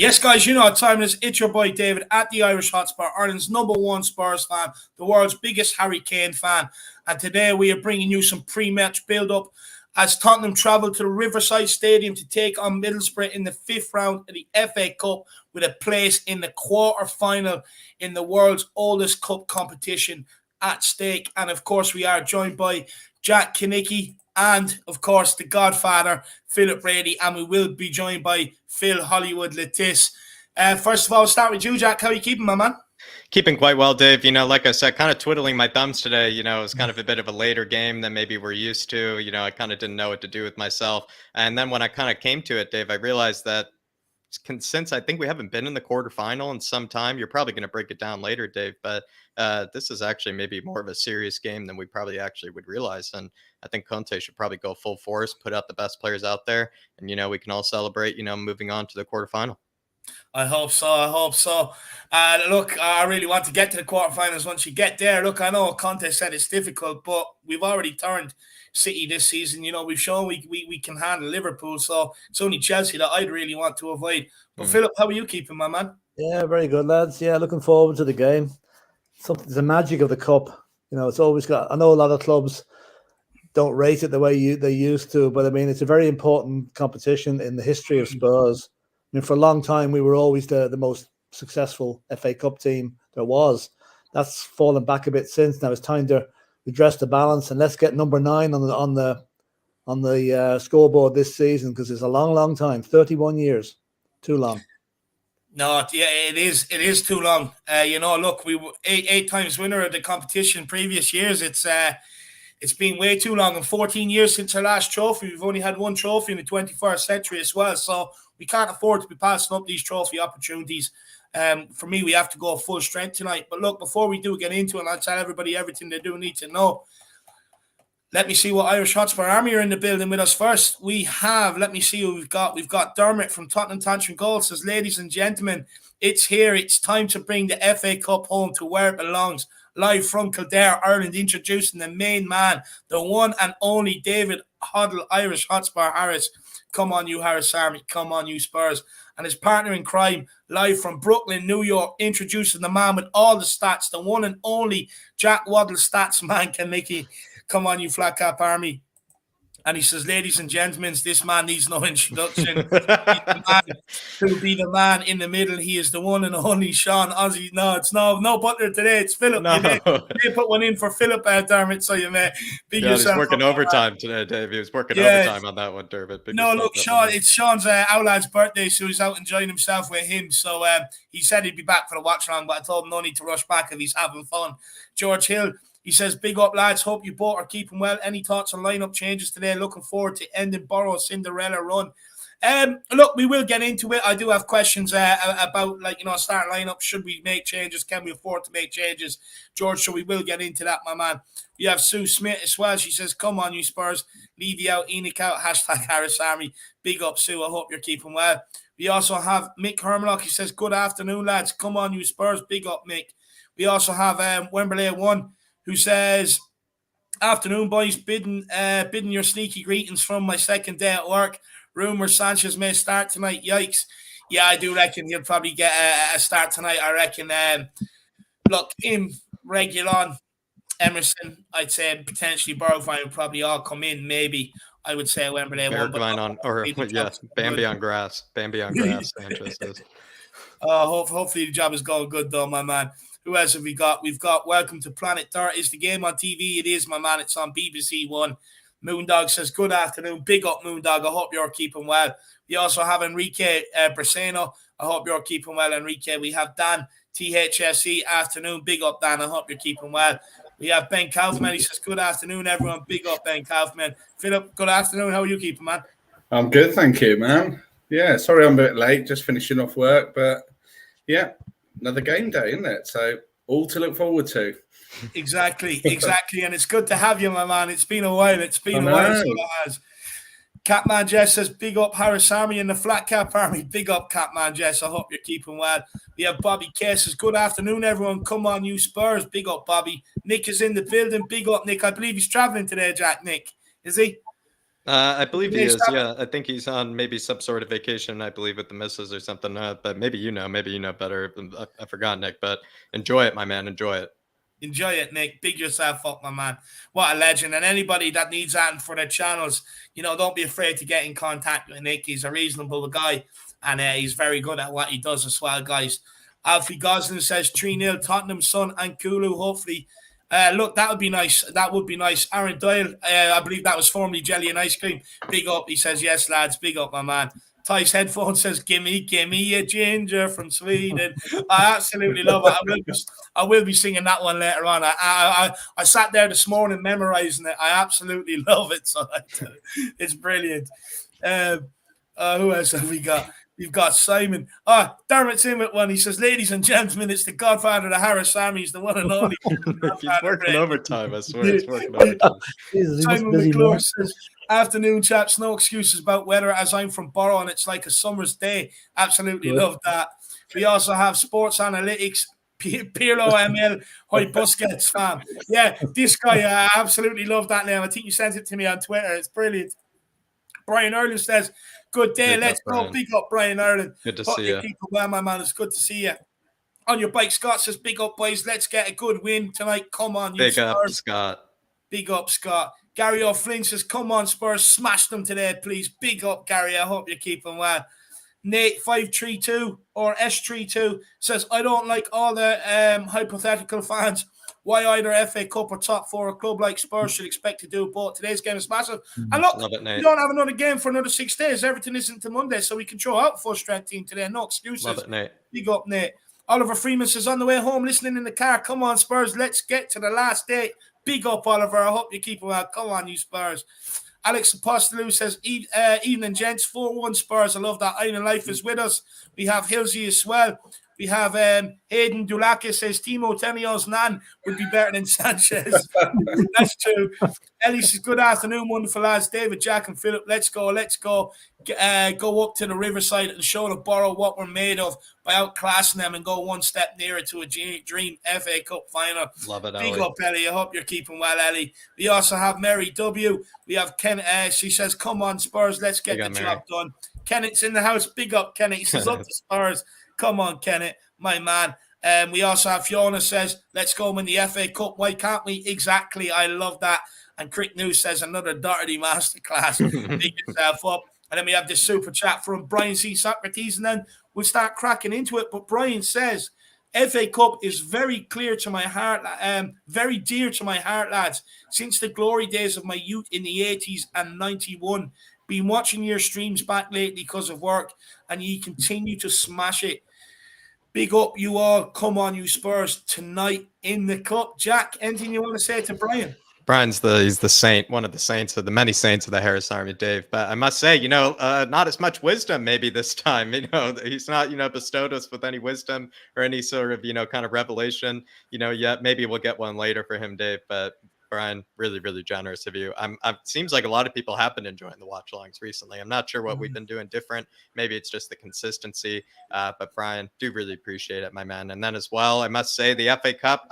Yes, guys, you know what time it is. It's your boy David at the Irish Hotspur, Ireland's #1 Spurs fan, the world's biggest Harry Kane fan. And today we are bringing you some pre-match build-up as Tottenham travel to the Riverside Stadium to take on Middlesbrough in the 5th round of the FA Cup with a place in the quarter-final in the world's oldest cup competition at stake. And of course, we are joined by Jack Kinnicky and, of course, the Godfather, Philip Brady, and we will be joined by Phil Hollywood Lettis. First of all, I'll start with you, Jack. How are you keeping, my man? Keeping quite well, Dave. Like I said, kind of twiddling my thumbs today. It was kind of a bit of a later game than maybe we're used to. I kind of didn't know what to do with myself. And then when I kind of came to it, Dave, I realized that since I think we haven't been in the quarterfinal in some time, you're probably going to break it down later, Dave, but this is actually maybe more of a serious game than we probably actually would realize. And I think Conte should probably go full force, put out the best players out there, and, we can all celebrate, moving on to the quarterfinal. I hope so. Look, I really want to get to the quarterfinals once you get there. Look, I know Conte said it's difficult, but we've already turned City this season. We've shown we can handle Liverpool, so it's only Chelsea that I'd really want to avoid. But Philip, how are you keeping, my man? Yeah, very good, lads. Yeah, looking forward to the game. It's the magic of the cup. It's always got. I know a lot of clubs don't rate it the way they used to, but I mean, it's a very important competition in the history of Spurs. I mean, for a long time, we were always the most successful FA Cup team there was. That's fallen back a bit since. Now it's time to redress the balance and let's get number 9 on the scoreboard this season, because it's a long time. 31 years, too long. No, yeah, it is. It is too long. Look, we were eight times winner of the competition previous years. It's been way too long, and 14 years since our last trophy. We've only had one trophy in the 21st century as well, so we can't afford to be passing up these trophy opportunities. For me, we have to go full strength tonight. But look, before we do get into it, and I'll tell everybody everything they do need to know, let me see what Irish Hotspur Army are in the building with us first. Let me see who we've got. We've got Dermot from Tottenham Tantrum Goal says, ladies and gentlemen, it's here. It's time to bring the FA Cup home to where it belongs. Live from Kildare, Ireland, introducing the main man, the one and only David Hoddle, Irish Hotspur Harris. Come on, you Harris Army. Come on, you Spurs. And his partner in crime, live from Brooklyn, New York, introducing the man with all the stats, the one and only Jack Waddle stats man, Kinnicky. Come on, you Flat Cap Army. And he says, ladies and gentlemen, this man needs no introduction. He'll be the man in the middle. He is the one and only Sean Ozzy. No, it's no Butler today. It's Philip. No. They put one in for Philip, Dermot, so you may big yourself. He's working overtime today, Dave. He was working overtime on that one, Dermot. No, look, Sean, it's Sean's outlad's birthday, so he's out enjoying himself with him. So he said he'd be back for the watch along, but I told him no need to rush back if he's having fun. George Hill, he says, big up, lads. Hope you both are keeping well. Any thoughts on lineup changes today? Looking forward to ending Burrow's Cinderella run. Look, we will get into it. I do have questions about, starting lineup. Should we make changes? Can we afford to make changes? George, so we will get into that, my man. We have Sue Smith as well. She says, come on, you Spurs. Leave you out, Enoch out. # Harris Army. Big up, Sue. I hope you're keeping well. We also have Mick Hermlock. He says, good afternoon, lads. Come on, you Spurs. Big up, Mick. We also have Wembley 1. Who says, afternoon, boys, bidding your sneaky greetings from my second day at work. Rumours Sanchez may start tonight. Yikes. Yeah, I do reckon he'll probably get a start tonight. I reckon, look, him, Reguilon, Emerson, I'd say potentially Bergwijn would probably all come in, maybe. I would say Wembley 1. Bambi on grass. Bambi on grass, Sanchez says. Hopefully the job is going good, though, my man. Who else have we got? We've got Welcome to Planet Dirt. Is the game on TV? It is, my man. It's on BBC One. Moondog says, good afternoon. Big up, Moondog. I hope you're keeping well. We also have Enrique Breseno. I hope you're keeping well, Enrique. We have Dan, THSC. Afternoon. Big up, Dan. I hope you're keeping well. We have Ben Kaufman. He says, good afternoon, everyone. Big up, Ben Kaufman. Philip, good afternoon. How are you keeping, man? I'm good, thank you, man. Yeah, sorry I'm a bit late. Just finishing off work, but yeah. Another game day, isn't it? So all to look forward to. Exactly. And it's good to have you, my man. It's been a while. So it has. Catman Jess says, big up Harris Army and the Flat Cap Army. Big up Catman Jess. I hope you're keeping well. We have Bobby K says, good afternoon, everyone. Come on, you Spurs. Big up, Bobby. Nick is in the building. Big up, Nick. I believe he's traveling today, Jack. Nick, is he? I believe he Today's is. Yeah, I think he's on maybe some sort of vacation. I believe with the missus or something. But maybe you know better. I forgot, Nick. But enjoy it, my man. Enjoy it. Enjoy it, Nick. Big yourself up, my man. What a legend. And anybody that needs that for their channels, don't be afraid to get in contact with Nick. He's a reasonable guy, and he's very good at what he does as well, guys. Alfie Goslin says 3-0 Tottenham, Son and Kulu, hopefully. Look, that would be nice. That would be nice. Aaron Doyle, I believe that was formerly Jelly and Ice Cream. Big up. He says, yes, lads. Big up, my man. Ty's headphone says, gimme a ginger from Sweden. I absolutely love it. I will be singing that one later on. I sat there this morning memorizing it. I absolutely love it. So it's brilliant. Who else have we got? We've got Simon. Dermot's in with one. He says, ladies and gentlemen, it's the godfather of the Harris Army. He's the one and only. He's working overtime, I swear. He's working overtime. Simon McClure says, afternoon, chaps. No excuses about weather as I'm from Borough and it's like a summer's day. Absolutely love that. We also have Sports Analytics, Pirlo ML, Hoy Busquets fam. Yeah, this guy, I absolutely love that name. I think you sent it to me on Twitter. It's brilliant. Brian Ireland says, good day. Let's go. Big up, Brian Ireland. Good to see you. Well, my man. It's good to see you. On your bike, Scott says, big up, boys. Let's get a good win tonight. Come on, you Big Spurs. up, Scott. Big up, Scott. Gary O'Flynn says, come on, Spurs. Smash them today, please. Big up, Gary. I hope you're keeping well. Nate 532 or S32 says, I don't like all the hypothetical fans. Why either FA Cup or top four, a club like Spurs should expect to do both. Today's game is massive. And look, we don't have another game for another 6 days. Everything isn't to Monday, so we can throw out full strength team today. No excuses. Love it, Nate. Big up, Nate. Oliver Freeman says, on the way home, listening in the car. Come on, Spurs. Let's get to the last day. Big up, Oliver. I hope you keep well. Come on, you Spurs. Alex Apostolou says, evening, gents. 4-1 Spurs. I love that. Island Life is with us. We have Hilsey as well. We have Hayden Dulakis says Timo Tenio's nan would be better than Sanchez. That's true. Ellie says, good afternoon, wonderful lads. David, Jack and Philip, let's go. Go up to the riverside and show the Borough what we're made of by outclassing them and go one step nearer to a dream FA Cup final. Love it, Big Ellie. up, Ellie. I hope you're keeping well, Ellie. We also have Mary W. We have Ken. She says, come on, Spurs. Let's get the job done. Kennett's in the house. Big up, Kennett. He says, up to Spurs. Come on, Kennett, my man. We also have Fiona says, let's go win the FA Cup. Why can't we? Exactly. I love that. And Crick News says, another Doherty masterclass. Big yourself up. And then we have this super chat from Brian C. Socrates, and then we'll start cracking into it. But Brian says, FA Cup is very clear to my heart, very dear to my heart, lads. Since the glory days of my youth in the 80s and 91, been watching your streams back lately because of work, and you continue to smash it. Big up you all. Come on, you Spurs, tonight in the cup. Jack, anything you want to say to Brian? Brian's he's the saint, one of the saints of the many saints of the Harris Army, Dave. But I must say, not as much wisdom maybe this time. He's not, bestowed us with any wisdom or any sort of, kind of revelation, yet. Maybe we'll get one later for him, Dave. But Brian, really, really generous of you. It seems like a lot of people have been enjoying the watch longs recently. I'm not sure what we've been doing different. Maybe it's just the consistency. But Brian, do really appreciate it, my man. And then as well, I must say the FA Cup,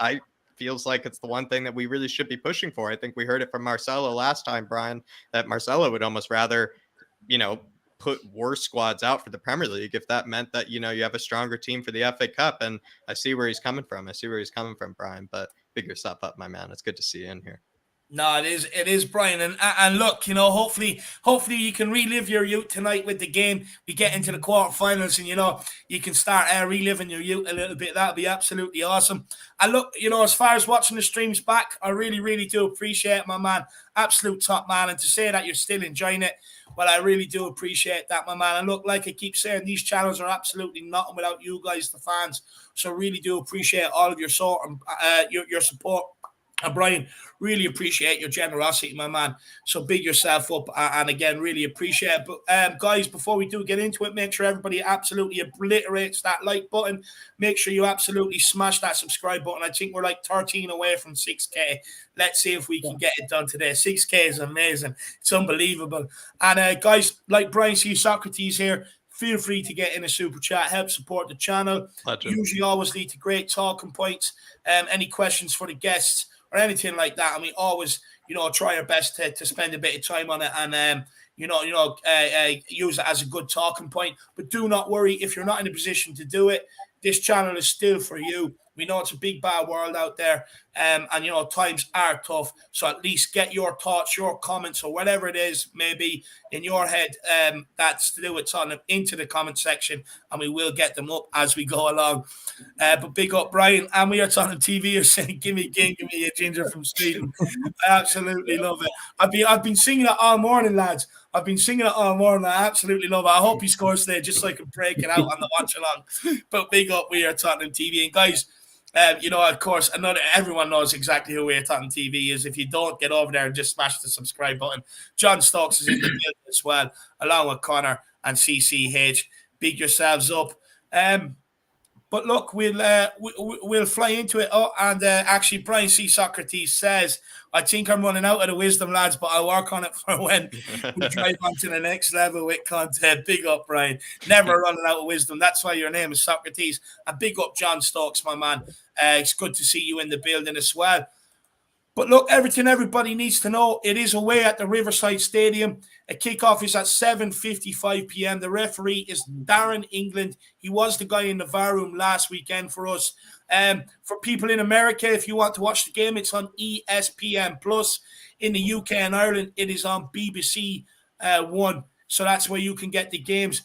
feels like it's the one thing that we really should be pushing for. I think we heard it from Marcelo last time, Brian, that Marcelo would almost rather, put worse squads out for the Premier League if that meant that, you have a stronger team for the FA Cup. And I see where he's coming from. Brian, but big yourself up, my man. It's good to see you in here. No, it is, Brian. And look, hopefully you can relive your youth tonight with the game. We get into the quarterfinals and, you can start reliving your youth a little bit. That'll be absolutely awesome. And look, as far as watching the streams back, I really, really do appreciate it, my man. Absolute top man. And to say that you're still enjoying it, well, I really do appreciate that, my man. And look, like I keep saying, these channels are absolutely nothing without you guys, the fans. So really do appreciate all of your support. And Brian, really appreciate your generosity, my man. So big yourself up. And again, really appreciate it. But guys, before we do get into it, make sure everybody absolutely obliterates that like button. Make sure you absolutely smash that subscribe button. I think we're like 13 away from 6K. Let's see if we can get it done today. 6K is amazing. It's unbelievable. And guys, like Brian C. Socrates here, feel free to get in a super chat, help support the channel. Legend. Usually always lead to great talking points. Any questions for the guests or anything like that, and we always, try our best to spend a bit of time on it and use it as a good talking point. But do not worry if you're not in a position to do it. This channel is still for you. We know it's a big, bad world out there, and times are tough. So at least get your thoughts, your comments, or whatever it is, maybe in your head, that's to do with Tottenham, into the comment section, and we will get them up as we go along. But big up, Brian, and we are Tottenham TV. You're saying, "Give me a ginger from Sweden." I absolutely love it. I've been singing it all morning, lads. I've been singing it all morning. I absolutely love it. I hope he scores today, just so I can break it out on the watch along. But big up, we are Tottenham TV, and guys. Of course, everyone knows exactly who We're Tottenham TV is. If you don't, get over there and just smash the subscribe button. John Stokes is in the building as well, along with Connor and CCH. Big yourselves up. But look, we'll fly into it. Oh, and actually, Brian C. Socrates says, "I think I'm running out of the wisdom, lads, but I'll work on it for when we drive on to the next level with content." Big up, Brian. Never running out of wisdom. That's why your name is Socrates. And big up, John Stokes, my man. It's good to see you in the building as well. But look, everything everybody needs to know, it is away at the Riverside Stadium. A kickoff is at 7:55 p.m. The referee is Darren England. He was the guy in the VAR room last weekend for us. For people in America, if you want to watch the game, it's on ESPN+. In the UK and Ireland, it is on BBC One. So that's where you can get the games.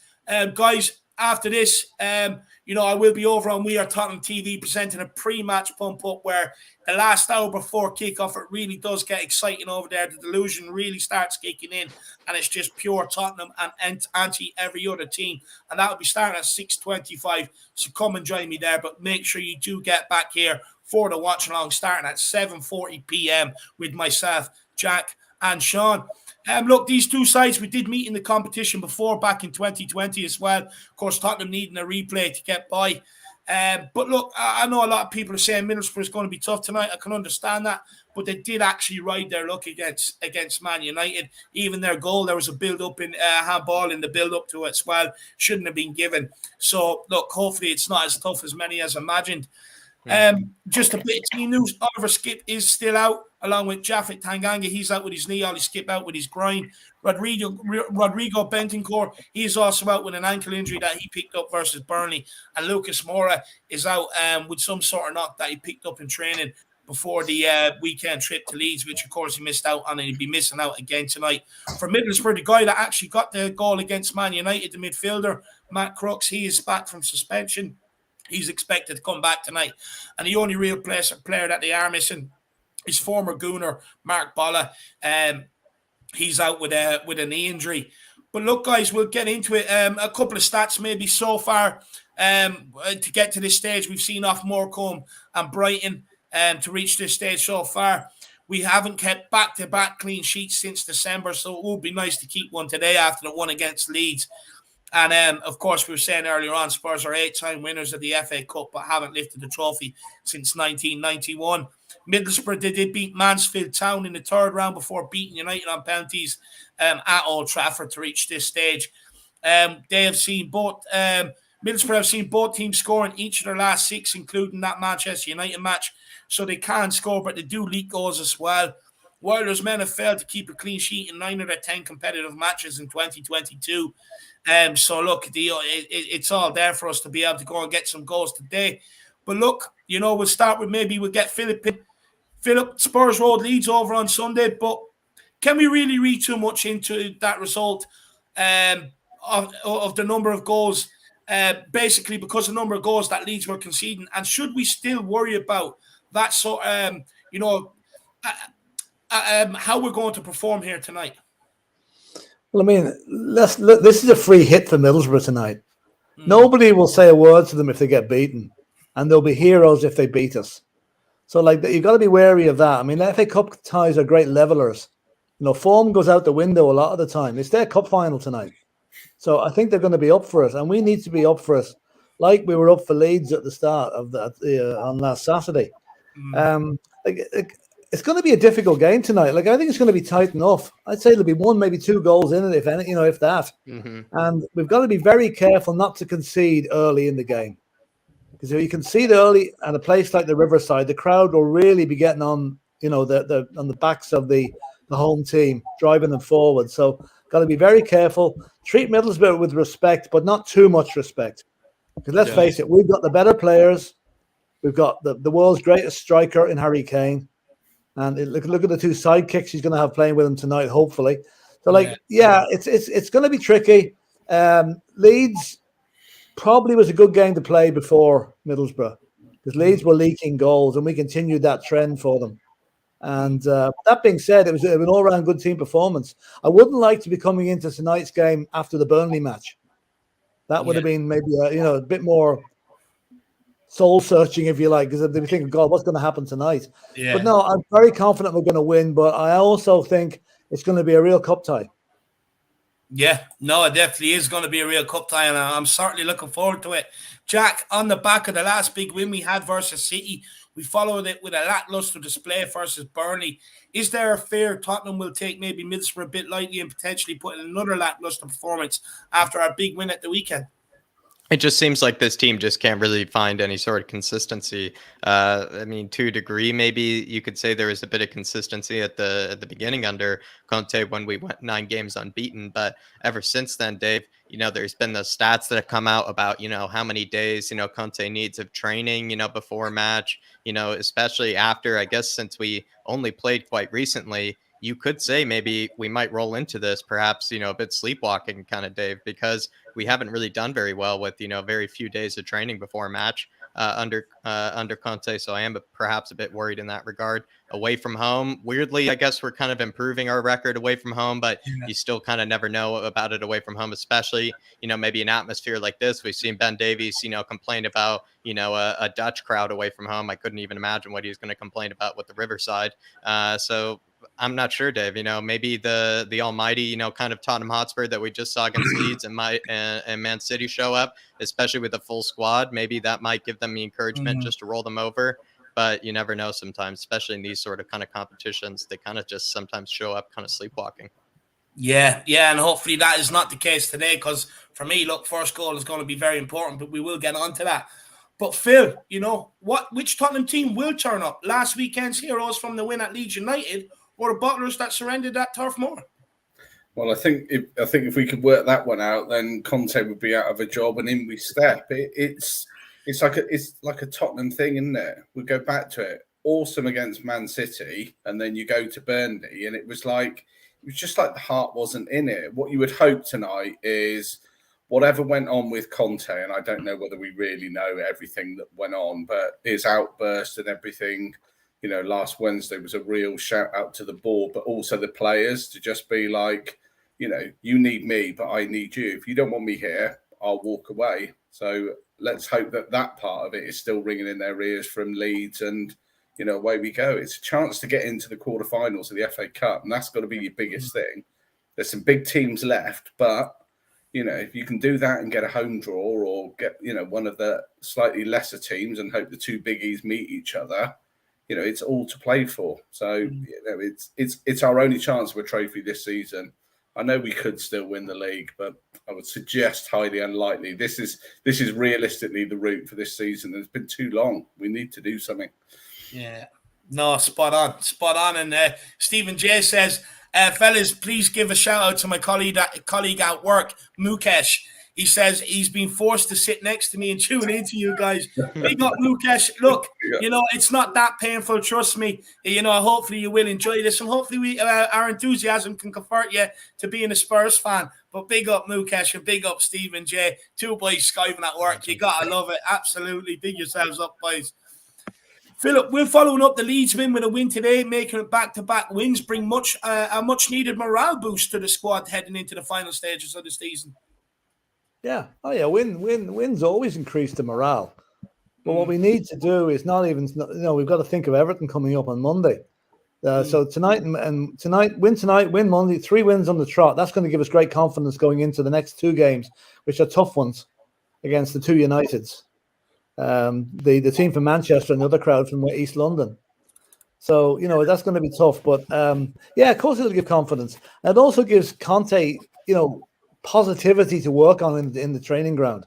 Guys, after this, I will be over on We Are Tottenham TV presenting a pre-match pump-up where the last hour before kickoff, it really does get exciting over there. The delusion really starts kicking in, and it's just pure Tottenham and anti every other team. And that will be starting at 6:25. So come and join me there, but make sure you do get back here for the watch-along starting at 7:40 p.m. with myself, Jack, and Sean. Look, these two sides, we did meet in the competition before back in 2020 as well. Of course, Tottenham needing a replay to get by. But look, I know a lot of people are saying Middlesbrough is going to be tough tonight. I can understand that. But they did actually ride their luck against Man United. Even their goal, there was a build-up in handball in the build-up to it as well. Shouldn't have been given. So, look, hopefully it's not as tough as many as imagined. Just a bit of team news. Oliver Skip is still out, along with Japhet Tanganga. He's out with his knee. Ollie Skip out with his groin. Rodrigo Bentancur, he is also out with an ankle injury that he picked up versus Burnley. And Lucas Moura is out with some sort of knock that he picked up in training before the weekend trip to Leeds, which, of course, he missed out on, and he'll be missing out again tonight. For Middlesbrough, the guy that actually got the goal against Man United, the midfielder, Matt Crooks, he is back from suspension. He's expected to come back tonight. And the only real player that they are missing is former Gooner Mark Bolla. He's out with a knee injury. But look, guys, we'll get into it. A couple of stats maybe so far to get to this stage. We've seen off Morecambe and Brighton to reach this stage so far. We haven't kept back-to-back clean sheets since December, so it would be nice to keep one today after the one against Leeds. And, of course, we were saying earlier on, Spurs are 8-time winners of the FA Cup but haven't lifted the trophy since 1991. Middlesbrough, they did beat Mansfield Town in the third round before beating United on penalties at Old Trafford to reach this stage. They have seen both Middlesbrough have seen both teams score in each of their last 6, including that Manchester United match. So they can score, but they do leak goals as well. Wilder's men have failed to keep a clean sheet in 9 of their 10 competitive matches in 2022. So look, it's all there for us to be able to go and get some goals today. But look, we'll start with we'll get Philip in. Philip, Spurs Road Leeds over on Sunday, but can we really read too much into that result of the number of goals, basically because of the number of goals that Leeds were conceding? And should we still worry about that how we're going to perform here tonight? Well, I mean, this is a free hit for Middlesbrough tonight. Nobody will say a word to them if they get beaten, and they'll be heroes if they beat us. So, you've got to be wary of that. I mean, FA Cup ties are great levelers. Form goes out the window a lot of the time. It's their cup final tonight. So I think they're going to be up for it, and we need to be up for it, like we were up for Leeds at the start of that on last Saturday. It's going to be a difficult game tonight. I think it's going to be tight enough. I'd say there'll be 1, maybe 2 goals in it, if any, if that. Mm-hmm. And we've got to be very careful not to concede early in the game. Because if you concede early at a place like the Riverside, the crowd will really be getting on on the backs of the home team, driving them forward. So got to be very careful. Treat Middlesbrough with respect, but not too much respect. Because let's face it, we've got the better players. We've got the world's greatest striker in Harry Kane. And look at the two sidekicks he's going to have playing with him tonight, hopefully. So, it's going to be tricky. Leeds probably was a good game to play before Middlesbrough, because Leeds were leaking goals, and we continued that trend for them. And that being said, it was an all-round good team performance. I wouldn't like to be coming into tonight's game after the Burnley match. That would have been maybe a bit more soul-searching, if you like, because they'd be thinking, God, what's going to happen tonight? Yeah. But no, I'm very confident we're going to win, but I also think it's going to be a real cup tie. Yeah, no, it definitely is going to be a real cup tie, and I'm certainly looking forward to it. Jack, on the back of the last big win we had versus City, we followed it with a lackluster display versus Burnley. Is there a fear Tottenham will take maybe Middlesbrough a bit lightly and potentially put in another lackluster performance after our big win at the weekend? It just seems like this team just can't really find any sort of consistency. I mean, to a degree, maybe you could say there was a bit of consistency at the beginning under Conte when we went 9 games unbeaten. But ever since then, Dave, there's been the stats that have come out about, how many days, Conte needs of training, before a match, especially after, I guess, since we only played quite recently. You could say maybe we might roll into this, perhaps, a bit sleepwalking kind of, Dave, because we haven't really done very well with, very few days of training before a match under Conte. So I am perhaps a bit worried in that regard. Away from home, weirdly, I guess we're kind of improving our record away from home, but you still kind of never know about it away from home, especially, maybe an atmosphere like this. We've seen Ben Davies, complain about, a Dutch crowd away from home. I couldn't even imagine what he was going to complain about with the Riverside. So I'm not sure, Dave. Maybe the almighty, kind of Tottenham Hotspur that we just saw against Leeds and Man City show up, especially with a full squad. Maybe that might give them the encouragement just to roll them over. But you never know sometimes, especially in these sort of kind of competitions. They kind of just sometimes show up kind of sleepwalking. Yeah, and hopefully that is not the case today, because for me, look, first goal is going to be very important, but we will get on to that. But Phil, which Tottenham team will turn up? Last weekend's heroes from the win at Leeds United, or the bottlers that surrendered at Turf Moor? Well, I think if we could work that one out, then Conte would be out of a job, and in we step. It's like a Tottenham thing, isn't it? We go back to it. Awesome against Man City, and then you go to Burnley, and it was just like the heart wasn't in it. What you would hope tonight is whatever went on with Conte, and I don't know whether we really know everything that went on, but his outburst and everything, last Wednesday was a real shout out to the board, but also the players to just be like, you need me, but I need you. If you don't want me here, I'll walk away. So let's hope that part of it is still ringing in their ears from Leeds, and away we go. It's a chance to get into the quarterfinals of the FA Cup, and that's got to be your biggest thing. There's some big teams left, but if you can do that and get a home draw, or get one of the slightly lesser teams and hope the two biggies meet each other, it's all to play for. So it's our only chance of a trophy this season. I know we could still win the league, but I would suggest highly unlikely. This is realistically the route for this season. It's been too long. We need to do something. Yeah, no, spot on. And Stephen J says, fellas, please give a shout out to my colleague at work, Mukesh. He says he's been forced to sit next to me and tune into you guys. Big up, Mukesh. Look, it's not that painful. Trust me. Hopefully you will enjoy this, and hopefully our enthusiasm can convert you to being a Spurs fan. But big up, Mukesh, and big up, Stephen J. Two boys skiving at work. You got to love it. Absolutely. Big yourselves up, boys. Philip, we're following up the Leeds win with a win today, making it back-to-back wins, bring a much-needed morale boost to the squad heading into the final stages of the season. Yeah. Oh, yeah. Wins always increase the morale. But what we need to do is we've got to think of Everton coming up on Monday. So tonight, win Monday, 3 wins on the trot. That's going to give us great confidence going into the next 2 games, which are tough ones against the 2 Uniteds. The team from Manchester and the other crowd from East London. So, that's going to be tough. But, of course it'll give confidence. And it also gives Conte, positivity to work on in the training ground.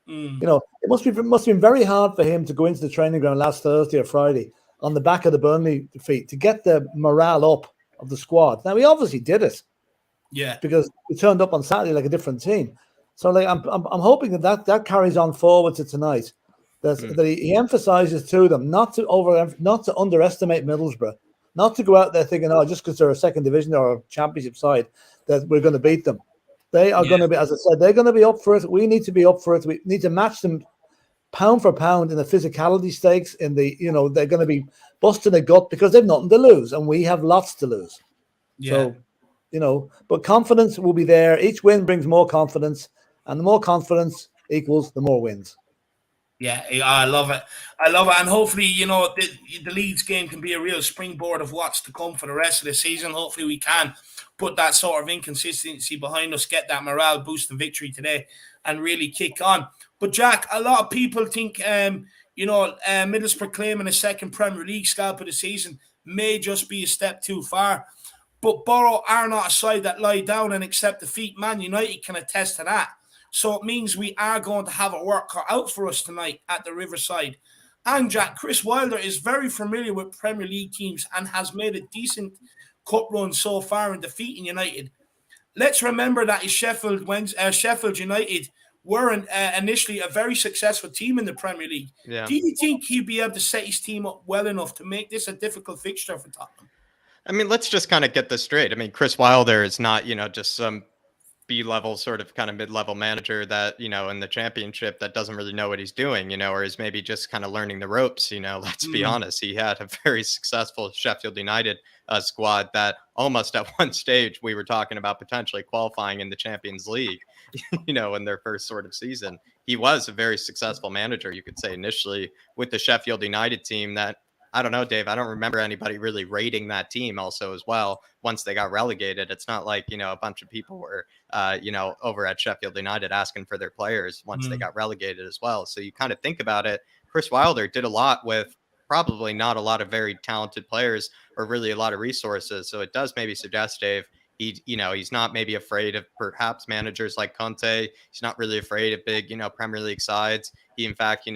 It must have been very hard for him to go into the training ground last Thursday or Friday on the back of the Burnley defeat to get the morale up of the squad. Now, we obviously did it. Yeah. Because we turned up on Saturday like a different team. So like I'm hoping that carries on forward to tonight. That he emphasises to them not to underestimate Middlesbrough, not to go out there thinking, oh, just because they're a second division or a championship side, that we're going to beat them. They are going to be, as I said, they're going to be up for it. We need to be up for it. We need to match them pound for pound in the physicality stakes. They're going to be busting a gut because they've nothing to lose, and we have lots to lose. Yeah. So, but confidence will be there. Each win brings more confidence, and the more confidence equals the more wins. Yeah, I love it. And hopefully, the Leeds game can be a real springboard of what's to come for the rest of the season. Hopefully we can put that sort of inconsistency behind us, get that morale boost and victory today, and really kick on. But Jack, a lot of people think, Middlesbrough claiming a second Premier League scalp of the season may just be a step too far. But Borough are not a side that lie down and accept defeat. Man United can attest to that. So it means we are going to have a work cut out for us tonight at the Riverside. And Jack, Chris Wilder is very familiar with Premier League teams and has made a decent cup run so far in defeating United. Let's remember that Sheffield United were initially a very successful team in the Premier League. Yeah. Do you think he'd be able to set his team up well enough to make this a difficult fixture for Tottenham? I mean, let's just kind of get this straight. I mean, Chris Wilder is not, just some B-level sort of kind of mid-level manager that, in the championship that doesn't really know what he's doing, or is maybe just kind of learning the ropes, let's be honest. He had a very successful Sheffield United squad that almost at one stage we were talking about potentially qualifying in the Champions League, in their first sort of season. He was a very successful manager, you could say, initially with the Sheffield United team that, I don't know, Dave, I don't remember anybody really rating that team also as well. Once they got relegated, it's not like, a bunch of people were, over at Sheffield United asking for their players once they got relegated as well. So you kind of think about it. Chris Wilder did a lot with probably not a lot of very talented players or really a lot of resources. So it does maybe suggest, Dave, he's not maybe afraid of perhaps managers like Conte. He's not really afraid of big, Premier League sides. He, in fact,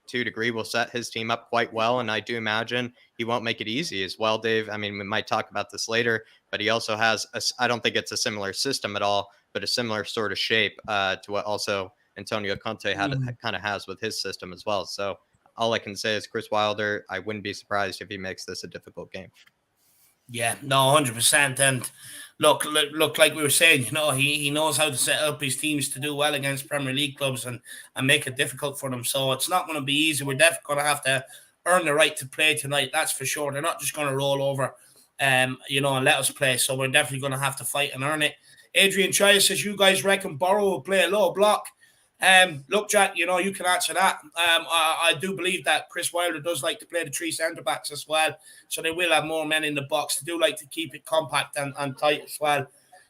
to a degree, will set his team up quite well. And I do imagine he won't make it easy as well, Dave. I mean, we might talk about this later, but he also has, I don't think it's a similar system at all, but a similar sort of shape to what also Antonio Conte kind of has with his system as well. So all I can say is Chris Wilder, I wouldn't be surprised if he makes this a difficult game. Yeah, no, 100%. And look, like we were saying, he knows how to set up his teams to do well against Premier League clubs and make it difficult for them. So it's not going to be easy. We're definitely going to have to earn the right to play tonight. That's for sure. They're not just going to roll over, and let us play. So we're definitely going to have to fight and earn it. Adrian Chaya says, you guys reckon Borough will play a low block? Look, Jack, you can answer that. I do believe that Chris Wilder does like to play the three centre-backs as well. So they will have more men in the box. They do like to keep it compact and tight as well.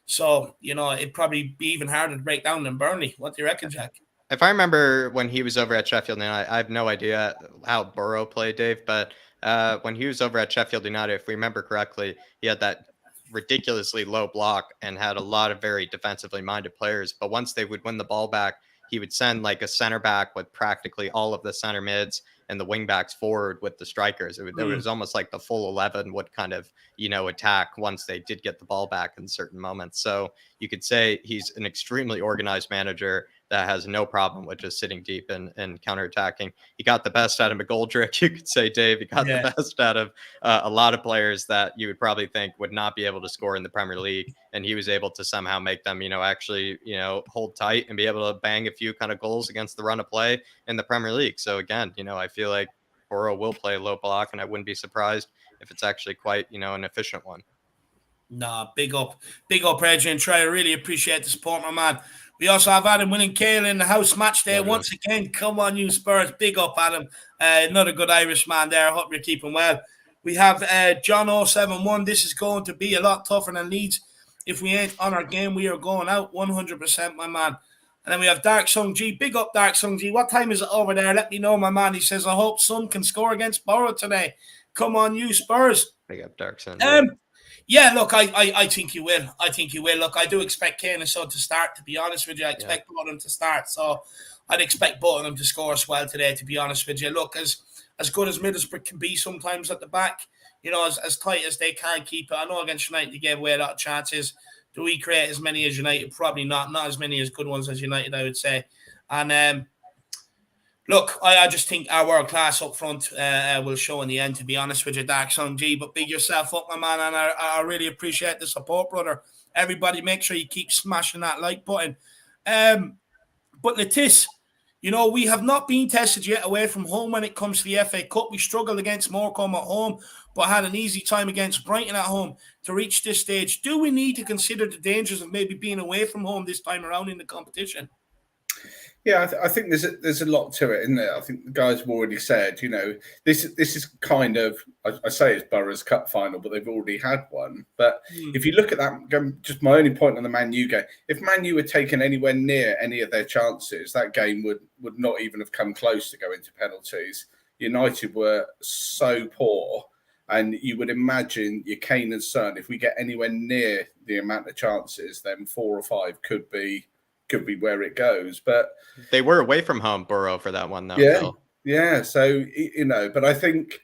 So, it'd probably be even harder to break down than Burnley. What do you reckon, Jack? If I remember when he was over at Sheffield United, I have no idea how Borough played, Dave, but when he was over at Sheffield United, if we remember correctly, he had that ridiculously low block and had a lot of very defensively minded players. But once they would win the ball back, he would send like a center back with practically all of the center mids and the wing backs forward with the strikers. It was almost like the full 11 would kind of, attack once they did get the ball back in certain moments. So you could say he's an extremely organized manager that has no problem with just sitting deep and counterattacking. He got the best out of McGoldrick, you could say, Dave. He got the best out of a lot of players that you would probably think would not be able to score in the Premier League. And he was able to somehow make them, actually, hold tight and be able to bang a few kind of goals against the run of play in the Premier League. So again, I feel like Borough will play low block, and I wouldn't be surprised if it's actually quite, an efficient one. Nah, big up, Adrian Trey. I really appreciate the support, my man. We also have Adam winning Kale in the house match day once again. Come on, you Spurs. Big up, Adam. Another good Irish man there. I hope you're keeping well. We have John 071. This is going to be a lot tougher than Leeds. If we ain't on our game, we are going out 100%, my man. And then we have Dark Sung G. Big up, Dark Sung G. What time is it over there? Let me know, my man. He says, I hope Son can score against Borough today. Come on, you Spurs. Big up, Dark Sung. Yeah, look, I think you will. I think you will. Look, I do expect Kane and Son to start, to be honest with you. I expect both of them to start. So I'd expect both of them to score as well today, to be honest with you. Look, as as good as Middlesbrough can be sometimes at the back. You know, as tight as they can keep it. I know against United they gave away a lot of chances. Do we create as many as United? Probably not. Not as many as good ones as United, I would say. And look, I just think our world class up front will show in the end, to be honest with you, Dark Sun G. But big yourself up, my man, and I really appreciate the support, brother. Everybody, make sure you keep smashing that like button. But Latis, you know, we have not been tested yet away from home when it comes to the FA Cup. We struggled against Morecambe at home, but had an easy time against Brighton at home to reach this stage. Do we need to consider the dangers of maybe being away from home this time around in the competition? Yeah, I think there's a lot to it, isn't there? I think the guys have already said, you know, this is kind of, I say it's Borough's Cup final, but they've already had one. But if you look at that, just my only point on the Man U game, if Man U had taken anywhere near any of their chances, that game would not even have come close to going to penalties. United were so poor, and you would imagine your Kane and Son, if we get anywhere near the amount of chances, then 4 or 5 could be where it goes. But they were away from home, Borough, for that one, though. Yeah, Phil. yeah. So, you know, but I think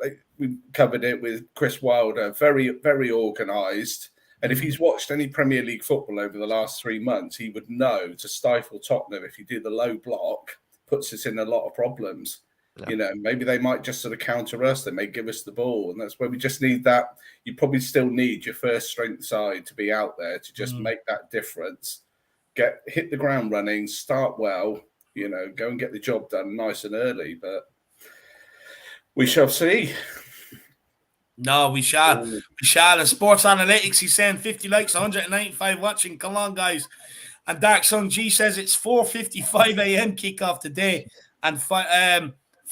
like we covered it with Chris Wilder, very, very organised. And if he's watched any Premier League football over the last 3 months, he would know to stifle Tottenham, if you do the low block, puts us in a lot of problems. Yeah. You know, maybe they might just sort of counter us. They may give us the ball. And that's where we just need that. You probably still need your first strength side to be out there to just make that difference. Hit the ground running, start well, you know, go and get the job done nice and early. But we shall see. No, we shall. We shall. And Sports Analytics, he's saying 50 likes, 195 watching. Come on, guys. And Dark Sun G says it's 4:55 a.m. kickoff today and 5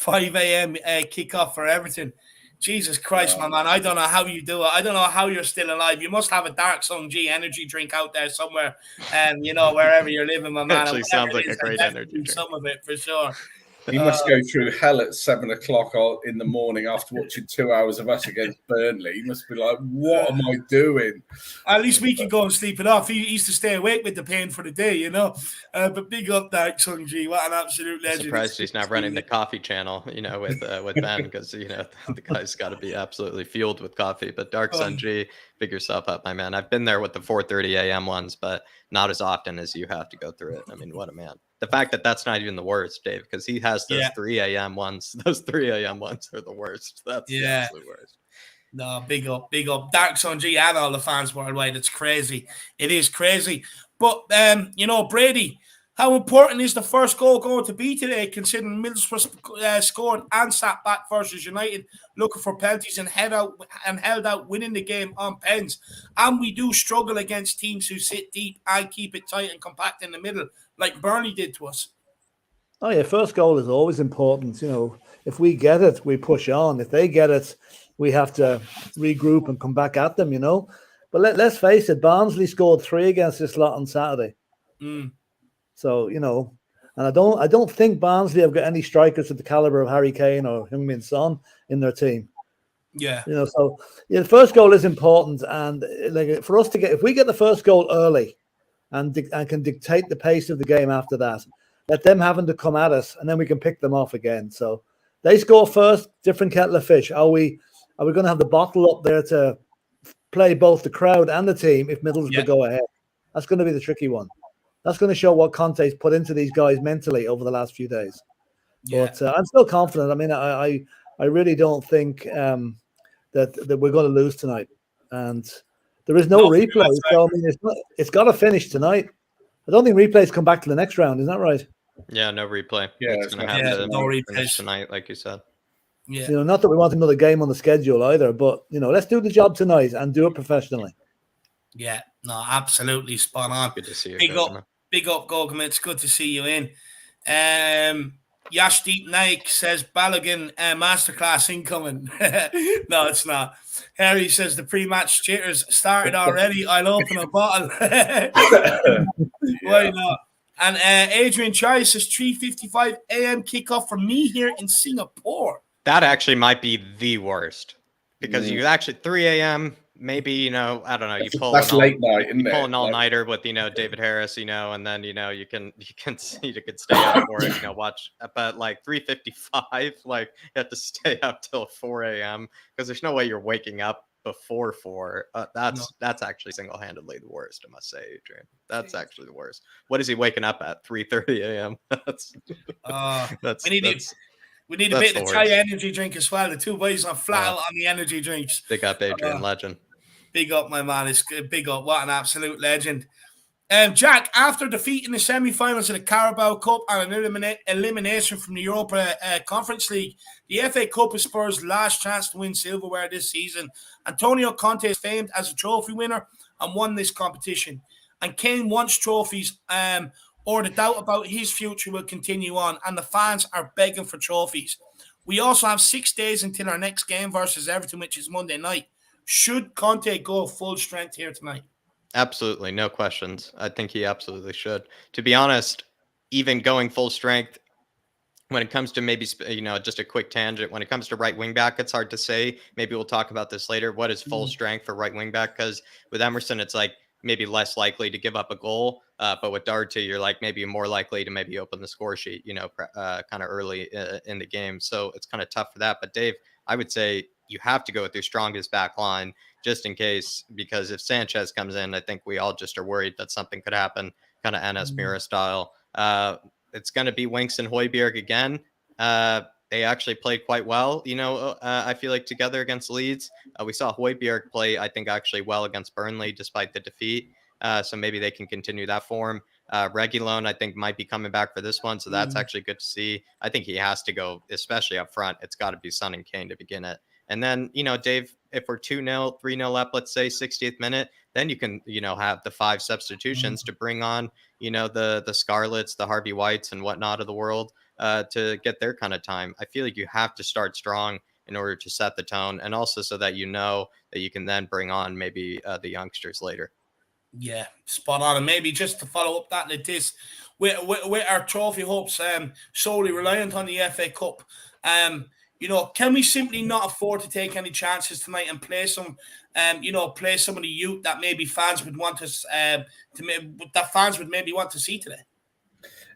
a.m. kickoff for Everton. Jesus Christ, my man. I don't know how you do it. I don't know how you're still alive. You must have a Dark Sun G energy drink out there somewhere, you know, wherever you're living, my man. Actually sounds like a great energy drink. Some of it, for sure. He must go through hell at 7 o'clock in the morning after watching 2 hours of us against Burnley. He must be like, what am I doing? At least we can go and sleep it off. He used to stay awake with the pain for the day, you know. But big up, Dark Sun G. What an absolute legend. I'm surprised he's not running the coffee channel, you know, with Ben, because, you know, the guy's got to be absolutely fueled with coffee. But Dark Sun G, big yourself up, my man. I've been there with the 4:30 a.m. ones, but not as often as you have to go through it. I mean, what a man. The fact that that's not even the worst, Dave, because he has those 3 a.m. ones. Those 3 a.m. ones are the worst. That's the absolute worst. No, big up. Dark Sun G and all the fans worldwide. It's crazy. It is crazy. But, you know, Brady, how important is the first goal going to be today, considering Middlesbrough scored and sat back versus United, looking for penalties and held out, winning the game on pens? And we do struggle against teams who sit deep and keep it tight and compact in the middle, like Burnley did to us. Oh, yeah, first goal is always important. You know, if we get it, we push on. If they get it, we have to regroup and come back at them, you know. But let's face it, Barnsley scored 3 against this lot on Saturday. So, you know, and I don't think Barnsley have got any strikers at the caliber of Harry Kane or Kane and Son in their team. Yeah. You know, so yeah, the first goal is important. And like for us to if we get the first goal early and can dictate the pace of the game after that, let them having to come at us and then we can pick them off again. So they score first, different kettle of fish. Are we going to have the bottle up there to play both the crowd and the team if Middlesbrough go ahead? That's going to be the tricky one. That's going to show what Conte's put into these guys mentally over the last few days. Yeah. But I'm still confident. I mean, I really don't think that we're going to lose tonight. And there is no replay. So, I mean, it's got to finish tonight. I don't think replays come back to the next round. Isn't that right? Yeah, no replay. Yeah, it's going to have to no replays tonight, like you said. Yeah. You know, not that we want another game on the schedule either, but, you know, let's do the job tonight and do it professionally. Yeah, no, absolutely spot on. Good to see you. Big up, Goalkeeper. It's good to see you in. Yashdeep Naik says Balogun masterclass incoming. No, it's not. Harry says the pre-match jitters started already. I'll open a bottle. Why not? And Adrian Chai says 3:55 a.m. kickoff for me here in Singapore. That actually might be the worst because you actually 3 a.m. maybe, I don't know, you pull That's late night, isn't you pull it? an all-nighter with, David Harris, and then, you could stay up for it, watch, but like 3:55, like you have to stay up till 4 a.m. because there's no way you're waking up before 4. That's actually single-handedly the worst, I must say, Adrian. That's actually the worst. What is he waking up at 3:30 a.m.? We need a bit of the Thai energy drink as well. The two boys are flat out on the energy drinks. Big up, Adrian, legend. Big up, my man. It's big up. What an absolute legend. Jack, after defeating the semi-finals of the Carabao Cup and an elimination from the Europa Conference League, the FA Cup is Spurs' last chance to win silverware this season. Antonio Conte is famed as a trophy winner and won this competition. And Kane wants trophies, or the doubt about his future will continue on, and the fans are begging for trophies. We also have 6 days until our next game versus Everton, which is Monday night. Should Conte go full strength here tonight? Absolutely, no questions. I think he absolutely should. To be honest, even going full strength, when it comes to maybe, just a quick tangent, when it comes to right wing back, it's hard to say. Maybe we'll talk about this later. What is full strength for right wing back? Because with Emerson, it's like maybe less likely to give up a goal. But with Doherty, you're like maybe more likely to maybe open the score sheet, kind of early in the game. So it's kind of tough for that. But Dave, I would say you have to go with your strongest back line just in case, because if Sanchez comes in, I think we all just are worried that something could happen, kind of NS Mira style. It's going to be Winks and Højbjerg again. They actually played quite well, I feel like together against Leeds. We saw Højbjerg play, I think, actually well against Burnley despite the defeat. So maybe they can continue that form. Reguilón, I think, might be coming back for this one. So that's actually good to see. I think he has to go, especially up front. It's got to be Son and Kane to begin it. And then, Dave, if we're 2-0, 3-0 up, let's say 60th minute, then you can, have the 5 substitutions to bring on, the Scarlets, the Harvey Whites and whatnot of the world to get their kind of time. I feel like you have to start strong in order to set the tone, and also so that that you can then bring on maybe the youngsters later. Yeah, spot on. And maybe just to follow up that like this, with our trophy hopes solely reliant on the FA Cup, can we simply not afford to take any chances tonight and play some, play some of the youth that maybe fans would want us that fans would maybe want to see today?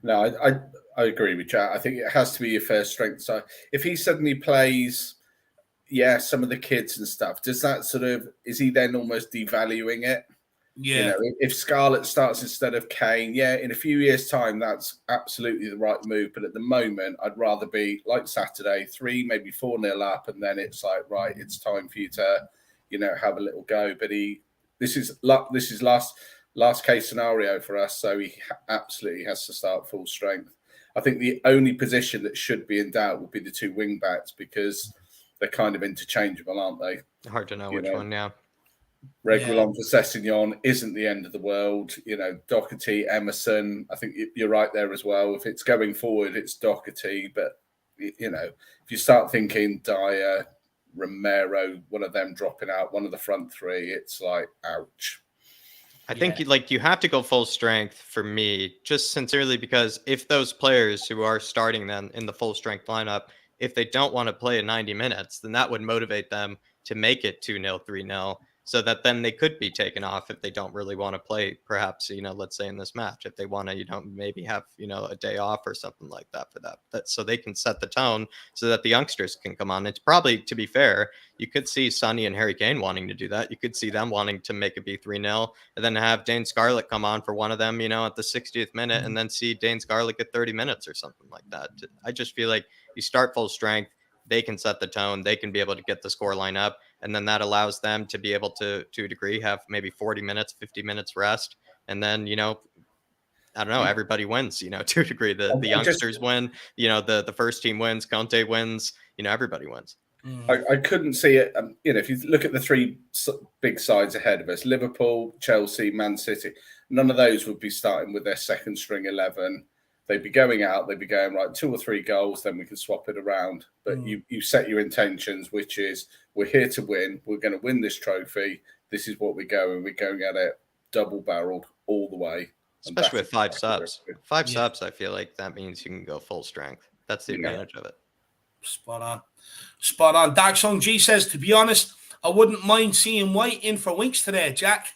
No, I agree with Jack. I think it has to be your first strength. So if he suddenly plays, some of the kids and stuff, does that is he then almost devaluing it? Yeah. If Scarlett starts instead of Kane, in a few years' time, that's absolutely the right move. But at the moment, I'd rather be like Saturday, 3, maybe 4-0 up, and then it's like, right, it's time for you to, have a little go. But this is last case scenario for us, so he absolutely has to start full strength. I think the only position that should be in doubt would be the 2 wing backs, because they're kind of interchangeable, aren't they? Hard to know which one, yeah. Reguilón for Sessegnon isn't the end of the world. Doherty, Emerson, I think you're right there as well. If it's going forward, it's Doherty. But, if you start thinking Dyer, Romero, one of them dropping out, one of the front 3, it's like, ouch. I think you have to go full strength for me, just sincerely, because if those players who are starting then in the full strength lineup, if they don't want to play 90 minutes, then that would motivate them to make it 2-0, 3-0. So that then they could be taken off if they don't really want to play, perhaps, let's say in this match, if they want to, maybe have, a day off or something like that for that, so they can set the tone so that the youngsters can come on. It's probably, to be fair, you could see Sonny and Harry Kane wanting to do that. You could see them wanting to make it be 3-0 and then have Dane Scarlett come on for one of them, at the 60th minute, and then see Dane Scarlett get 30 minutes or something like that. I just feel like you start full strength, they can set the tone, they can be able to get the score line up, and then that allows them to be able to a degree, have maybe 40 minutes, 50 minutes rest. And then, I don't know, everybody wins, to a degree. The youngsters win, the first team wins, Conte wins, everybody wins. I couldn't see it. If you look at the 3 big sides ahead of us, Liverpool, Chelsea, Man City, none of those would be starting with their second string 11. They'd be going out, they'd be going, right, 2 or 3 goals, then we can swap it around. But you set your intentions, which is, we're here to win. We're going to win this trophy. This is what we're going. We're going at it double-barreled all the way. Especially with 5 subs. 5 subs, I feel like that means you can go full strength. That's the advantage of it. Spot on. Dark Song G says, to be honest, I wouldn't mind seeing White in for Winks today, Jack.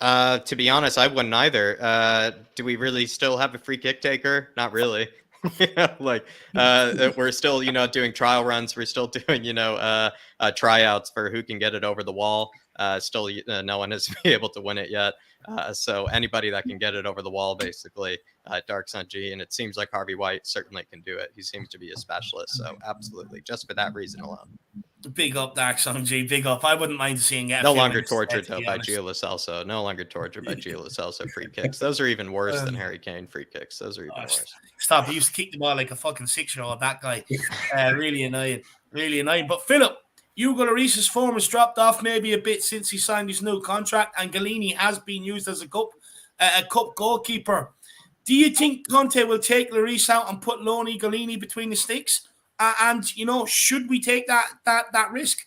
To be honest, I wouldn't either. Do we really still have a free kick taker? Not really. We're still, doing trial runs. We're still doing, tryouts for who can get it over the wall. Still, no one has been able to win it yet. So anybody that can get it over the wall, basically, Dark Sun G, and it seems like Harvey White certainly can do it. He seems to be a specialist. So absolutely, just for that reason alone. Big up, Dark Sun G. Big up. I wouldn't mind seeing it. No longer tortured though by Gio Lo Celso. No longer tortured by Gio Lo Celso free kicks. Those are even worse than Harry Kane free kicks. Those are even worse. Stop. He used to kick the ball like a fucking 6-year-old. That guy. Really annoying. Really annoying. But Philip, Hugo Lloris's form has dropped off maybe a bit since he signed his new contract, and Galini has been used as a cup goalkeeper. Do you think Conte will take Lloris out and put Loney Galini between the sticks? And should we take that risk?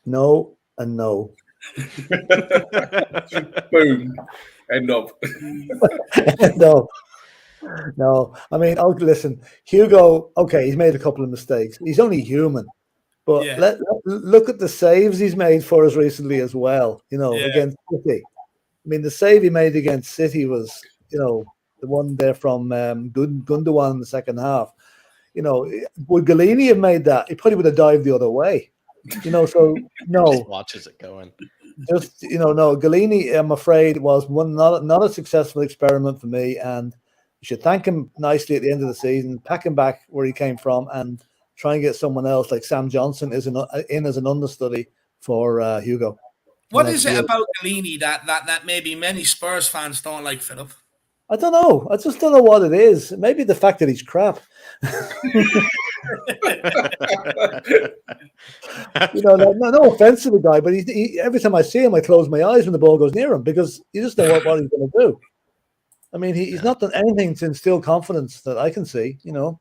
No and no. Boom. End of. No. I mean, listen, Hugo, okay, he's made a couple of mistakes. He's only human. But look at the saves he's made for us recently as well, against City. I mean, the save he made against City was, the one there from Gundogan in the second half. Would Galini have made that? He probably would have dived the other way. So no. Just watches it going. Just no. Galini, I'm afraid, was not a successful experiment for me, and you should thank him nicely at the end of the season, pack him back where he came from, and try and get someone else like Sam Johnson in as an understudy for Hugo. What is it about Galini that maybe many Spurs fans don't like, Philip? I don't know. I just don't know what it is. Maybe the fact that he's crap. No offense to the guy, but he every time I see him, I close my eyes when the ball goes near him because you just know what he's going to do. I mean, he's not done anything to instill confidence that I can see, And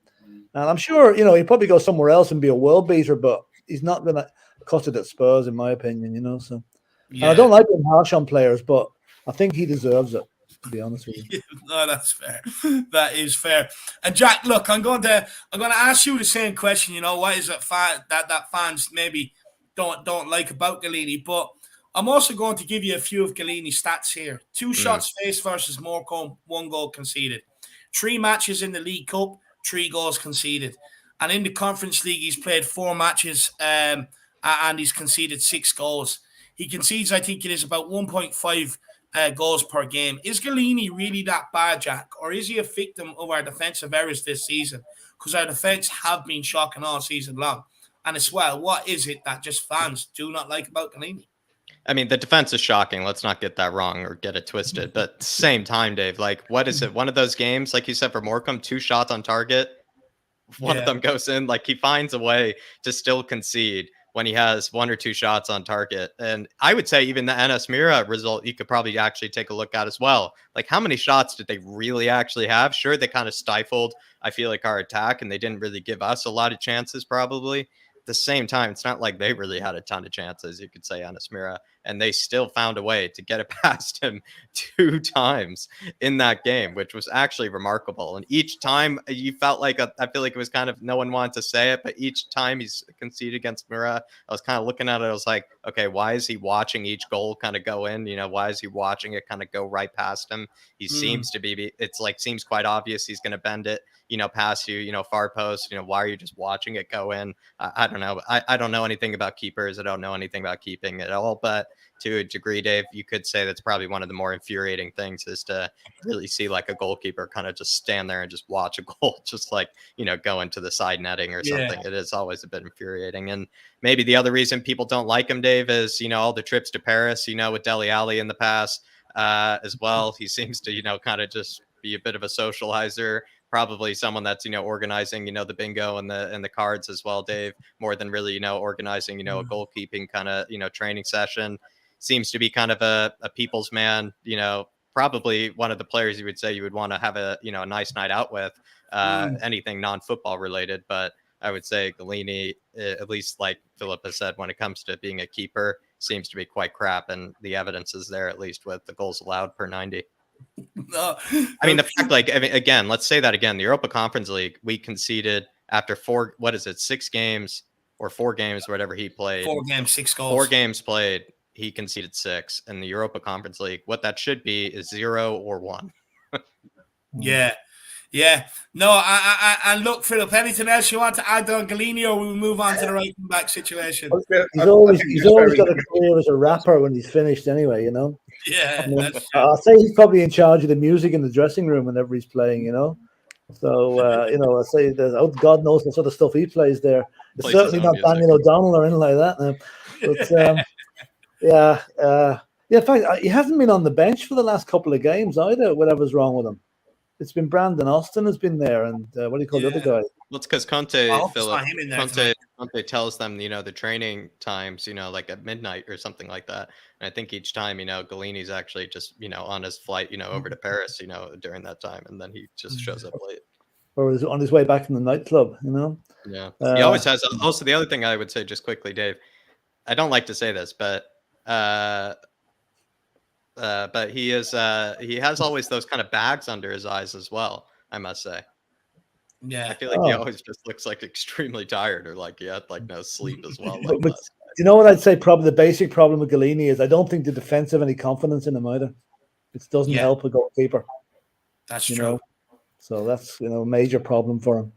I'm sure, he'd probably go somewhere else and be a world beater, but he's not going to cut it at Spurs, in my opinion, So And I don't like being harsh on players, but I think he deserves it, to be honest with you. No, that's fair. That is fair. And Jack, look, I'm going to ask you the same question. What is it that fans maybe don't like about Galini? But I'm also going to give you a few of Galini's stats here. 2 shots faced versus Morecambe, 1 goal conceded. 3 matches in the League Cup, 3 goals conceded. And in the Conference League, he's played 4 matches and he's conceded 6 goals. He concedes, I think it is about 1.5 goals per game. Is Galini really that bad, Jack? Or is he a victim of our defensive errors this season? Because our defence have been shocking all season long. And as well, what is it that just fans do not like about Galini? I mean, the defense is shocking. Let's not get that wrong or get it twisted. But at the same time, Dave, what is it? One of those games, like you said, for Morecambe, 2 shots on target. One of them goes in. He finds a way to still concede when he has 1 or 2 shots on target. And I would say even the NS Mira result, you could probably actually take a look at as well. How many shots did they really actually have? Sure, they kind of stifled, I feel like, our attack, and they didn't really give us a lot of chances probably. At the same time, it's not like they really had a ton of chances, you could say, NS Mira, and they still found a way to get it past him 2 times in that game, which was actually remarkable. And each time you felt like, I feel like it was kind of, no one wanted to say it, but each time he's conceded against Mira, I was kind of looking at it, I was like, okay, why is he watching each goal kind of go in? Why is he watching it kind of go right past him? He seems to be, seems quite obvious he's going to bend it, past you, far post, why are you just watching it go in? I don't know. I don't know anything about keepers. I don't know anything about keeping at all, but to a degree, Dave, you could say that's probably one of the more infuriating things is to really see a goalkeeper kind of just stand there and just watch a goal, just go into the side netting or something. It is always a bit infuriating. And maybe the other reason people don't like him, Dave, is, all the trips to Paris, with Dele Alli in the past as well. He seems to, kind of just be a bit of a socializer. Probably someone that's, organizing, the bingo and the cards as well, Dave, more than really, organizing, a goalkeeping kind of, training session. Seems to be kind of a people's man, probably one of the players you would say you would want to have a nice night out with, anything non-football related. But I would say Galini, at least like Philip has said, when it comes to being a keeper, seems to be quite crap. And the evidence is there, at least with the goals allowed per 90. I mean, the fact, again, let's say that again, the Europa Conference League, we conceded after 6 games, or 4 games, whatever he played. 4 games, 6 goals. 4 games played, he conceded 6. In the Europa Conference League, what that should be is 0 or 1. Yeah. Yeah. No, and look, Philip, anything else you want to add on Galini, or we move on to the right back situation? He's always got a career as a rapper when he's finished anyway, you know? Yeah. I mean, I'll say he's probably in charge of the music in the dressing room whenever he's playing, you know? So, you know, I say there's, God knows what sort of stuff he plays there. It's certainly not Daniel O'Donnell or anything like that. No. But, yeah, in fact, he hasn't been on the bench for the last couple of games either, whatever's wrong with him. It's been Brandon Austin has been there, and what do you call the other guy? Well, it's because Conte tells them, you know, the training times, you know, like at midnight or something like that. And I think each time, you know, Galini's actually just, you know, on his flight, you know, over to Paris, you know, during that time, and then he just shows up late. Or is on his way back from the nightclub, you know? Yeah, he always has. Also, the other thing I would say, just quickly, Dave, I don't like to say this, but he has always those kind of bags under his eyes as well, I must say. Yeah, I feel like he always just looks like extremely tired, or like he had like no sleep as well. Like but you know what I'd say? Probably the basic problem with Galini is I don't think the defense have any confidence in him either. It doesn't help a goalkeeper. That's true. Know? So that's, you know, a major problem for him.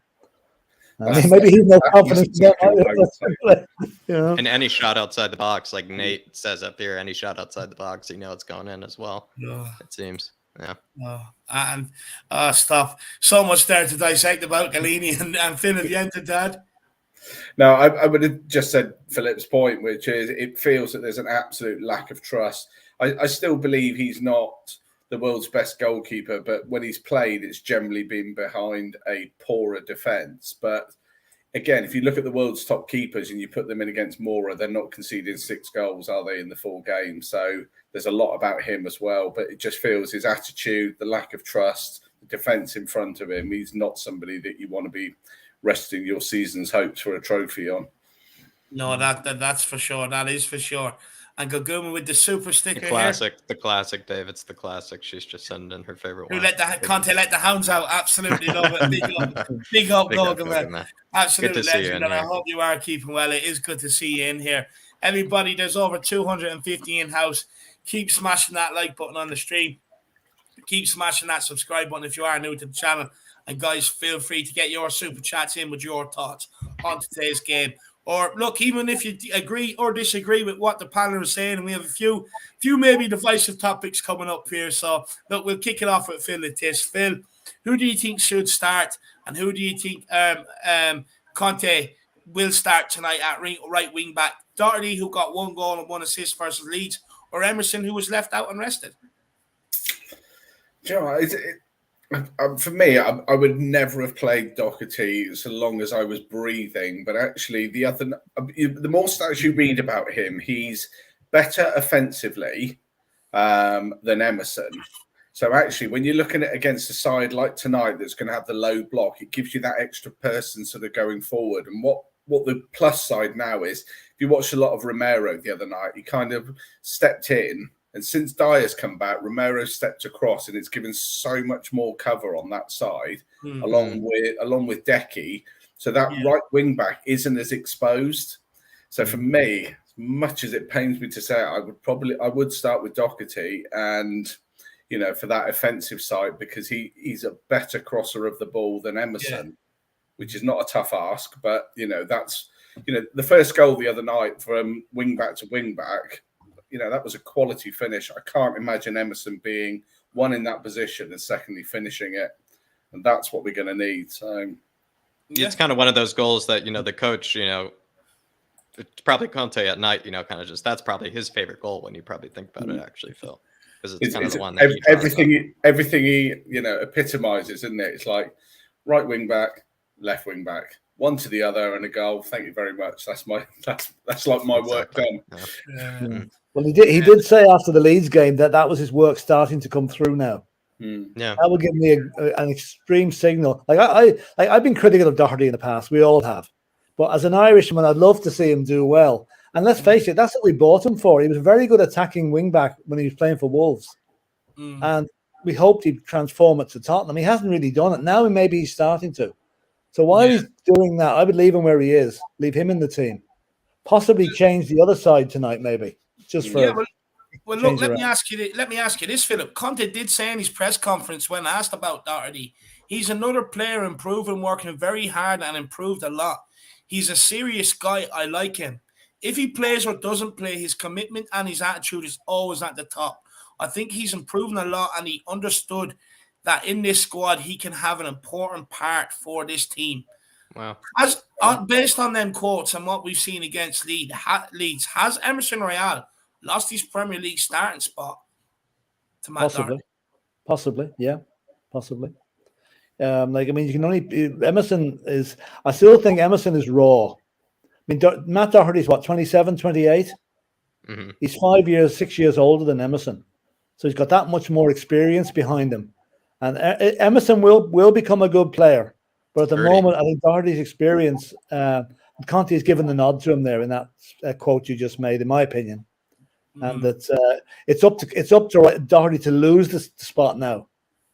I mean, maybe he's no confidence in that, you know? And any shot outside the box, like Nate says up here, any shot outside the box, you know, it's going in as well. It seems. Yeah. And stuff. So much there to dissect about Galini and Finn at the end of that. No, I would have just said Philip's point, which is it feels that there's an absolute lack of trust. I still believe he's not the world's best goalkeeper, but when he's played, it's generally been behind a poorer defence. But again, if you look at the world's top keepers and you put them in against Mora, they're not conceding 6 goals, are they, in the 4 games? So there's a lot about him as well, but it just feels his attitude, the lack of trust, the defence in front of him. He's not somebody that you want to be resting your season's hopes for a trophy on. No, that's for sure. That is for sure. And Gaguma with the super sticker. The classic, Dave. It's the classic. She's just sending in her favorite one. Conte let the hounds out. Absolutely love it. Big up, Gaguma. Absolutely legend. And I hope you are keeping well. It is good to see you in here. Everybody, there's over 250 in-house. Keep smashing that like button on the stream. Keep smashing that subscribe button if you are new to the channel. And guys, feel free to get your super chats in with your thoughts on today's game. Or look, even if you agree or disagree with what the panel is saying, and we have a few maybe divisive topics coming up here. So look, we'll kick it off with Phil at this. Phil, who do you think should start, and who do you think Conte will start tonight at right wing back? Doherty, who got 1 goal and 1 assist versus Leeds, or Emerson, who was left out and rested? Do you know, for me, I would never have played Doherty so long as I was breathing. But actually, the more stats you read about him, he's better offensively than Emerson. So actually, when you're looking at against a side like tonight that's going to have the low block, it gives you that extra person sort of going forward. And what the plus side now is, if you watched a lot of Romero the other night, he kind of stepped in. And since Dyer's come back, Romero stepped across, and it's given so much more cover on that side, along with Decky. So that right wing back isn't as exposed. So for me, as much as it pains me to say it, I would start with Doherty, and you know, for that offensive side, because he's a better crosser of the ball than Emerson, which is not a tough ask. But you know, that's the first goal the other night from wing back to wing back. You know, that was a quality finish. I can't imagine Emerson being one in that position and secondly finishing it. And that's what we're going to need. So it's kind of one of those goals that, the coach, it's probably Conte at night, kind of just, that's probably his favorite goal when you probably think about it, actually, Phil. Because it's kind of the one that everything he epitomizes, isn't it? It's like right wing back, left wing back, one to the other and a goal. Thank you very much. That's like my work done. Yeah. Well, he did say after the Leeds game that was his work starting to come through now. Yeah, that would give me an extreme signal. Like I've been critical of Doherty in the past. We all have, but as an Irishman, I'd love to see him do well. And let's face it, that's what we bought him for. He was a very good attacking wing back when he was playing for Wolves, and we hoped he'd transform it to Tottenham. He hasn't really done it. Now maybe he's starting to. So while he's doing that, I would leave him where he is. Leave him in the team. Possibly change the other side tonight, maybe just for. Well, look. Let me ask you this, Philip. Conte did say in his press conference when asked about Doherty, he's another player improving, working very hard and improved a lot. He's a serious guy. I like him. If he plays or doesn't play, his commitment and his attitude is always at the top. I think he's improving a lot, and he understood that in this squad he can have an important part for this team. Wow. Based on them quotes and what we've seen against Leeds, has Emerson Royale lost his Premier League starting spot to Matt Doherty? Possibly, yeah, possibly. Like, I mean, you can only Emerson is. I still think Emerson is raw. I mean, Matt Doherty's what, 27, 28? Mm-hmm. He's 5 years, 6 years older than Emerson, so he's got that much more experience behind him. And Emerson will become a good player, but at the moment, I think Doherty's experience, Conte has given the nod to him there in that quote you just made, in my opinion. And that it's up to Doherty to lose the spot now,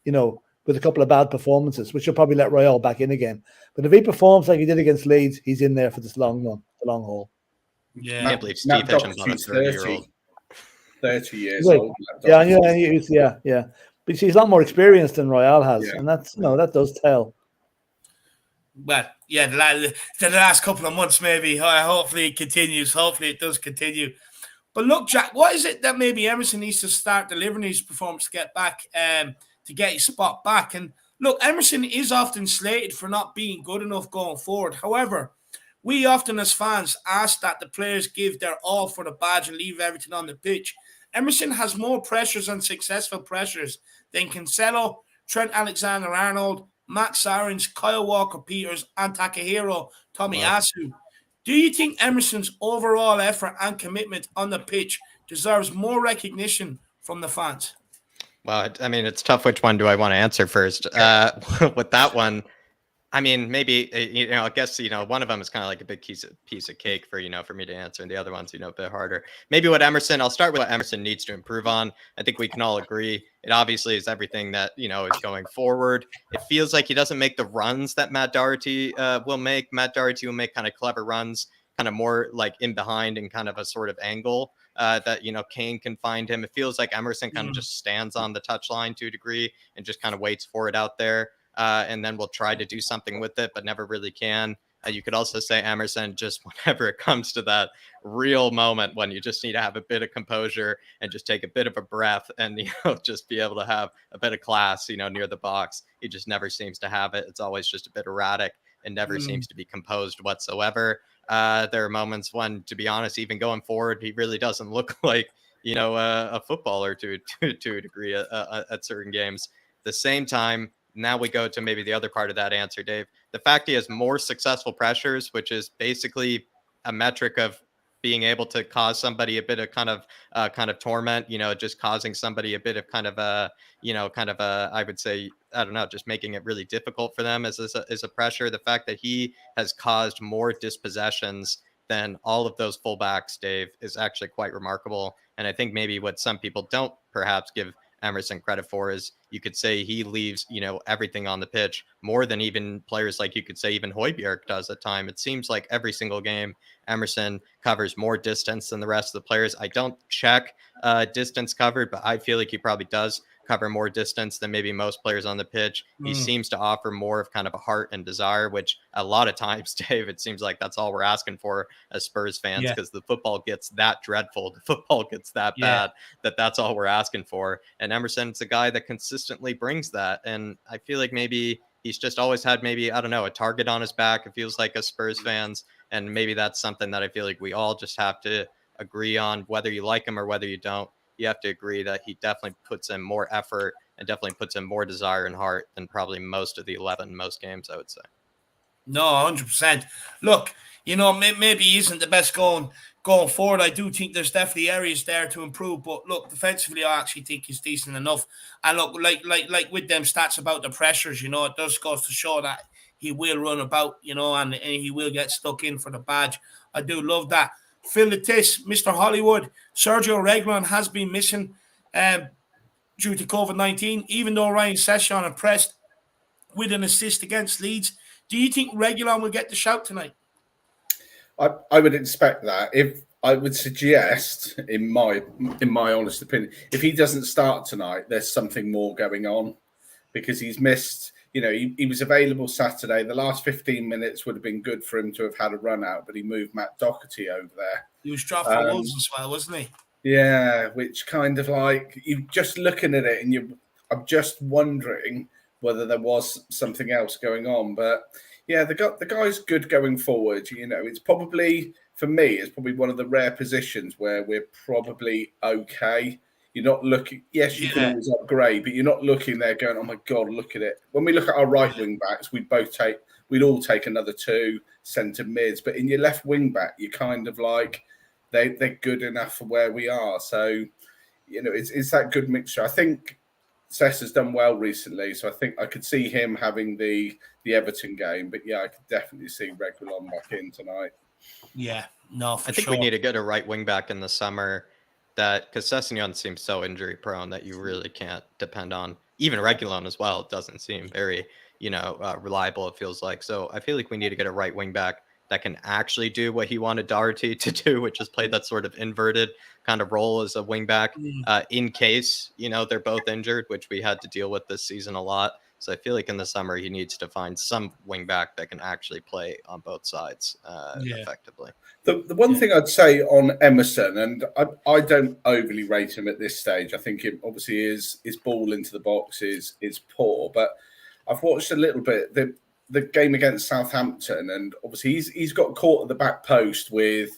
with a couple of bad performances, which will probably let Royale back in again. But if he performs like he did against Leeds, he's in there for this long run, the long haul. Yeah, I can't believe Steve Hitchens on a 30-year-old. 30 years old. Yeah. But he's a lot more experienced than Royale has, and that does tell. Well, yeah, the last couple of months, maybe. Hopefully it continues. Hopefully it does continue. But look, Jack, what is it that maybe Emerson needs to start delivering his performance to get back, to get his spot back? And look, Emerson is often slated for not being good enough going forward. However, we often as fans ask that the players give their all for the badge and leave everything on the pitch. Emerson has more pressures and successful pressures than Cancelo, Trent Alexander-Arnold, Max Aarons, Kyle Walker-Peters, and Takahiro Tomiyasu. Do you think Emerson's overall effort and commitment on the pitch deserves more recognition from the fans? Well, I mean, it's tough. Which one do I want to answer first? With that one, I mean, maybe, I guess, one of them is kind of like a big piece of cake for me to answer. And the other one's, a bit harder. Maybe I'll start with what Emerson needs to improve on. I think we can all agree. It obviously is everything that, is going forward. It feels like he doesn't make the runs that Matt Doherty will make. Matt Doherty will make kind of clever runs, kind of more like in behind and kind of a sort of angle that, Kane can find him. It feels like Emerson kind of just stands on the touchline to a degree and just kind of waits for it out there. And then we'll try to do something with it, but never really can. You could also say Emerson, just whenever it comes to that real moment when you just need to have a bit of composure and just take a bit of a breath and, just be able to have a bit of class, near the box. He just never seems to have it. It's always just a bit erratic and never seems to be composed whatsoever. There are moments when, to be honest, even going forward, he really doesn't look like, a footballer to a degree at certain games. At the same time, now we go to maybe the other part of that answer, Dave. The fact he has more successful pressures, which is basically a metric of being able to cause somebody a bit of kind of torment, just causing somebody a bit of I would say, I don't know, just making it really difficult for them as a pressure. The fact that he has caused more dispossessions than all of those fullbacks, Dave, is actually quite remarkable. And I think maybe what some people don't perhaps give Emerson credit for is you could say he leaves, everything on the pitch more than even players like you could say even Højbjerg does at time. It seems like every single game Emerson covers more distance than the rest of the players. I don't check distance covered, but I feel like he probably does cover more distance than maybe most players on the pitch. He seems to offer more of kind of a heart and desire, which a lot of times, Dave, it seems like that's all we're asking for as Spurs fans, because the football gets that dreadful, the football gets that bad, that's all we're asking for. And Emerson's a guy that consistently brings that. And I feel like maybe he's just always had maybe, I don't know, a target on his back, it feels like, as Spurs fans. And maybe that's something that I feel like we all just have to agree on, whether you like him or whether you don't. You have to agree that he definitely puts in more effort and definitely puts in more desire and heart than probably most of the 11 most games, I would say. No, 100%. Look, maybe he isn't the best going forward. I do think there's definitely areas there to improve. But look, defensively, I actually think he's decent enough. And look, like with them stats about the pressures, it does goes to show that he will run about, and he will get stuck in for the badge. I do love that. Phil Letis, Mr. Hollywood, Sergio Reguilon has been missing due to COVID-19. Even though Ryan Sessegnon impressed with an assist against Leeds, Do you think Reguilon will get the shout tonight? I would expect that. If I would suggest, in my honest opinion, if he doesn't start tonight, there's something more going on, because he's missed. You know, he was available Saturday. The last 15 minutes would have been good for him to have had a run out, but he moved Matt Doherty over there. He was dropped for Wolves as well, wasn't he? Yeah, which kind of like, you just looking at it and I'm just wondering whether there was something else going on. But yeah, the guy's good going forward. You know, it's probably, for me, it's probably one of the rare positions where we're probably okay. You're not looking, yes, you can always upgrade, but you're not looking there going, oh my God, look at it. When we look at our right wing backs, we'd all take another 2 centre mids. But in your left wing back, you're kind of like, they're good enough for where we are. So, you know, it's that good mixture. I think Cess has done well recently, so I think I could see him having the Everton game. But yeah, I could definitely see Reguilon back in tonight. Yeah, no, for I think sure. we need to get a right wing back in the summer, because Sessegnon seems so injury prone that you really can't depend on. Even Reguilon as well doesn't seem very, reliable, it feels like. So I feel like we need to get a right wing back that can actually do what he wanted Doherty to do, which is play that sort of inverted kind of role as a wing back in case, they're both injured, which we had to deal with this season a lot. So I feel like in the summer, he needs to find some wing back that can actually play on both sides effectively. The one thing I'd say on Emerson, and I don't overly rate him at this stage. I think it obviously his ball into the box is poor, but I've watched a little bit the game against Southampton, and obviously he's got caught at the back post with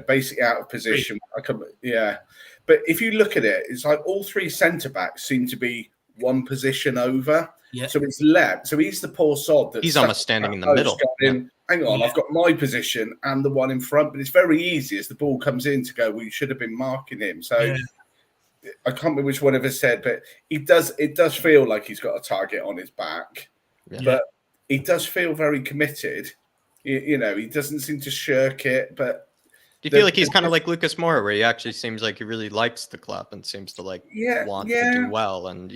basically out of position. But if you look at it, it's like all 3 centre backs seem to be one position over. Yeah. So it's left. So he's the poor sod that he's almost standing in the middle. Hang on, I've got my position and the one in front, but it's very easy as the ball comes in to go, well, you should have been marking him. So I can't remember which one of us said, but it does feel like he's got a target on his back. Yeah. But he does feel very committed. He doesn't seem to shirk it, but do you feel like he's kind of like Lucas Moura, where he actually seems like he really likes the club and seems to want to do well? And,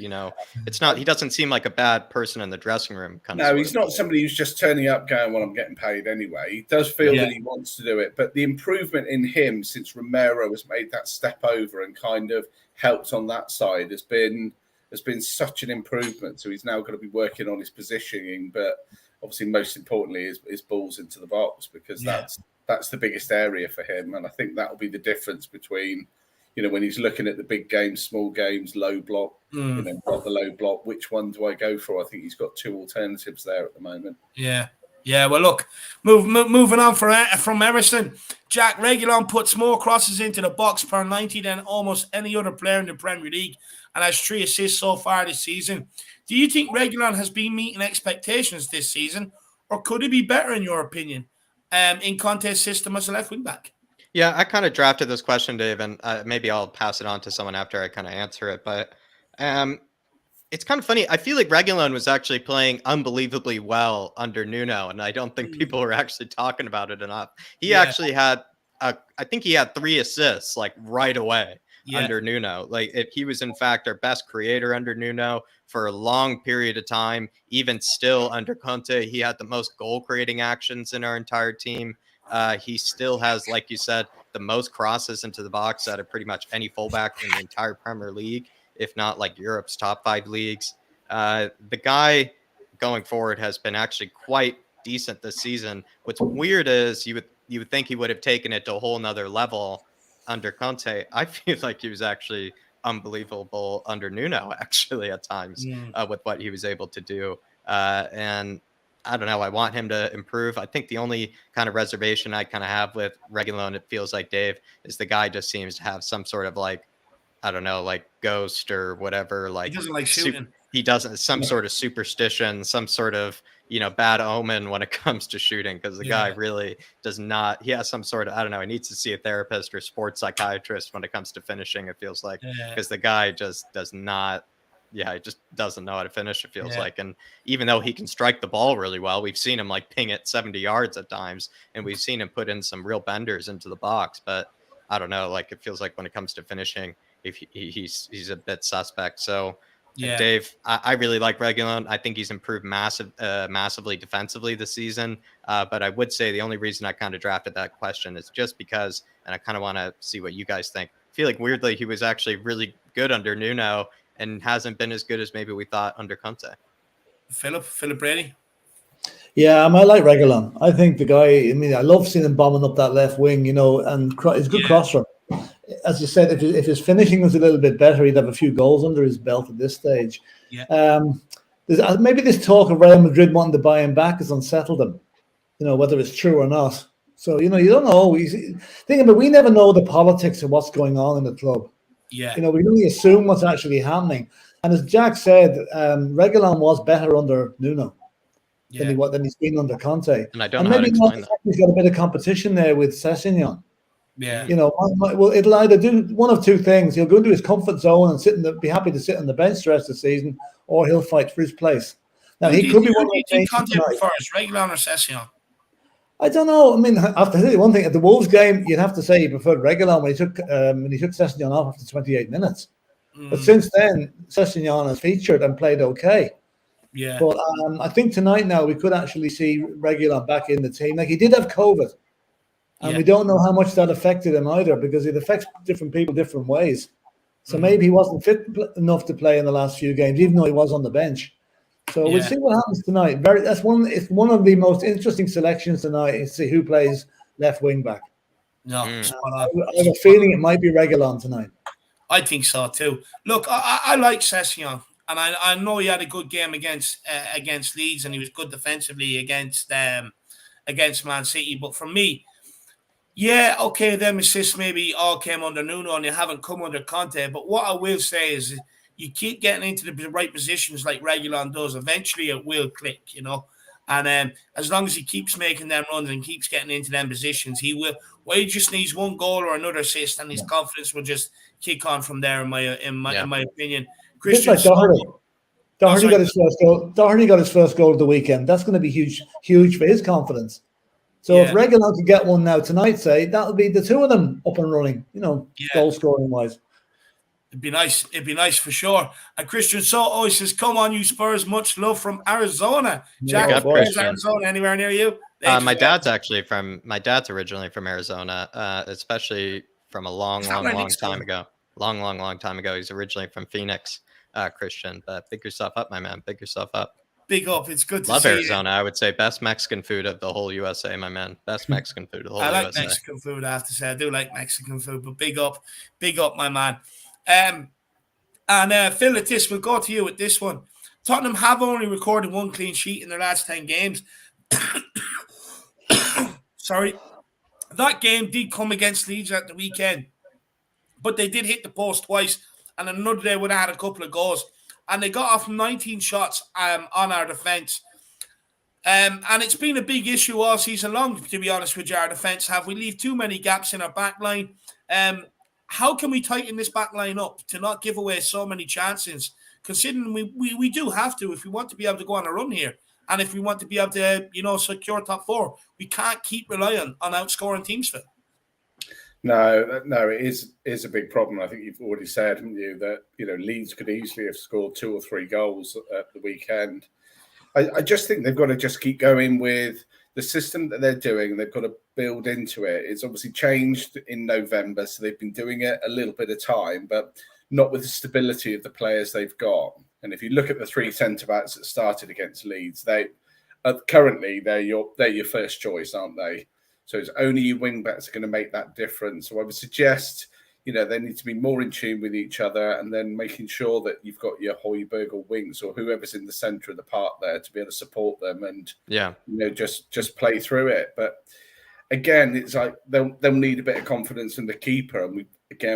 it's not, he doesn't seem like a bad person in the dressing room. He's not somebody who's just turning up going, well, I'm getting paid anyway. He does feel that he wants to do it. But the improvement in him since Romero has made that step over and kind of helped on that side has been such an improvement. So he's now going to be working on his positioning, but obviously most importantly his balls into the box, because that's the biggest area for him. And I think that will be the difference between, when he's looking at the big games, small games, low block, not the low block, which one do I go for? I think he's got 2 alternatives there at the moment. Yeah. Yeah, well, look, moving on from Emerson, Jack Reguilon puts more crosses into the box per 90 than almost any other player in the Premier League and has 3 assists so far this season. Do you think Reguilon has been meeting expectations this season, or could he be better in your opinion? In Conte's system as a left wing back? Yeah, I kind of drafted this question, Dave, and maybe I'll pass it on to someone after I kind of answer it. But it's kind of funny. I feel like Reguilon was actually playing unbelievably well under Nuno, and I don't think people were actually talking about it enough. He actually had, I think he had 3 assists right away under Nuno. If he was in fact our best creator under Nuno for a long period of time, even still under Conte, he had the most goal creating actions in our entire team. He still has, like you said, the most crosses into the box out of pretty much any fullback in the entire Premier League, if not Europe's top 5 leagues. The guy going forward has been actually quite decent this season. What's weird is you would think he would have taken it to a whole nother level under Conte. I feel like he was actually unbelievable under Nuno, actually, at times with what he was able to do. And I don't know. I want him to improve. I think the only kind of reservation I kind of have with Reguilon, it feels like, Dave, is the guy just seems to have some sort of I don't know, ghost or whatever. He doesn't like shooting. He doesn't, some sort of superstition, some sort of, bad omen when it comes to shooting, because the guy really does not, he has some sort of, I don't know, he needs to see a therapist or sports psychiatrist when it comes to finishing, it feels like, because the guy just does not, he just doesn't know how to finish, it feels like. And even though he can strike the ball really well, we've seen him ping it 70 yards at times, and we've seen him put in some real benders into the box, but I don't know, it feels like when it comes to finishing, if he's a bit suspect. So Yeah. Dave, I really like Reguilon. I think he's improved massively defensively this season. But I would say the only reason I kind of drafted that question is just because, and I kind of want to see what you guys think. I feel like weirdly he was actually really good under Nuno and hasn't been as good as maybe we thought under Conte. Philip Brady. Yeah, I like Reguilon. I think the guy. I mean, I love seeing him bombing up that left wing, and he's a good crosser. As you said, if his finishing was a little bit better, he'd have a few goals under his belt at this stage. Yeah. Maybe this talk of Real Madrid wanting to buy him back has unsettled him, whether it's true or not. So, you don't know. Think about, we never know the politics of what's going on in the club. Yeah. We only assume what's actually happening. And as Jack said, Reguilon was better under Nuno than he's been under Conte. And I don't know how to explain that. He's got a bit of competition there with Sessegnon. Yeah. Well, it'll either do one of two things. He'll go into his comfort zone and be happy to sit on the bench the rest of the season, or he'll fight for his place. Now, he could be one of the things. Conte prefers Reguilon or Sessegnon? I don't know. I mean, I have to tell you one thing. At the Wolves game, you'd have to say he preferred Reguilon when he took Sessegnon off after 28 minutes. But since then, Sessegnon has featured and played okay. Yeah. But I think tonight now we could actually see Reguilon back in the team. Like, he did have COVID. And we don't know how much that affected him either, because it affects different people different ways. So maybe he wasn't fit enough to play in the last few games, even though he was on the bench. So we'll see what happens tonight. It's one of the most interesting selections tonight is to see who plays left wing back. No, I have a feeling it might be Reguilon tonight. I think so too. Look, I like Sessegnon, and I know he had a good game against Leeds, and he was good defensively against Man City. But for me, them assists maybe all came under Nuno and they haven't come under Conte. But what I will say is you keep getting into the right positions like Reguilon does, eventually it will click, And as long as he keeps making them runs and keeps getting into them positions, he will. Well, he just needs one goal or another assist, and his confidence will just kick on from there. In my opinion, Christian. Just like Doherty got his first goal. Doherty got his first goal of the weekend. That's going to be huge for his confidence. So if Reguilon could get one now tonight, say, that'll be the two of them up and running, goal scoring wise. It'd be nice. It'd be nice for sure. And Christian Soto says, "Come on, you Spurs! Much love from Arizona." Jack, is Arizona anywhere near you? My dad's originally from Arizona, especially from a long time ago. Long time ago. He's originally from Phoenix, Christian. But pick yourself up, my man. Pick yourself up. Big up. It's good to love see Arizona. I would say best Mexican food of the whole USA, my man. Best Mexican food of the whole USA. I like Mexican food, I have to say. I do like Mexican food, but big up, my man. Phil, at this, we'll go to you with this one. Tottenham have only recorded one clean sheet in their last 10 games. Sorry. That game did come against Leeds at the weekend, but they did hit the post twice, and another day would have had a couple of goals. And they got off 19 shots on our defence. And it's been a big issue all season long, to be honest with you, our defence. We leave too many gaps in our back line? How can we tighten this back line up to not give away so many chances, considering we do have to if we want to be able to go on a run here? And if we want to be able to, secure top four, we can't keep relying on outscoring teams, Phil. No, it is a big problem. I think you've already said, haven't you, that Leeds could easily have scored 2 or 3 goals at the weekend. I just think they've got to just keep going with the system that they're doing. They've got to build into it. It's obviously changed in November, so they've been doing it a little bit of time, but not with the stability of the players they've got. And if you look at the 3 centre-backs that started against Leeds, currently they're your first choice, aren't they? So it's only your wing-backs that are going to make that difference. So I would suggest, they need to be more in tune with each other, and then making sure that you've got your Højbjerg or Winks or whoever's in the centre of the park there to be able to support them and, just play through it. But again, it's like they'll need a bit of confidence in the keeper. And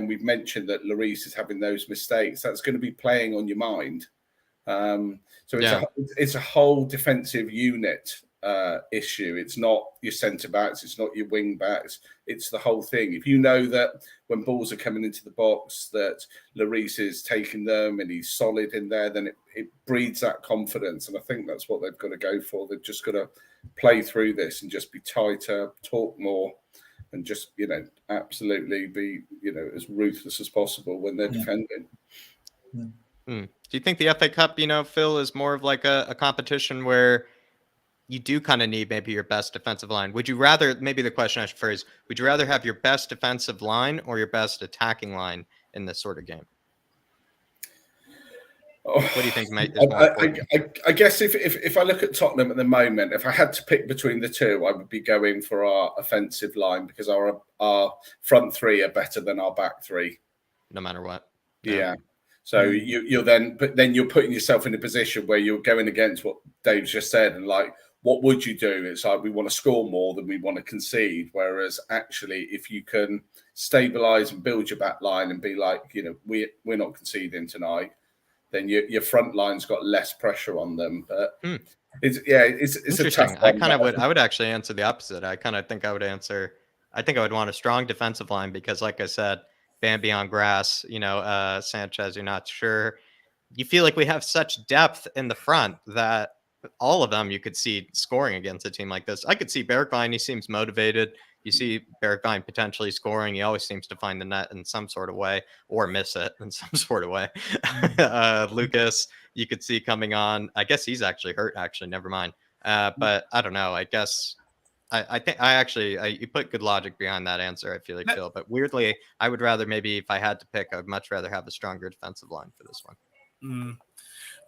we've mentioned that Lloris is having those mistakes. That's going to be playing on your mind. It's a whole defensive unit issue. It's not your centre backs, it's not your wing backs, it's the whole thing. If you know that when balls are coming into the box that Lloris is taking them and he's solid in there, then it breeds that confidence. And I think that's what they've got to go for. They've just got to play through this and just be tighter, talk more, and just absolutely be as ruthless as possible when they're defending. Do you think the FA Cup, Phil, is more of like a competition where you do kind of need maybe your best defensive line? Would you rather, maybe the question I should phrase, would you rather have your best defensive line or your best attacking line in this sort of game? What do you think is more important? I guess if I look at Tottenham at the moment, if I had to pick between the two, I would be going for our offensive line because our front three are better than our back three. No matter what. Yeah. So you're then you're putting yourself in a position where you're going against what Dave's just said, and like, what would you do? It's like we want to score more than we want to concede. Whereas actually, if you can stabilize and build your back line and be like, we're not conceding tonight, then your front line's got less pressure on them. But it's a tough one. I would actually answer the opposite. I think I would want a strong defensive line because, like I said, Bambi on grass, Sanchez, you're not sure. You feel like we have such depth in the front that all of them you could see scoring against a team like this. I could see Bergwijn. He seems motivated. You see Bergwijn potentially scoring. He always seems to find the net in some sort of way or miss it in some sort of way. Lucas, you could see coming on. I guess he's actually hurt. Actually, never mind. But I don't know. I guess I think you put good logic behind that answer. I feel like, Phil. But weirdly, I would rather, maybe if I had to pick, I would much rather have a stronger defensive line for this one.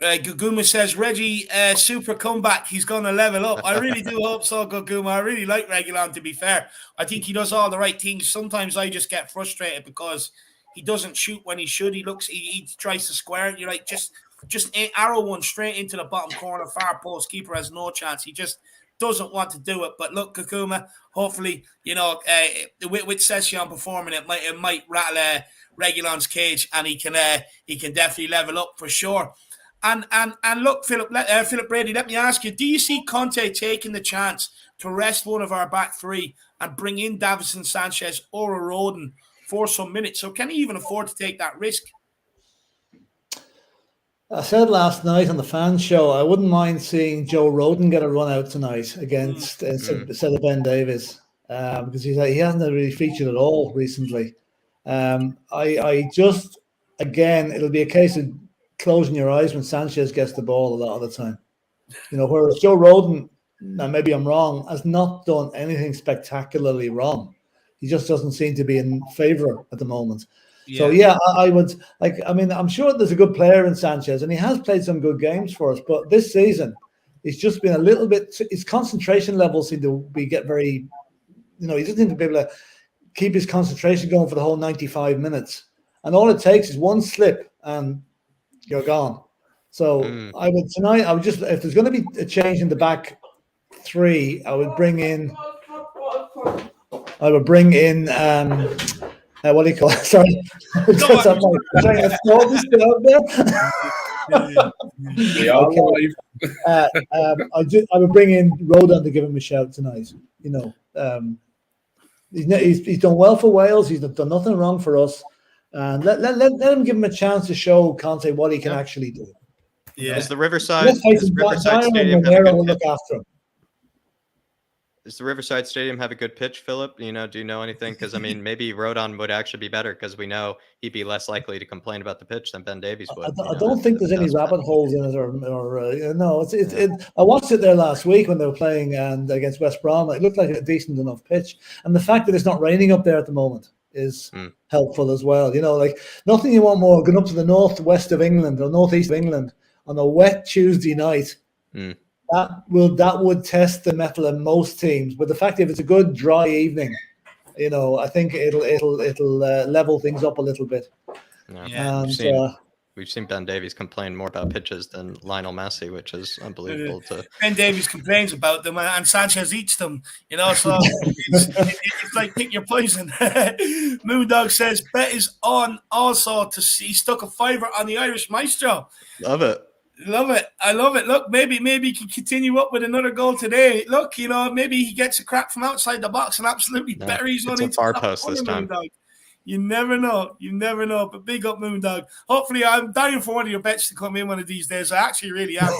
Guguma says, Reggie, super comeback. He's going to level up. I really do hope so, Guguma. I really like Reguilon, to be fair. I think he does all the right things. Sometimes I just get frustrated because he doesn't shoot when he should. He tries to square it. You're like, just arrow one straight into the bottom corner, far post. Keeper has no chance. He just doesn't want to do it. But look, Guguma, hopefully, with Session performing, it might rattle Reguilon's cage, and he can definitely level up for sure. And look, Philip Brady, let me ask you, do you see Conte taking the chance to rest one of our back three and bring in Davinson Sanchez or Rodon for some minutes? So can he even afford to take that risk? I said last night on the fan show, I wouldn't mind seeing Joe Rodon get a run out tonight against instead of Ben Davies, because he hasn't really featured at all recently. I just, again, it'll be a case of closing your eyes when Sanchez gets the ball a lot of the time. Whereas Joe Rodon, now maybe I'm wrong, has not done anything spectacularly wrong. He just doesn't seem to be in favour at the moment. Yeah. So, I would, I'm sure there's a good player in Sanchez, and he has played some good games for us, but this season, it's just been a little bit, his concentration levels seem to get very, he doesn't seem to be able to keep his concentration going for the whole 95 minutes. And all it takes is one slip and you're gone. So I would just, if there's going to be a change in the back three, I would bring in what do you call it? Sorry. I would bring in Rodon to give him a shout tonight. He's done well for Wales. He's done nothing wrong for us. And let him give him a chance to show Conte what he can actually do. Yeah. Is the Riverside Stadium look after him? Does the Riverside Stadium have a good pitch, Philip? Do you know anything? Because maybe Rodon would actually be better because we know he'd be less likely to complain about the pitch than Ben Davies would. I don't think there's any rabbit holes in it, or no. I watched it there last week when they were playing and against West Brom. It looked like a decent enough pitch, and the fact that it's not raining up there at the moment is helpful as well. Nothing you want more going up to the northwest of England or northeast of England on a wet Tuesday night. That would test the mettle of most teams. But the fact if it's a good dry evening, I think it'll level things up a little bit. Yeah. We've seen Ben Davies complain more about pitches than Lionel Messi, which is unbelievable. Ben Davies complains about them, and Sanchez eats them. So it's like pick your poison. Moondog says bet is on also to see. He stuck a fiver on the Irish Maestro. Love it. I love it. Look, maybe he can continue up with another goal today. Look, maybe he gets a crack from outside the box and absolutely buries one into far post this time. Moondog. You never know. But big up, Moondog. Hopefully, I'm dying for one of your bets to come in one of these days. I actually really am.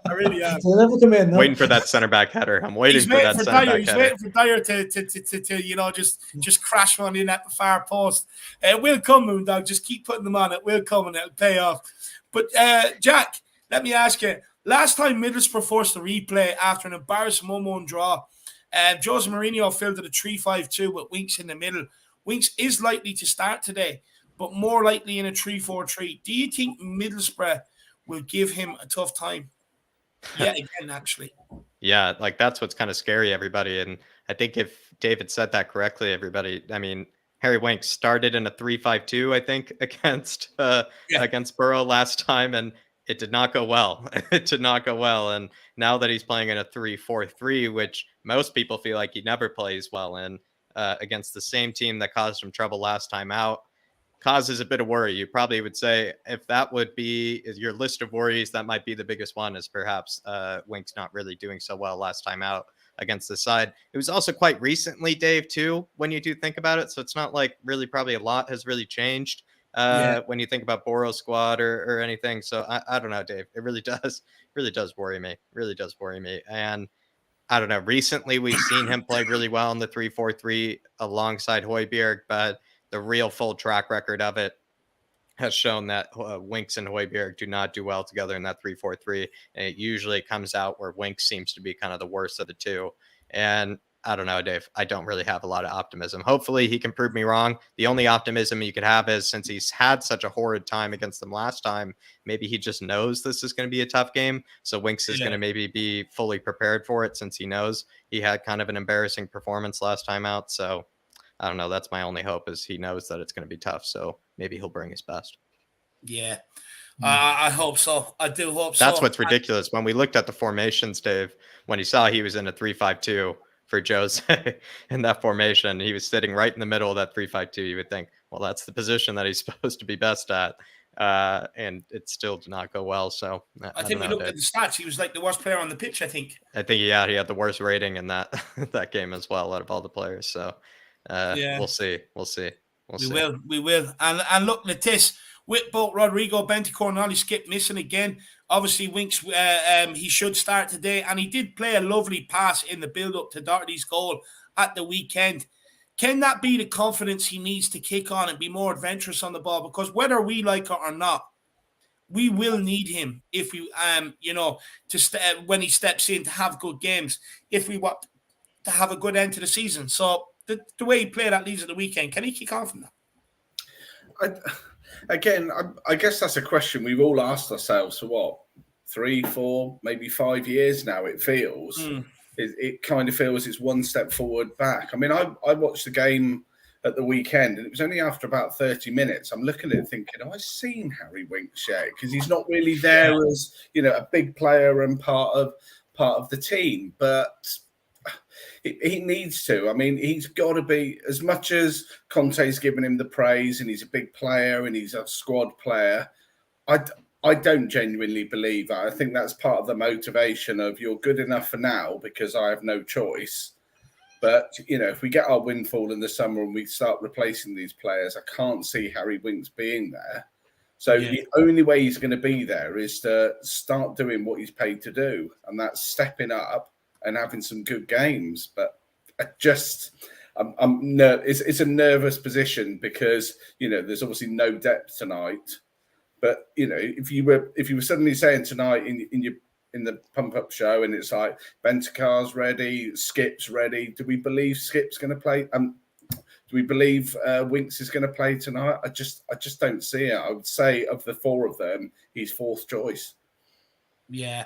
I really am. They'll never come in. No? Waiting for that center back header. I'm waiting for that center back He's header. waiting for Dyer to just crash one in at the far post. It will come, Moondog. Just keep putting them on. It will come and it'll pay off. But Jack, let me ask you. Last time Middlesbrough forced a replay after an embarrassing 1-1 draw, Jose Mourinho filled it a 3-5-2 with Winks in the middle. Winks is likely to start today, but more likely in a 3-4-3. Do you think Middlesbrough will give him a tough time? Yeah, again, actually. Yeah, like that's what's kind of scary, everybody. And I think if David said that correctly, everybody, I mean, Harry Winks started in a 3-5-2, I think, against Borough last time, and it did not go well. It did not go well. And now that he's playing in a 3-4-3, which most people feel like he never plays well in, against the same team that caused him trouble last time out, causes a bit of worry. You probably would say if that would be your list of worries, that might be the biggest one, is perhaps Winks not really doing so well last time out against the side. It was also quite recently, Dave, too, when you do think about it. So it's not like really probably a lot has really changed when you think about Boro's squad or anything. So I don't know, Dave. It really does worry me. Really does worry me. And I don't know. Recently, we've seen him play really well in the 3-4-3 alongside Højbjerg, but the real full track record of it has shown that Winks and Højbjerg do not do well together in that 3-4-3. And it usually comes out where Winks seems to be kind of the worst of the two. And I don't know, Dave, I don't really have a lot of optimism. Hopefully he can prove me wrong. The only optimism you could have is, since he's had such a horrid time against them last time, maybe he just knows this is going to be a tough game. So Winks is going to maybe be fully prepared for it, since he knows he had kind of an embarrassing performance last time out. So I don't know. That's my only hope, is he knows that it's going to be tough. So maybe he'll bring his best. Yeah, I hope so. I do hope so. That's what's ridiculous. When we looked at the formations, Dave, when he saw he was in a 3-5-2 for Jose in that formation, he was sitting right in the middle of that 3-5-2. You would think, well, that's the position that he's supposed to be best at. And it still did not go well. So I think we looked at the stats. He was like the worst player on the pitch, I think. He had the worst rating in that that game as well out of all the players. So we'll see. We will. And look at this. With both Rodrigo, Bentancur and Ollie Skip missing again. Obviously, Winks, he should start today. And he did play a lovely pass in the build-up to Doherty's goal at the weekend. Can that be the confidence he needs to kick on and be more adventurous on the ball? Because whether we like it or not, we will need him if we, when he steps in, to have good games, if we want to have a good end to the season. So the way he played at Leeds at the weekend, can he kick on from that? I guess that's a question we've all asked ourselves for what, 3, 4, maybe 5 years now. It feels it kind of feels it's one step forward back. I mean, I watched the game at the weekend, and it was only after about 30 minutes. I'm looking at it thinking, I've seen Harry Winks yet, because he's not really there as a big player and part of the team, but he needs to. I mean, he's got to be, as much as Conte's given him the praise and he's a big player and he's a squad player, I don't genuinely believe that. I think that's part of the motivation of, you're good enough for now because I have no choice. But, if we get our windfall in the summer and we start replacing these players, I can't see Harry Winks being there. So the only way he's going to be there is to start doing what he's paid to do. And that's stepping up and having some good games. But it's a nervous position because, there's obviously no depth tonight. But, if you were suddenly saying tonight in the pump-up show, and it's like Bentancur's ready, Skip's ready, do we believe Skip's going to play? Do we believe Winks is going to play tonight? I just don't see it. I would say of the four of them, he's fourth choice. Yeah,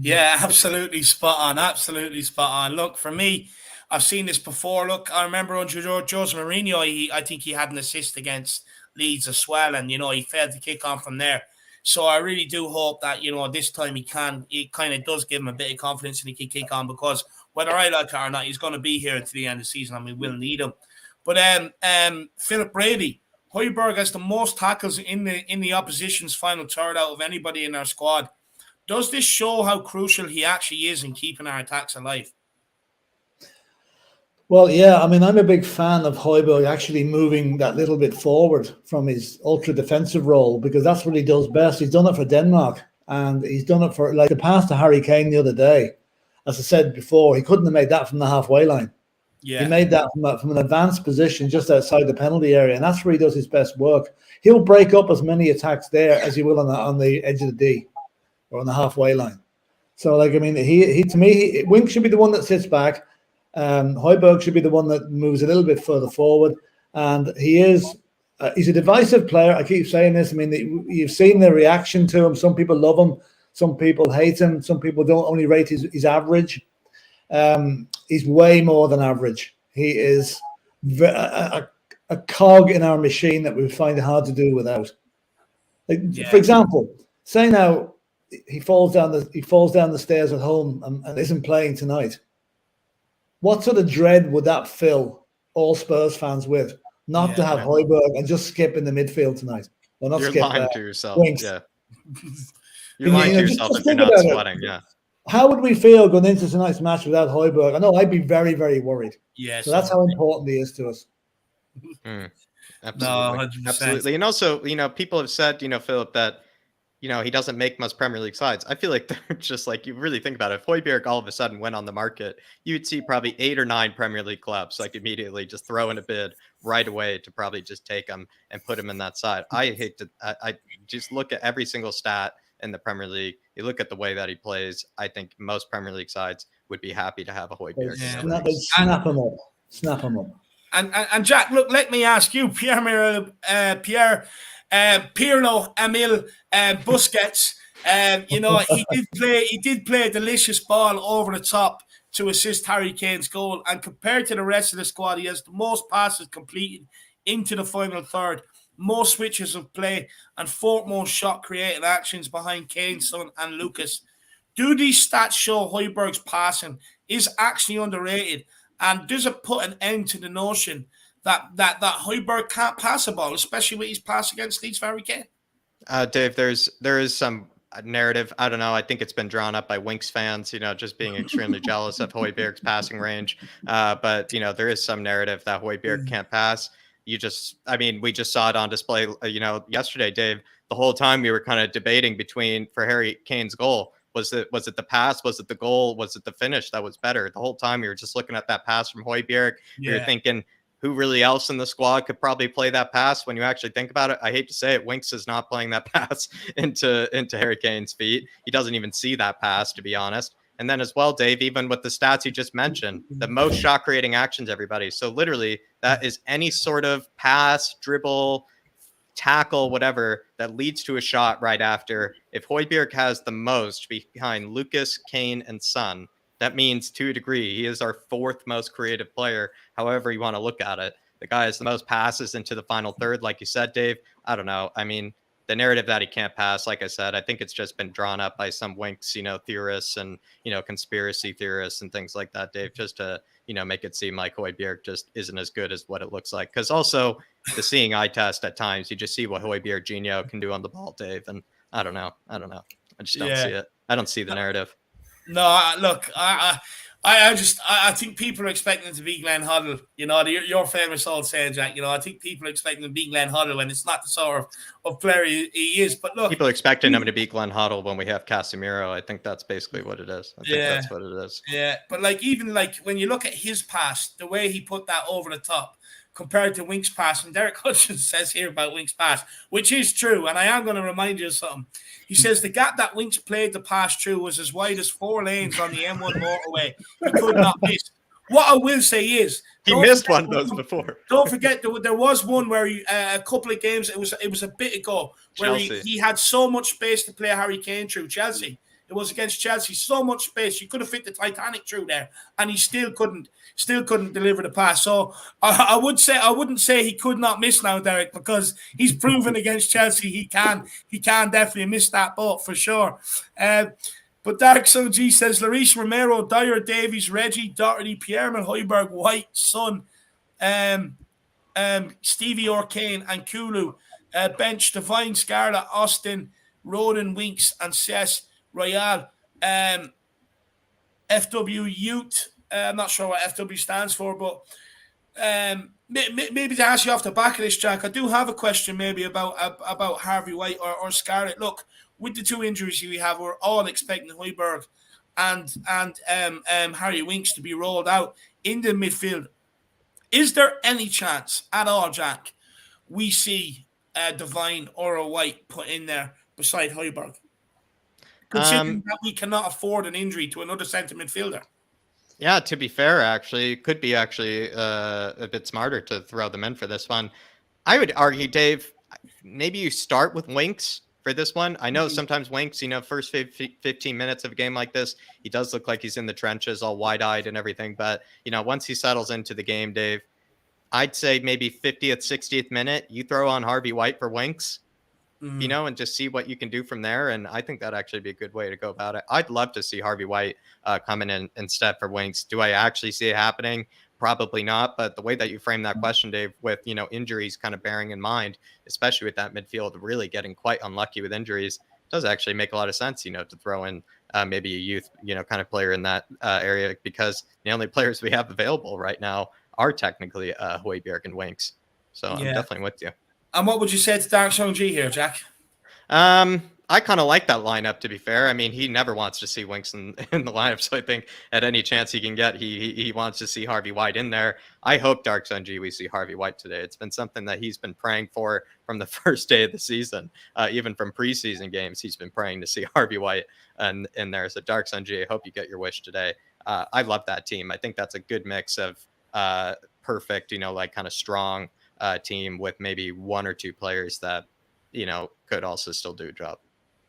absolutely spot on. Absolutely spot on. Look, for me, I've seen this before. Look, I remember under Jose Mourinho, I think he had an assist against Leeds as well, and he failed to kick on from there. So I really do hope that this time he kind of does give him a bit of confidence and he can kick on, because whether I like it or not, he's going to be here until the end of the season and we will need him. But Philip Brady, Højbjerg has the most tackles in the opposition's final third out of anybody in our squad. Does this show how crucial he actually is in keeping our attacks alive? Well, yeah, I mean, I'm a big fan of Højbjerg actually moving that little bit forward from his ultra defensive role, because that's what he does best. He's done it for Denmark, And he's done it for, like, the pass to Harry Kane the other day. As I said before, he couldn't have made that from the halfway line. Yeah. He made that from an advanced position just outside the penalty area, and that's where he does his best work. He'll break up as many attacks there as he will on the edge of the D or on the halfway line. So, like, I mean, he to me, Wink should be the one that sits back. Højbjerg should be the one that moves a little bit further forward, and he's a divisive player. I keep saying this. I mean, you've seen the reaction to him. Some people love him, some people hate him, some people don't only rate his average. He's way more than average. He is a cog in our machine that we find it hard to do without. Like, for example, say now he falls down the stairs at home and isn't playing tonight. What sort of dread would that fill all Spurs fans with? Not to have Højbjerg and just skip in the midfield tonight. Well, not you're skip, lying to yourself. Winks. Yeah. You're lying to yourself if you're not sweating. Yeah. How would we feel going into tonight's match without Højbjerg? I know I'd be very, very worried. Yes. So that's how important he is to us. Absolutely. No, 100%. Absolutely. And also, people have said, Philip, that, he doesn't make most Premier League sides. I feel like they're just like, you really think about it. If Højbjerg all of a sudden went on the market, you'd see probably 8 or 9 Premier League clubs like immediately just throw in a bid right away to probably just take him and put him in that side. I just look at every single stat in the Premier League. You look at the way that he plays. I think most Premier League sides would be happy to have a Højbjerg. Snap him up. And Jack, look, let me ask you, Pirlo, Emil Busquets. He did play a delicious ball over the top to assist Harry Kane's goal. And compared to the rest of the squad, he has the most passes completed into the final third, more switches of play, and 4th most shot created actions behind Kane, Son, and Lucas. Do these stats show Højbjerg's passing is actually underrated? And does it put an end to the notion that Højbjerg can't pass a ball, especially with his pass against Leeds Harry Kane? Dave, there is some narrative. I don't know. I think it's been drawn up by Winks fans, just being extremely jealous of Højbjerg's passing range. But there is some narrative that Højbjerg can't pass. We just saw it on display, yesterday, Dave. The whole time we were kind of debating for Harry Kane's goal. Was it the pass? Was it the goal? Was it the finish that was better? The whole time we were just looking at that pass from Højbjerg. We were thinking, who really else in the squad could probably play that pass? When you actually think about it, I hate to say it, Winks is not playing that pass into Harry Kane's feet. He doesn't even see that pass, to be honest. And then as well, Dave, even with the stats you just mentioned, the most shot creating actions, everybody. So literally that is any sort of pass, dribble, tackle, whatever, that leads to a shot right after. If Højbjerg has the most behind Lucas, Kane, and Son, that means, to a degree, he is our 4th most creative player, however you want to look at it. The guy has the most passes into the final third, like you said, Dave. I don't know. I mean, the narrative that he can't pass, like I said, I think it's just been drawn up by some Winks, theorists and, conspiracy theorists and things like that, Dave, just to, make it seem like Højbjerg just isn't as good as what it looks like. Because also the seeing eye test at times, you just see what Højbjerg Gino can do on the ball, Dave. And I don't know. I just don't see it. I don't see the narrative. No, look, I think people are expecting it to be Glenn Hoddle. Your famous old saying, Jack. I think people are expecting to be Glenn Hoddle when it's not the sort of player he is. But look, people are expecting him to be Glenn Hoddle when we have Casemiro. I think that's basically what it is. I think that's what it is. Yeah, but even when you look at his pass, the way he put that over the top, compared to Winks' pass, and Derek Hutchins says here about Winks' pass, which is true, and I am going to remind you of something. He says the gap that Winks played the pass through was as wide as 4 lanes on the M1 motorway. He could not miss. What I will say is he missed one of those before. Don't forget there was one where a couple of games, it was a bit ago, where he had so much space to play Harry Kane through Chelsea. It was against Chelsea, so much space. You could have fit the Titanic through there, and he still couldn't deliver the pass. So I wouldn't say he could not miss now, Derek, because he's proven against Chelsea he can definitely miss that ball for sure. But Dark Sun G says Lloris, Romero, Dyer, Davies, Reggie, Doherty, Pierre-Emile Højbjerg, White, Son, Stevie O'Kane, and Kulu. Bench, Devine, Scarlett, Austin, Roden, Winks, and Cess. Royale, FW Youth. I'm not sure what FW stands for, but maybe to ask you off the back of this, Jack, I do have a question maybe about Harvey White or Scarlett. Look, with the two injuries we have, we're all expecting Højbjerg and Harry Winks to be rolled out in the midfield. Is there any chance at all, Jack, we see Devine or a White put in there beside Højbjerg? Considering that we cannot afford an injury to another centre midfielder. Yeah, to be fair, actually, it could be actually a bit smarter to throw them in for this one. I would argue, Dave, maybe you start with Winks for this one. I know sometimes Winks, first 15 minutes of a game like this, he does look like he's in the trenches, all wide-eyed and everything. But, once he settles into the game, Dave, I'd say maybe 50th, 60th minute, you throw on Harvey White for Winks, and just see what you can do from there. And I think that'd actually be a good way to go about it. I'd love to see Harvey White come in instead for Winks. Do I actually see it happening? Probably not. But the way that you frame that question, Dave, with, injuries kind of bearing in mind, especially with that midfield really getting quite unlucky with injuries, does actually make a lot of sense, to throw in maybe a youth, kind of player in that area, because the only players we have available right now are technically Højbjerg and Winks. So I'm definitely with you. And what would you say to Dark Song G here, Jack? I kind of like that lineup, to be fair. I mean, he never wants to see Winks in the lineup, so I think at any chance he can get, he wants to see Harvey White in there. I hope Dark Sun G we see Harvey White today. It's been something that he's been praying for from the first day of the season, even from preseason games. He's been praying to see Harvey White in there. So Dark Sun G, I hope you get your wish today. I love that team. I think that's a good mix of perfect, like kind of strong team with maybe one or two players that could also still do a job.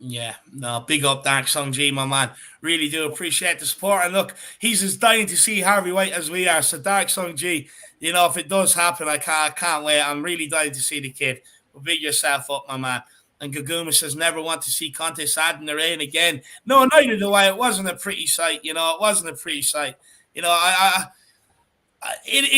Yeah, no, big up Dark Song G, my man. Really do appreciate the support. And look, he's as dying to see Harvey White as we are. So Dark Song G, if it does happen, I can't wait. I'm really dying to see the kid. But big yourself up, my man. And Gaguma says, never want to see Conte sad in the rain again. No, neither do I. It wasn't a pretty sight. It wasn't a pretty sight. It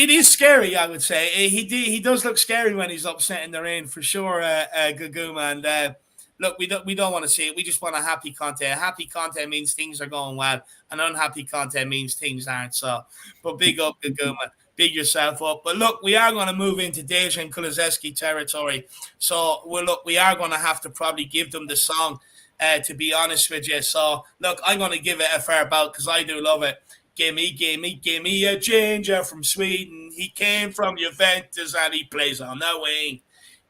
is scary, I would say. He does look scary when he's upset in the rain, for sure, Gaguma. And look, we don't want to see it. We just want a happy Conte. A happy Conte means things are going well. An unhappy Conte means things aren't. So, but big up, Gaguma. Big yourself up. But look, we are going to move into Dejan Kulusevski territory. So, we are going to have to probably give them the song, to be honest with you. So, look, I'm going to give it a fair bout because I do love it. Gimme a ginger from Sweden. He came from Juventus and he plays on the wing.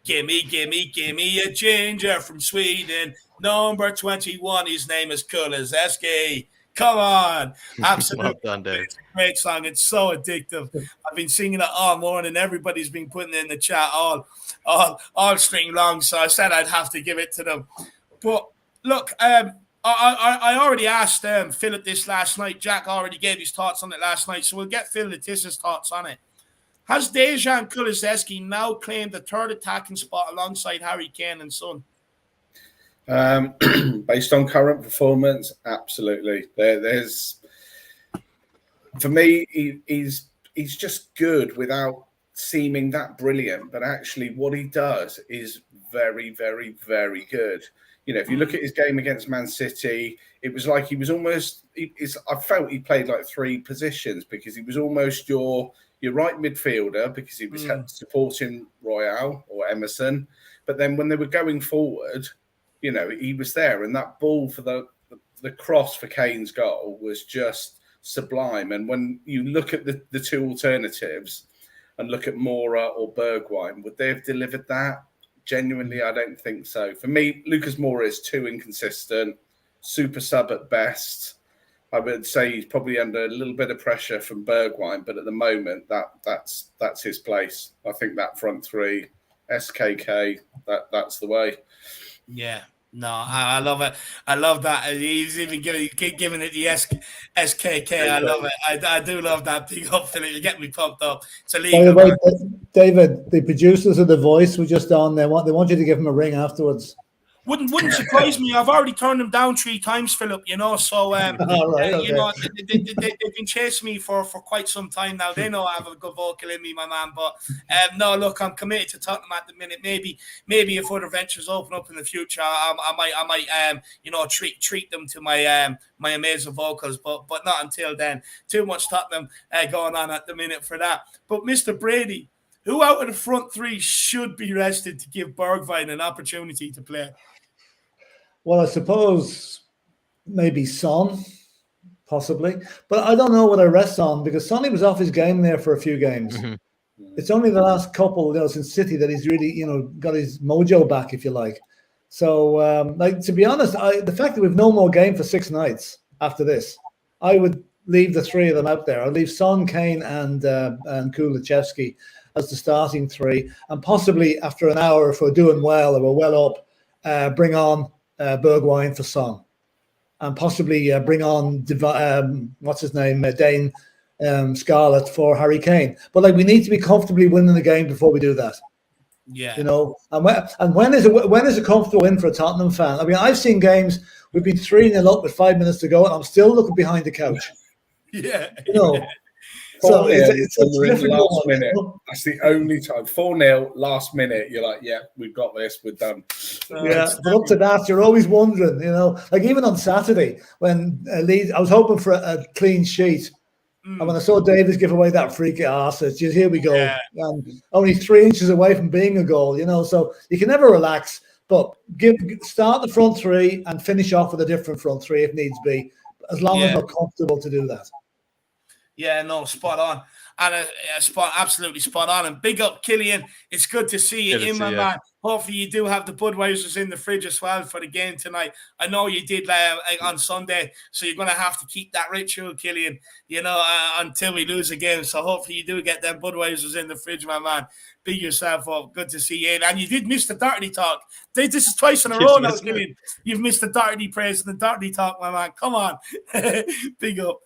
Gimme a ginger from Sweden. Number 21, his name is Kulusevski. Come on. Absolutely. Well done, Dave. It's a great song. It's so addictive. I've been singing it all morning. Everybody's been putting it in the chat all string long. So I said I'd have to give it to them. But look, I already asked Philip this last night. Jack already gave his thoughts on it last night. So we'll get Phil Letitia's thoughts on it. Has Dejan Kulusevski now claimed the third attacking spot alongside Harry Kane and Son? Based on current performance, absolutely. There's for me, he's just good without seeming that brilliant. But actually, what he does is very, very, very good. If you look at his game against Man City, it was like he was almost. I felt he played like three positions because he was almost your right midfielder because he was supporting Royale or Emerson. But then when they were going forward, he was there. And that ball for the cross for Kane's goal was just sublime. And when you look at the two alternatives and look at Moura or Bergwijn, would they have delivered that? Genuinely, I don't think so. For me, Lucas Moura is too inconsistent, super sub at best. I would say he's probably under a little bit of pressure from Bergwijn, but at the moment, that's his place. I think that front three, SKK, that's the way. Yeah, no, I love it. I love that. He's even giving it the SKK. I love it. I do love that. Big up, Philip. You get me pumped up. It's illegal. By the way, David, the producers of The Voice were just on. They want you to give him a ring afterwards. Wouldn't surprise me. I've already turned them down 3 times, Philip. So right, they've been chasing me for quite some time now. They know I have a good vocal in me, my man. But no, look, I'm committed to Tottenham at the minute. Maybe if other ventures open up in the future, I might treat them to my my amazing vocals. But not until then. Too much Tottenham going on at the minute for that. But Mr. Brady, who out of the front three should be rested to give Bergwijn an opportunity to play? Well, I suppose maybe Son, possibly. But I don't know what I rest on because Sonny was off his game there for a few games. Mm-hmm. It's only the last couple, since City that he's really, got his mojo back, if you like. So, to be honest, the fact that we've no more game for 6 nights after this, I would leave the 3 of them out there. I'd leave Son, Kane, and Kulusevski as the starting 3, and possibly after an hour, if we're doing well or we're well up, bring on Bergwijn for Son, and possibly bring on what's his name, Dane Scarlett for Harry Kane. But we need to be comfortably winning the game before we do that. Yeah, and when is a comfortable win for a Tottenham fan? I mean, I've seen games we've been 3-0 up with 5 minutes to go, and I'm still looking behind the couch. Yeah, So it's a difficult last minute. That's the only time. 4-0 last minute. You're like, yeah, we've got this. We're done. Yeah, but up to that, you're always wondering. Even on Saturday when Leeds, I was hoping for a clean sheet. And when I saw Davies give away that free kick, I said, here we go. Yeah. And only 3 inches away from being a goal, so you can never relax. But start the front 3 and finish off with a different front 3 if needs be, as long as we're comfortable to do that. Yeah, no, spot on. And absolutely spot on. And big up, Killian. It's good to see you in, my man. Hopefully you do have the Budweisers in the fridge as well for the game tonight. I know you did on Sunday, so you're going to have to keep that ritual, Killian, until we lose a game. So hopefully you do get them Budweisers in the fridge, my man. Big yourself up. Good to see you. And you did miss the Doherty talk. This is twice in a row now, Killian. You've missed the Doherty praise and the Doherty talk, my man. Come on. Big up.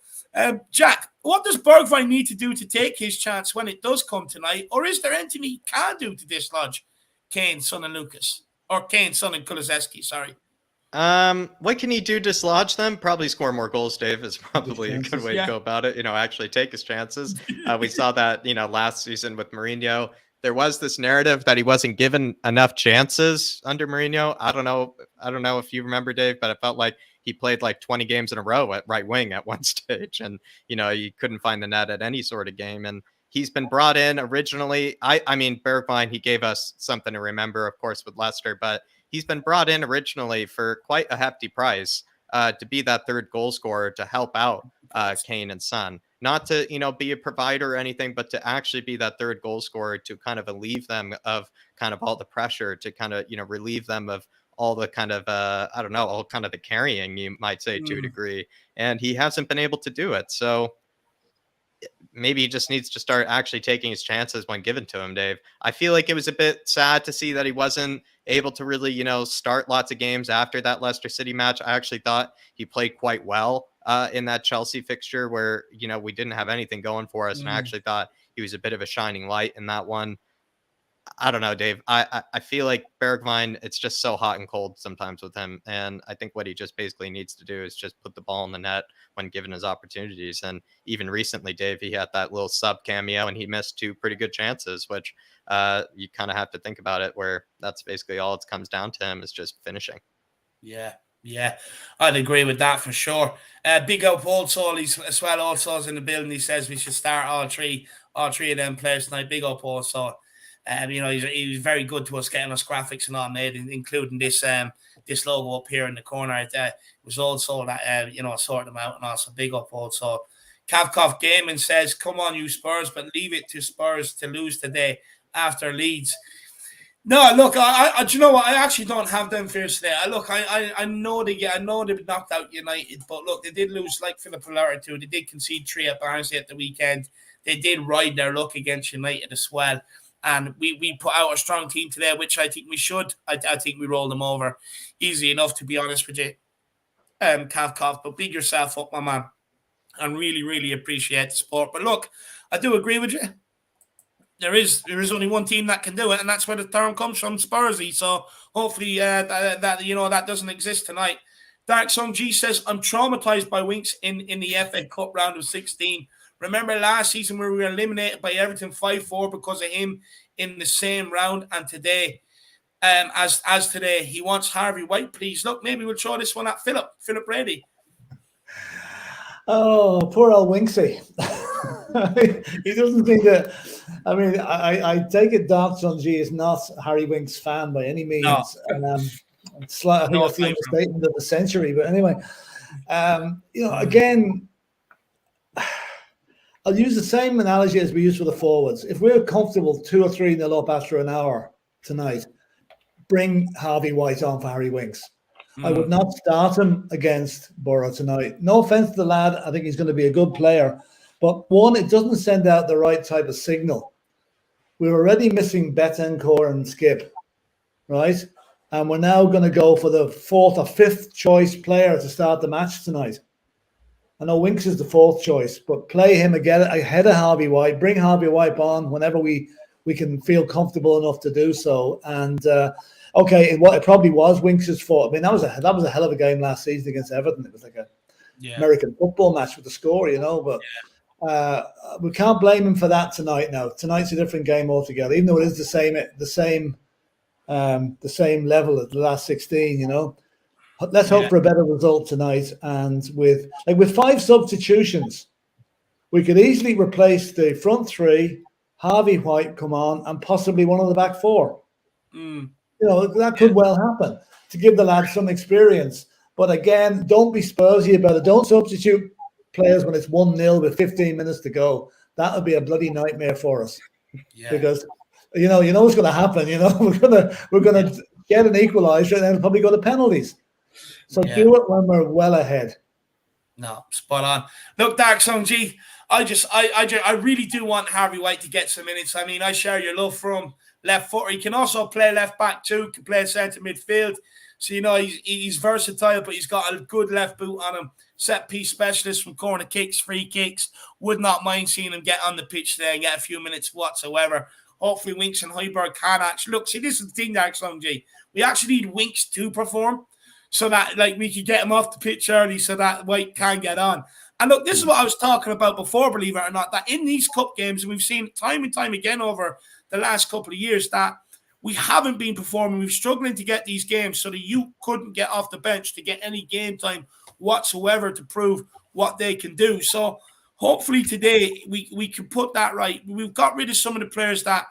Jack, what does Bergwijn need to do to take his chance when it does come tonight? Or is there anything he can do to dislodge Kane, Son and Lucas? Or Kane, Son and Kulusevski, sorry. What can he do to dislodge them? Probably score more goals, Dave, is probably a good way to go about it. Actually take his chances. We saw that, last season with Mourinho. There was this narrative that he wasn't given enough chances under Mourinho. I don't know if you remember, Dave, but it felt like he played 20 games in a row at right wing at one stage. And, he couldn't find the net at any sort of game. And he's been brought in originally. I mean, Bergwijn, he gave us something to remember, of course, with Leicester, but he's been brought in originally for quite a hefty price to be that third goal scorer to help out Kane and Son. Not to, be a provider or anything, but to actually be that third goal scorer to kind of relieve them of kind of all the pressure, to kind of, relieve them of all the kind of, all kind of the carrying, you might say, to a degree. And he hasn't been able to do it. So maybe he just needs to start actually taking his chances when given to him, Dave. I feel like it was a bit sad to see that he wasn't able to really, start lots of games after that Leicester City match. I actually thought he played quite well in that Chelsea fixture where, we didn't have anything going for us. And I actually thought he was a bit of a shining light in that one. I don't know, Dave. I feel like Bergwijn, it's just so hot and cold sometimes with him. And I think what he just basically needs to do is just put the ball in the net when given his opportunities. And even recently, Dave, he had that little sub cameo and he missed 2 pretty good chances, which you kind of have to think about it, where that's basically all it comes down to him is just finishing. Yeah, I'd agree with that for sure. Big up Old Soul, he's as well. Old Soul's in the building. He says we should start all three of them players tonight. Big up Old Soul. He was very good to us, getting us graphics and all made, including this logo up here in the corner. It was Old Soul that sorted them out, and also big up Old Soul. Kavkov Gaming says, "Come on, you Spurs, but leave it to Spurs to lose today after Leeds." No, look, I do you know what? I actually don't have them fears today. I know they knocked out United, but look, they did lose, like Philip alluded to. They did concede 3 at Barnsley at the weekend. They did ride their luck against United as well. And we put out a strong team today, which I think we should. I think we rolled them over easy enough, to be honest with you, Kavkov. But big yourself up, my man, and really, really appreciate the support. But look, I do agree with you. There is only one team that can do it, and that's where the term comes from, Spursy. So hopefully that doesn't exist tonight. Dark Song G says, "I'm traumatized by Winks in the FA Cup round of 16. Remember last season where we were eliminated by Everton 5-4 because of him in the same round, and today, as today, he wants Harvey White, please." Look, maybe we'll throw this one at Philip Brady. Oh, poor old Winksy. He doesn't think that. I mean, I take it Dark Son G is not Harry Winks' fan by any means. No. It's like, I think that's the understatement of the century. But anyway, again, I'll use the same analogy as we use for the forwards. If we're comfortable 2 or 3-0 up after an hour tonight, bring Harvey White on for Harry Winks. I would not start him against Borough tonight. No offense to the lad. I think he's going to be a good player. But one, it doesn't send out the right type of signal. We're already missing Betancourt and Skip, right? And we're now going to go for the 4th or 5th choice player to start the match tonight. I know Winks is the 4th choice, but play him again ahead of Harvey White. Bring Harvey White on whenever we can feel comfortable enough to do so. And it probably was Winks' fault. I mean, that was a hell of a game last season against Everton. It was like a American football match with the score, But we can't blame him for that tonight. Now tonight's a different game altogether, even though it is the same level as the last 16. Let's hope for a better result tonight. And with 5 substitutions, we could easily replace the front 3, Harvey White come on, and possibly one of the back 4. That could well happen to give the lads some experience. But again, don't be Spursy about it. Don't substitute players when it's 1-0 with 15 minutes to go. That would be a bloody nightmare for us. Yeah. Because you know what's going to happen. We're gonna get an equaliser and then it'll probably go to penalties. So do it when we're well ahead. No, spot on. Look, Dark Song G, I really do want Harvey White to get some minutes. I mean, I share your love for him. Left footer. He can also play left back too. Can play centre midfield. So he's versatile, but he's got a good left boot on him. Set piece specialist from corner kicks, free kicks. Would not mind seeing him get on the pitch there and get a few minutes whatsoever. Hopefully, Winks and Højbjerg can actually look. See, this is the thing, Dark Song G. We actually need Winks to perform, so that we could get him off the pitch early, so that White can get on. And look, this is what I was talking about before, believe it or not, that in these cup games, and we've seen time and time again over the last couple of years, that we haven't been performing. We're struggling to get these games so that you couldn't get off the bench to get any game time whatsoever to prove what they can do. So hopefully today we can put that right. We've got rid of some of the players that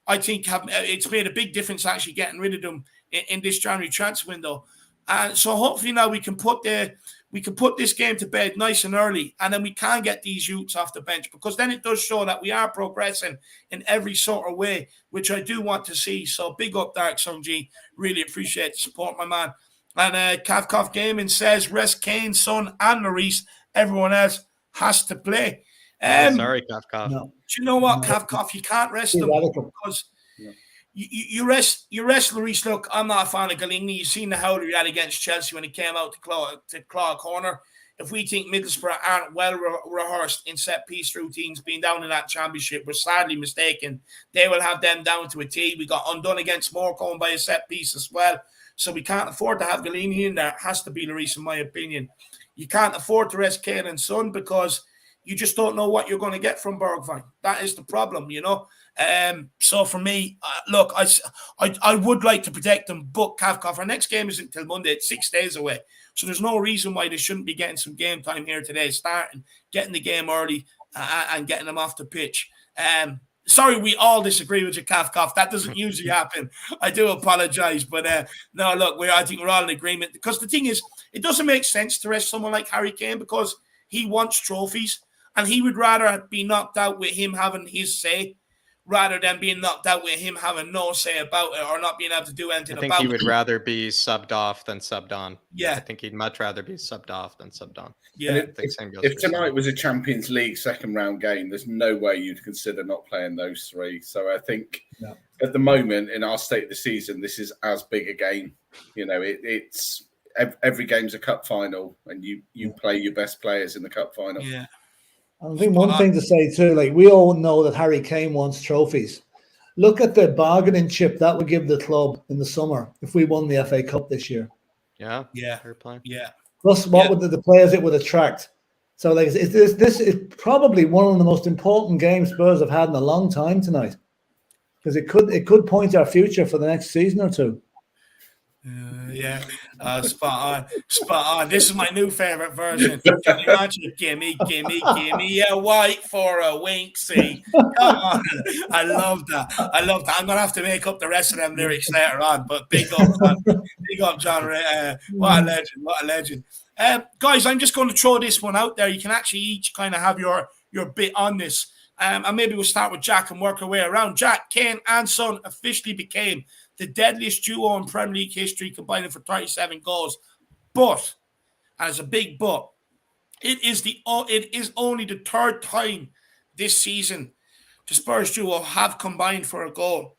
I think it's made a big difference actually getting rid of them in this January transfer window. And so hopefully now we can put this game to bed nice and early, and then we can get these youths off the bench, because then it does show that we are progressing in every sort of way, which I do want to see. So big up, Dark Song G. Really appreciate the support, my man. And Kavkov Gaming says, rest Kane, Son, and Lloris. Everyone else has to play. Sorry, Kavkov. No. Do you know what, Kavkov? You can't rest them because you rest Lloris. Look, I'm not a fan of Galini. You've seen the howler he had against Chelsea when he came out to claw a corner. If we think Middlesbrough aren't well rehearsed in set-piece routines, being down in that championship, we're sadly mistaken. They will have them down to a T. We got undone against Morecambe by a set-piece as well. So we can't afford to have Galini in there. It has to be Lloris, in my opinion. You can't afford to rest Kane and Son because you just don't know what you're going to get from Bergwijn. That is the problem, So for me, look, I would like to protect them, but Kavkov, our next game isn't until Monday. It's 6 days away. So there's no reason why they shouldn't be getting some game time here today, starting, getting the game early and getting them off the pitch. Sorry, we all disagree with you, Kavkov. That doesn't usually happen. I do apologize. But no, look, I think we're all in agreement. Because the thing is, it doesn't make sense to rest someone like Harry Kane because he wants trophies. And he would rather be knocked out with him having his say rather than being knocked out with him having no say about it or not being able to do anything about it. I think he would rather be subbed off than subbed on. Yeah. I think he'd much rather be subbed off than subbed on. Yeah. If tonight was a Champions League second round game, there's no way you'd consider not playing those three. So I think at the moment in our state of the season, this is as big a game. It's every game's a cup final and you play your best players in the cup final. Yeah. I think one thing to say too, we all know that Harry Kane wants trophies. Look at the bargaining chip that would give the club in the summer if we won the FA Cup this year. Yeah. Fair play. Yeah. Plus, what would the players it would attract? So, this is probably one of the most important games Spurs have had in a long time tonight, because it could point our future for the next season or two. Yeah, spot on. This is my new favorite version. Johnny Magic, gimme a white for a wink. See, come on, I love that. I'm gonna have to make up the rest of them lyrics later on. But big up, John. Big up, John. What a legend! What a legend. Guys, I'm just going to throw this one out there. You can actually each kind of have your bit on this. And maybe we'll start with Jack and work our way around. Jack, Kane and Son officially became the deadliest duo in Premier League history, combining for 37 goals. But, and it's a big but, it is only the third time this season the Spurs duo have combined for a goal.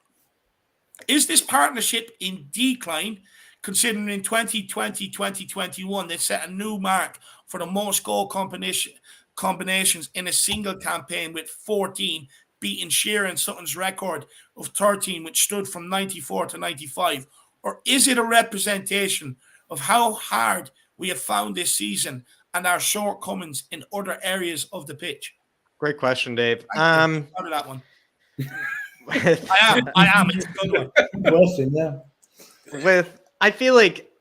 Is this partnership in decline, considering in 2020-2021 they set a new mark for the most goal combinations in a single campaign with 14, beating Shearer and Sutton's record of 13, which stood from 94 to 95? Or is it a representation of how hard we have found this season and our shortcomings in other areas of the pitch? Great question, Dave. Out of that one. I am. It's a good one. Question, yeah. I feel like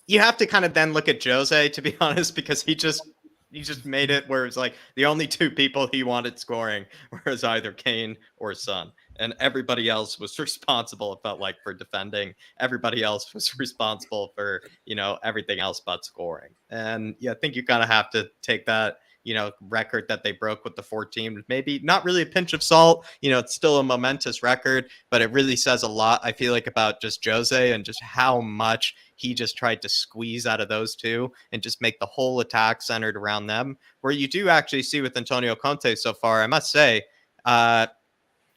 you have to kind of then look at Jose, to be honest, because he just made it where it's like the only two people he wanted scoring was either Kane or Son, and everybody else was responsible, it felt like, for defending. Everybody else was responsible for, everything else but scoring. And yeah, I think you kind of have to take that, record that they broke with the 14, maybe not really a pinch of salt. It's still a momentous record, but it really says a lot, I feel like, about just Jose and just how much he just tried to squeeze out of those two and just make the whole attack centered around them. Where you do actually see with Antonio Conte so far, I must say,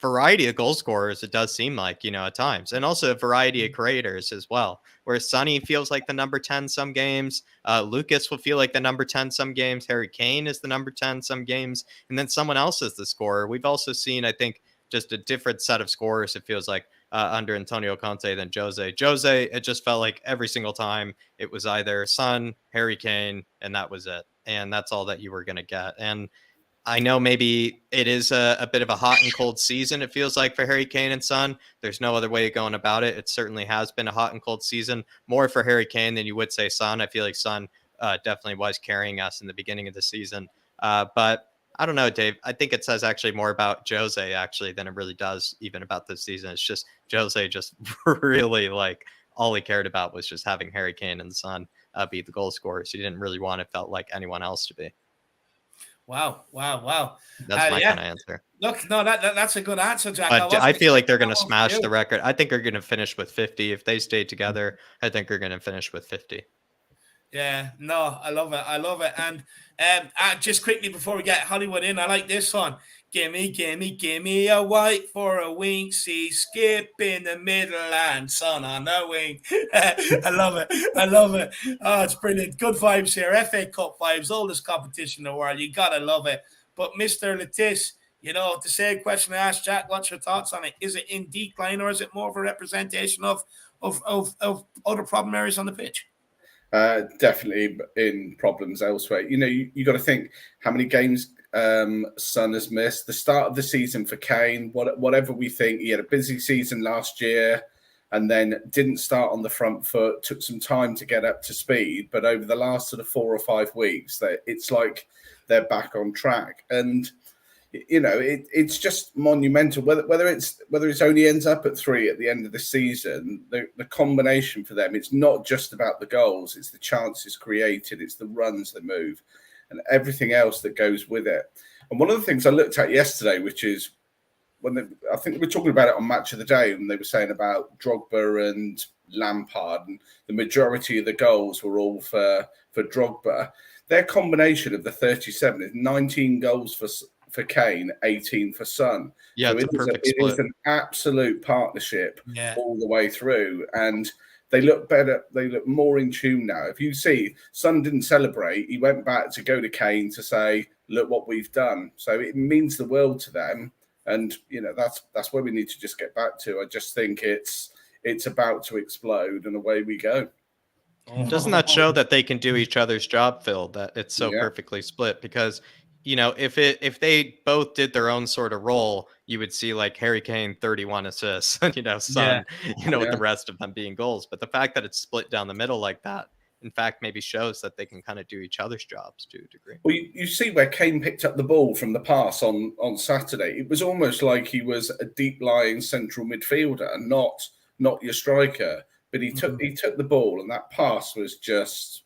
variety of goal scorers, it does seem like, at times, and also a variety of creators as well, where Sonny feels like the number 10 some games, Lucas will feel like the number 10 some games, Harry Kane is the number 10 some games, and then someone else is the scorer. We've also seen, I think, just a different set of scorers, it feels like, under Antonio Conte than Jose. It just felt like every single time it was either Son, Harry Kane, and that was it, and that's all that you were going to get. And I know maybe it is a bit of a hot and cold season, it feels like, for Harry Kane and Son. There's no other way of going about it. It certainly has been a hot and cold season, more for Harry Kane than you would say Son. I feel like Son definitely was carrying us in the beginning of the season. But I don't know, Dave. I think it says actually more about Jose, actually, than it really does even about this season. It's just Jose just really, like, all he cared about was just having Harry Kane and Son be the goal scorers. He didn't really want, it felt like, anyone else to be. Wow. That's my kind of answer. Look, no, that's a good answer, Jack. I feel like they're going to smash the record. I think they're going to finish with 50. If they stay together, I think they're going to finish with 50. Yeah, no, I love it. And just quickly before we get Hollywood in, I like this one. Gimme a white for a wink. See, skip in the middle and Son on the wing. I love it. Oh, it's brilliant. Good vibes here. FA Cup vibes, oldest competition in the world. You gotta love it. But Mr. Letice, the same question I asked Jack, what's your thoughts on it? Is it in decline, or is it more of a representation of other problem areas on the pitch? Definitely in problems elsewhere. You got to think how many games Son has missed. The start of the season for Kane, whatever we think, he had a busy season last year and then didn't start on the front foot, took some time to get up to speed, but over the last sort of 4 or 5 weeks, it's like they're back on track. And it's just monumental. Whether it's only ends up at 3 at the end of the season, the combination for them, it's not just about the goals, it's the chances created, it's the runs that move, and everything else that goes with it. And one of the things I looked at yesterday, which is I think we were talking about it on Match of the Day, and they were saying about Drogba and Lampard, and the majority of the goals were all for Drogba. Their combination of the 37 is 19 goals for Kane, 18 for Son. Yeah, so it's a perfect split. It is an absolute partnership all the way through, and they look better. They look more in tune now. If you see, Son didn't celebrate. He went back to go to Kane to say, "Look what we've done." So it means the world to them, and that's where we need to just get back to. I just think it's about to explode, and away we go. Doesn't that show that they can do each other's job, Phil? That it's so perfectly split? Because you know, if they both did their own sort of role, you would see like Harry Kane 31 assists, you know, Son, you know, with the rest of them being goals. But the fact that it's split down the middle like that, in fact, maybe shows that they can kind of do each other's jobs to a degree. Well, you see where Kane picked up the ball from the pass on Saturday. It was almost like he was a deep lying central midfielder, not your striker. But he took the ball, and that pass was just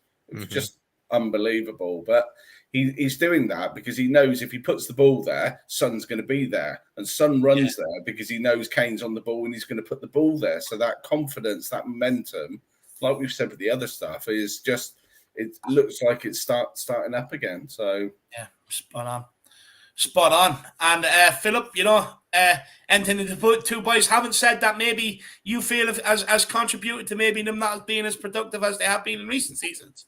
unbelievable. But he's doing that because he knows if he puts the ball there, Son's going to be there, and Son runs there because he knows Kane's on the ball and he's going to put the ball there. So that confidence, that momentum, like we've said with the other stuff, is just, it looks like it's starting up again. So yeah, spot on. And Philip, you know, anything the two boys haven't said that maybe you feel has contributed to maybe them not being as productive as they have been in recent seasons?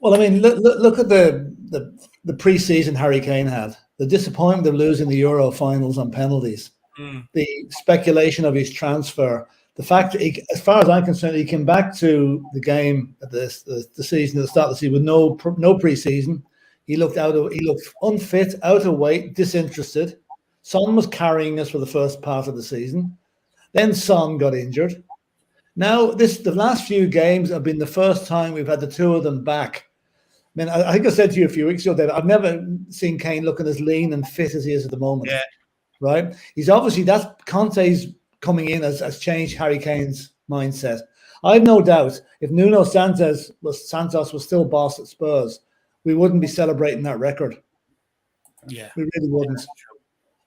Well, I mean, look at the pre-season Harry Kane had, the disappointment of losing the Euro finals on penalties, the speculation of his transfer. The fact that as far as I'm concerned, he came back to the game at the season at the start of the season with no pre-season. He looked unfit, out of weight, disinterested. Son was carrying us for the first part of the season. Then Son got injured. Now the last few games have been the first time we've had the two of them back. I mean, I think I said to you a few weeks ago that I've never seen Kane looking as lean and fit as he is at the moment. Yeah. Right? He's obviously, that's Conte's coming in has changed Harry Kane's mindset. I have no doubt if Nuno Santos was still boss at Spurs, we wouldn't be celebrating that record. Yeah. We really wouldn't.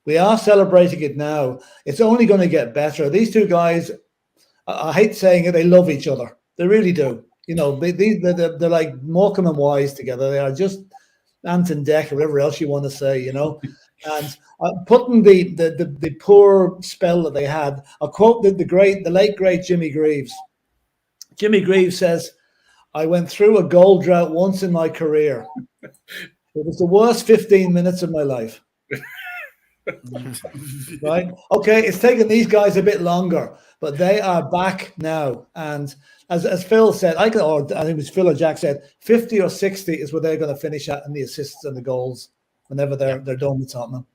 We are celebrating it now. It's only going to get better. These two guys, I hate saying it, they love each other. They really do. You know, they're like Morecambe and Wise together. They are just Ant and Dec, or whatever else you want to say, you know. And putting the poor spell that they had, I'll quote the late great Jimmy Greaves. Jimmy Greaves says, "I went through a goal drought once in my career. It was the worst 15 minutes of my life." Right? Okay, it's taken these guys a bit longer, but they are back now. And as Phil said, I think it was Phil or Jack said, 50 or 60 is where they're going to finish at in the assists and the goals whenever they're done with Tottenham.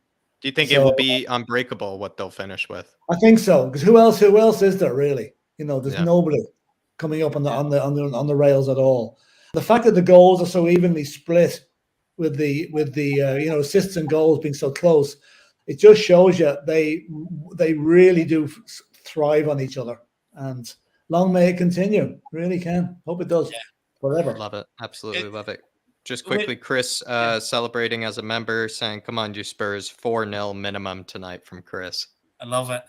Do you think it will be unbreakable what they'll finish with? I think so, because who else is there really? You know, there's nobody coming up on the rails at all. The fact that the goals are so evenly split with the assists and goals being so close, it just shows you they really do thrive on each other. And long may it continue. Really can. Hope it does. Yeah. Forever. Love it. Absolutely love it. Just quickly, Chris celebrating as a member, saying, "Come on, you Spurs, 4-0 minimum tonight" from Chris. I love it.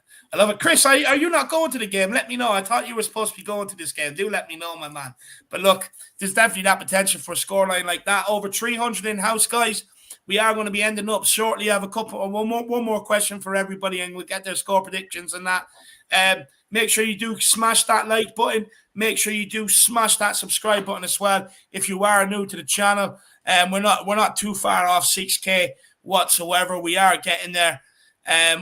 Chris, are you not going to the game? Let me know. I thought you were supposed to be going to this game. Do let me know, my man. But look, there's definitely that potential for a scoreline like that. Over 300 in-house, guys. We are going to be ending up shortly. I have one more question for everybody, and we'll get their score predictions and that. Make sure you do smash that like button. Make sure you do smash that subscribe button as well. If you are new to the channel, we're not too far off 6K whatsoever. We are getting there.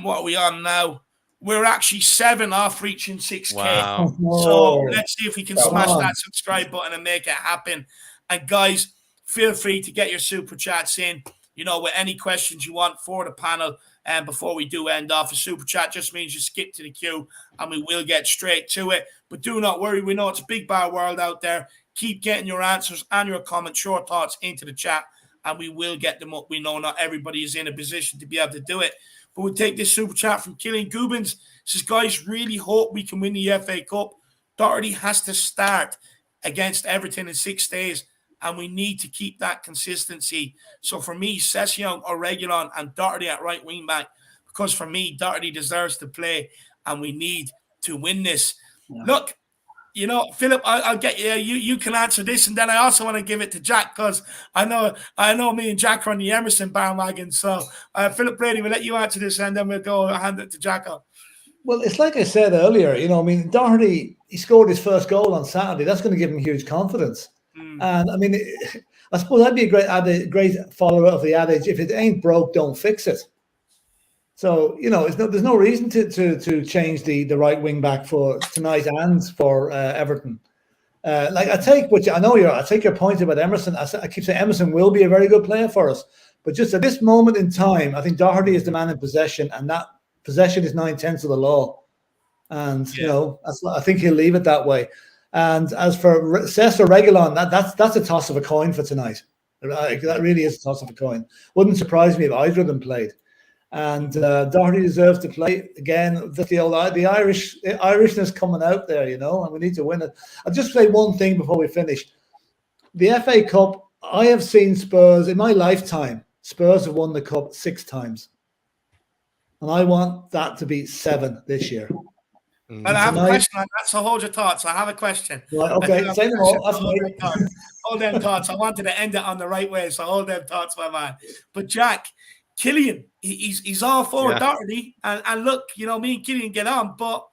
What are we on now? We're actually 7 off reaching 6K. Wow. So let's see if we can smash that subscribe button and make it happen. And guys, feel free to get your super chats in, you know, with any questions you want for the panel. And before we do end off, a super chat just means you skip to the queue and we will get straight to it. But do not worry. We know it's a big bad world out there. Keep getting your answers and your comments, your thoughts into the chat, and we will get them up. We know not everybody is in a position to be able to do it. But we'll take this super chat from Killian Gubins. Says, guys, really hope we can win the FA Cup. Doherty has to start against Everton in 6 days, and we need to keep that consistency. So for me, Session or Reguilon and Doherty at right wing back, because for me, Doherty deserves to play, and we need to win this. Yeah. Look, you know, Philip, I'll get you. You can answer this, and then I also want to give it to Jack, because I know me and Jack are on the Emerson bandwagon. So Philip Brady, we'll let you answer this, and then we'll go hand it to Jack up. Well, it's like I said earlier. You know, I mean, Doherty, he scored his first goal on Saturday. That's going to give him huge confidence. And I mean, I suppose that'd be a great follower of the adage: if it ain't broke, don't fix it. So, you know, there's no reason to change the right wing back for tonight and for Everton. I take your point about Emerson. I keep saying Emerson will be a very good player for us, But just at this moment in time, I think Doherty is the man in possession, and that possession is 9/10 of the law. And I think he'll leave it that way. And as for Cesc or Reguilon, that's a toss of a coin for tonight. That really is a toss of a coin. Wouldn't surprise me if either of them played. And Doherty deserves to play again. The Irishness coming out there, and we need to win it. I'll just say one thing before we finish. The FA Cup, I have seen Spurs in my lifetime. Spurs have won the cup 6 times, and I want that to be 7 this year. Well, I have a question on that, so hold your thoughts. I have a question. Right, okay, say them all. Hold them thoughts. I wanted to end it on the right way, so hold them thoughts, my man. But Jack, Killian, he's all for Doherty, and look, me and Killian get on, but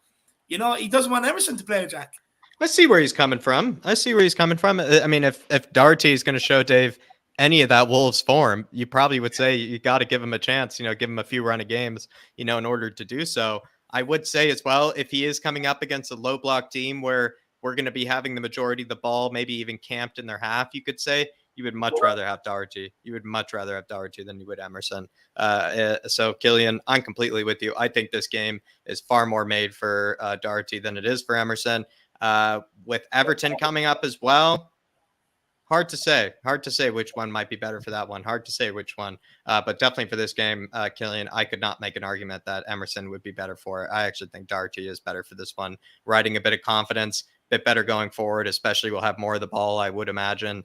he doesn't want Emerson to play, Jack. I see where he's coming from. I mean, if Doherty is going to show Dave any of that Wolves form, you probably would say you got to give him a chance, give him a few run of games, in order to do so. I would say as well, if he is coming up against a low block team where we're going to be having the majority of the ball, maybe even camped in their half, you could say, you would much rather have Doherty. You would much rather have Doherty than you would Emerson. So, Killian, I'm completely with you. I think this game is far more made for Doherty than it is for Emerson. With Everton coming up as well, hard to say which one might be better for that one. Hard to say which one. But definitely for this game, Killian, I could not make an argument that Emerson would be better for it. I actually think Doherty is better for this one. Riding a bit of confidence, a bit better going forward, especially we'll have more of the ball, I would imagine.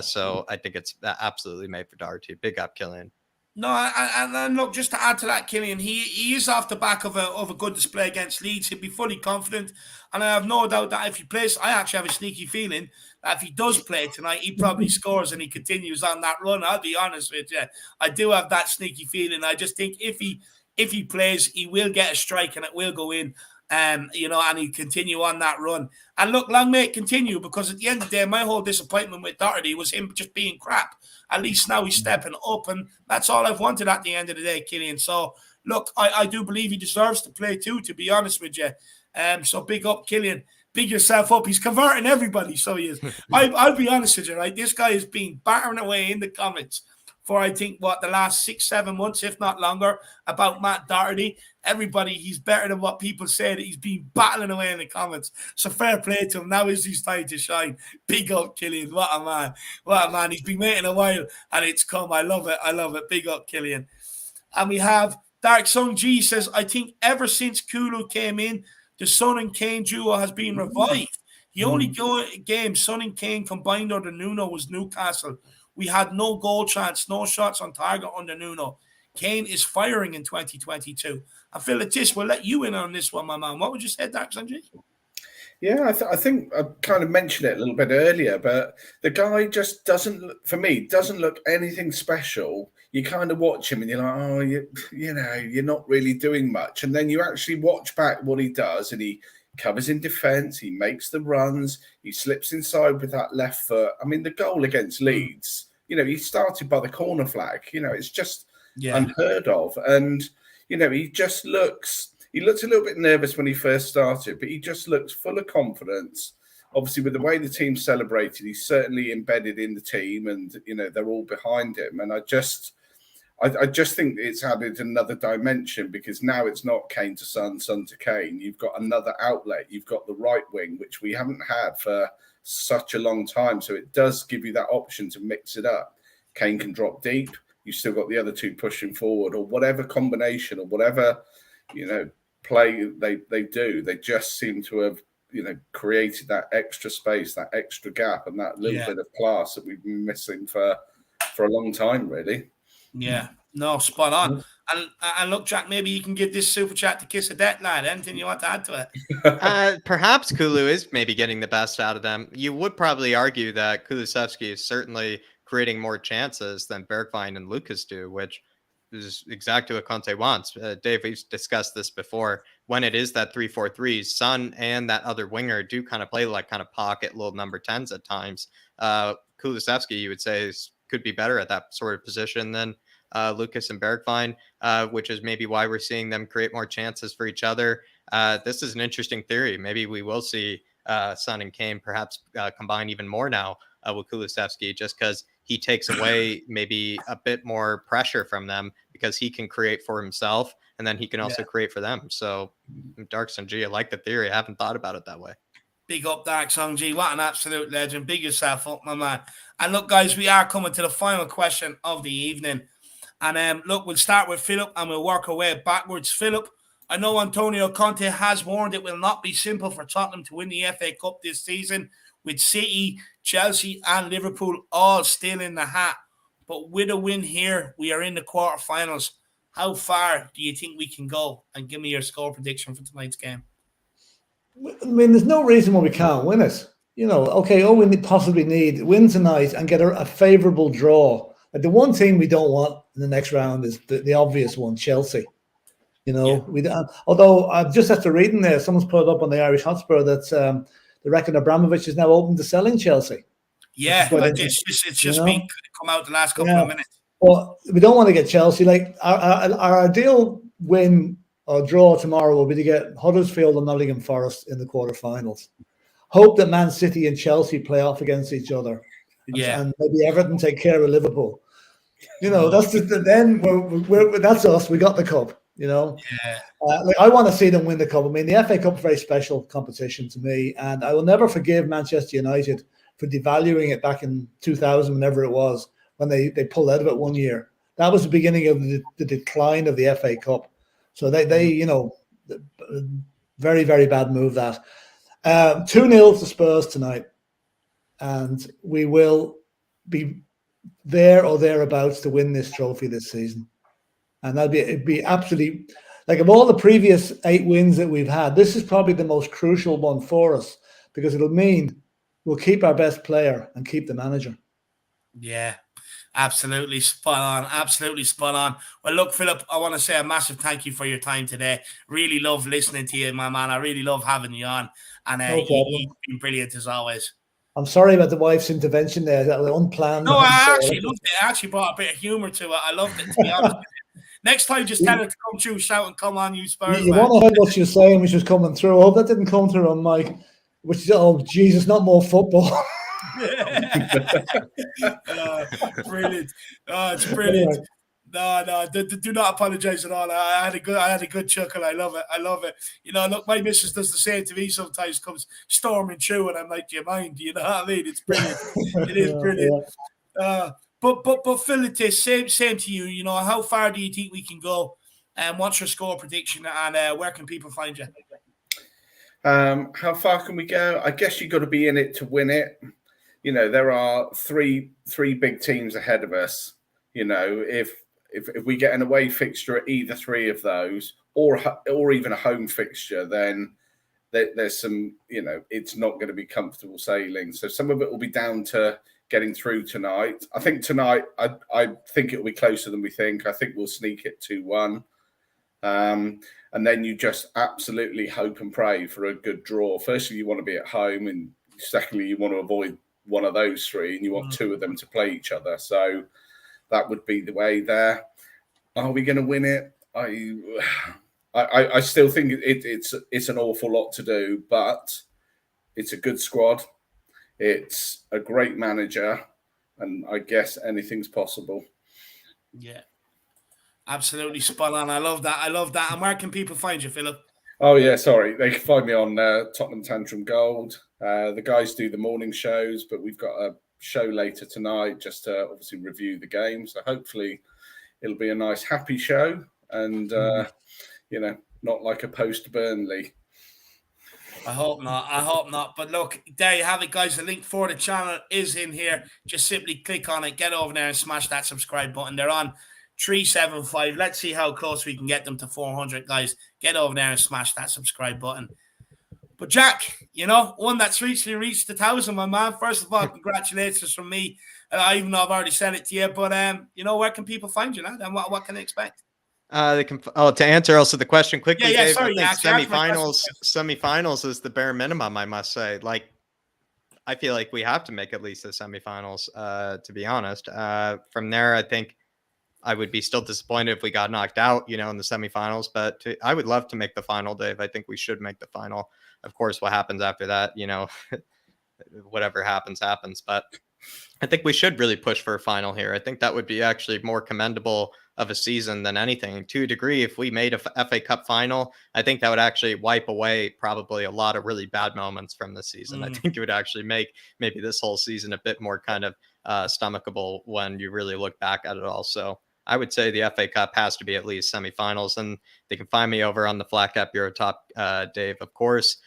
So I think it's absolutely made for Doherty. Big up, Killian. No, and look, just to add to that, Killian, he is off the back of a good display against Leeds. He'll be fully confident, and I have no doubt that if he plays, I actually have a sneaky feeling that if he does play tonight, he probably scores and he continues on that run. I'll be honest with you, I do have that sneaky feeling. I just think if he plays, he will get a strike and it will go in. And he'll continue on that run. And look, long may it continue, because at the end of the day, my whole disappointment with Doherty was him just being crap. At least now he's stepping up, and that's all I've wanted at the end of the day, Killian. So, look, I do believe he deserves to play too, to be honest with you. So big up, Killian. Big yourself up. He's converting everybody, so he is. I'll be honest with you, right? This guy has been battering away in the comments for, I think, the last 6-7 months, if not longer, about Matt Doherty. Everybody, he's better than what people said. He's been battling away in the comments. So fair play to him. Now is his time to shine. Big up, Killian. What a man. What a man. He's been waiting a while, and it's come. I love it. I love it. Big up, Killian. And we have Dark Sun G says, I think ever since Kulu came in, the Son and Kane duo has been revived. The only game Son and Kane combined under Nuno was Newcastle. We had no goal chance, no shots on target under Nuno. Kane is firing in 2022. And Phil Latish, we'll let you in on this one, my man. What would you say, Dark Sanjay? Yeah, I think I kind of mentioned it a little bit earlier, but the guy just doesn't look anything special. You kind of watch him and you're like, oh, you're not really doing much. And then you actually watch back what he does, and he covers in defence, he makes the runs, he slips inside with that left foot. I mean, the goal against Leeds, he started by the corner flag. It's just unheard of. And, he just he looked a little bit nervous when he first started, but he just looks full of confidence. Obviously, with the way the team celebrated, he's certainly embedded in the team, and, they're all behind him. And I just think it's added another dimension, because now it's not Kane to Son, Son to Kane. You've got another outlet. You've got the right wing, which we haven't had for such a long time. So it does give you that option to mix it up. Kane can drop deep. You've still got the other two pushing forward, or whatever combination or whatever, play they do. They just seem to have, created that extra space, that extra gap, and that little bit of class that we've been missing for a long time, really. Yeah, no, spot on. And look, Jack, maybe you can give this super chat to Kiss of Death, lad. Anything you want to add to it? Perhaps Kulu is maybe getting the best out of them. You would probably argue that Kulusevski is certainly creating more chances than Bergwijn and Lucas do, which is exactly what Conte wants. Dave, we've discussed this before. When it is that 3-4-3, Son and that other winger do kind of play like kind of pocket little number 10s at times. Kulusevski, you would say, could be better at that sort of position than Lucas and Bergwijn, which is maybe why we're seeing them create more chances for each other. This is an interesting theory. Maybe we will see Son and Kane perhaps combine even more now with Kulusevski, just because he takes away maybe a bit more pressure from them because he can create for himself and then he can also create for them. So Dark Sun G, I like the theory. I haven't thought about it that way. Big up Dark Sun G. What an absolute legend. Big yourself up, my man. And look, guys, we are coming to the final question of the evening. And look, we'll start with Philip and we'll work our way backwards. Philip, I know Antonio Conte has warned it will not be simple for Tottenham to win the FA Cup this season, with City, Chelsea and Liverpool all still in the hat. But with a win here, we are in the quarterfinals. How far do you think we can go? And give me your score prediction for tonight's game. I mean, there's no reason why we can't win it. You know, okay, all we possibly need, win tonight and get a favourable draw. Like the one team we don't want in the next round is the obvious one, Chelsea. You know, although I've just after reading there, someone's put it up on the Irish Hotspur that they reckon Abramovich is now open to selling Chelsea. Yeah, it's just been come out the last couple of minutes. Well, we don't want to get Chelsea. Like our ideal win or draw tomorrow will be to get Huddersfield and Nottingham Forest in the quarterfinals. Hope that Man City and Chelsea play off against each other. And maybe Everton take care of Liverpool. You know, that's then that's us. We got the cup. You know, I want to see them win the cup. I mean, the FA Cup is a very special competition to me, and I will never forgive Manchester United for devaluing it back in 2000, whenever it was, when they pulled out of it one year. That was the beginning of the decline of the FA Cup. So they you know, very, very bad move that. 2-0 to Spurs tonight, and we will be there or thereabouts to win this trophy this season. And it'd be absolutely, like, of all the previous 8 wins that we've had, this is probably the most crucial one for us, because it'll mean we'll keep our best player and keep the manager. Yeah, absolutely spot on. Absolutely spot on. Well, look, Philip, I want to say a massive thank you for your time today. Really love listening to you, my man. I really love having you on. And you've been brilliant as always. I'm sorry about the wife's intervention there. That was unplanned. No, I actually loved it. I actually brought a bit of humour to it. I loved it, to be honest. Next time, just tell her to come through, shout and come on, you Spurs. You want to hear what she was saying, which was coming through. I hope that didn't come through on mic. Which is, oh, Jesus, not more football. Brilliant. Oh, it's brilliant. No, do not apologize at all. I had a good chuckle. I love it. You know, look, my missus does the same to me sometimes, comes storming through, and I'm like, do you mind? You know what I mean? It's brilliant. It is brilliant. But Phil, same to you. You know, how far do you think we can go? And what's your score prediction? And where can people find you? How far can we go? I guess you've got to be in it to win it. You know, there are three big teams ahead of us. You know, if we get an away fixture at either 3 of those, or even a home fixture, then there's some, you know, it's not going to be comfortable sailing. So some of it will be down to getting through tonight. I think tonight, I think it'll be closer than we think. I think we'll sneak it 2-1. And then you just absolutely hope and pray for a good draw. Firstly, you want to be at home, and secondly, you want to avoid one of those 3, and you want 2 of them to play each other. So that would be the way there. Are we going to win it? I still think it's an awful lot to do, but it's a good squad. It's a great manager, and I guess anything's possible. Yeah, absolutely spot on. I love that. And where can people find you, Philip? Oh, yeah, sorry. They can find me on Tottenham Tantrum Gold. The guys do the morning shows, but we've got a show later tonight just to obviously review the game. So hopefully it'll be a nice, happy show, and, you know, not like a post-Burnley. I hope not. But look, there you have it, guys. The link for the channel is in here. Just simply click on it, get over there and smash that subscribe button. They're on 375. Let's see how close we can get them to 400, guys. Get over there and smash that subscribe button. But Jack, you know, one that's reached the 1,000, my man. First of all, congratulations from me. Even though I've already said it to you, but you know, where can people find you now? And what can they expect? They can. To answer also the question quickly, Dave, sorry, I think semifinals is the bare minimum. I must say, like, I feel like we have to make at least the semifinals. To be honest, from there, I think I would be still disappointed if we got knocked out, you know, in the semifinals. But I would love to make the final, Dave. I think we should make the final. Of course, what happens after that, you know, whatever happens. But I think we should really push for a final here. I think that would be actually more commendable of a season than anything. To a degree, if we made a FA Cup final, I think that would actually wipe away probably a lot of really bad moments from the season. I think it would actually make maybe this whole season a bit more kind of stomachable when you really look back at it all. So I would say the FA Cup has to be at least semifinals, and they can find me over on the Flat Cap Bureau Talk, Dave, of course.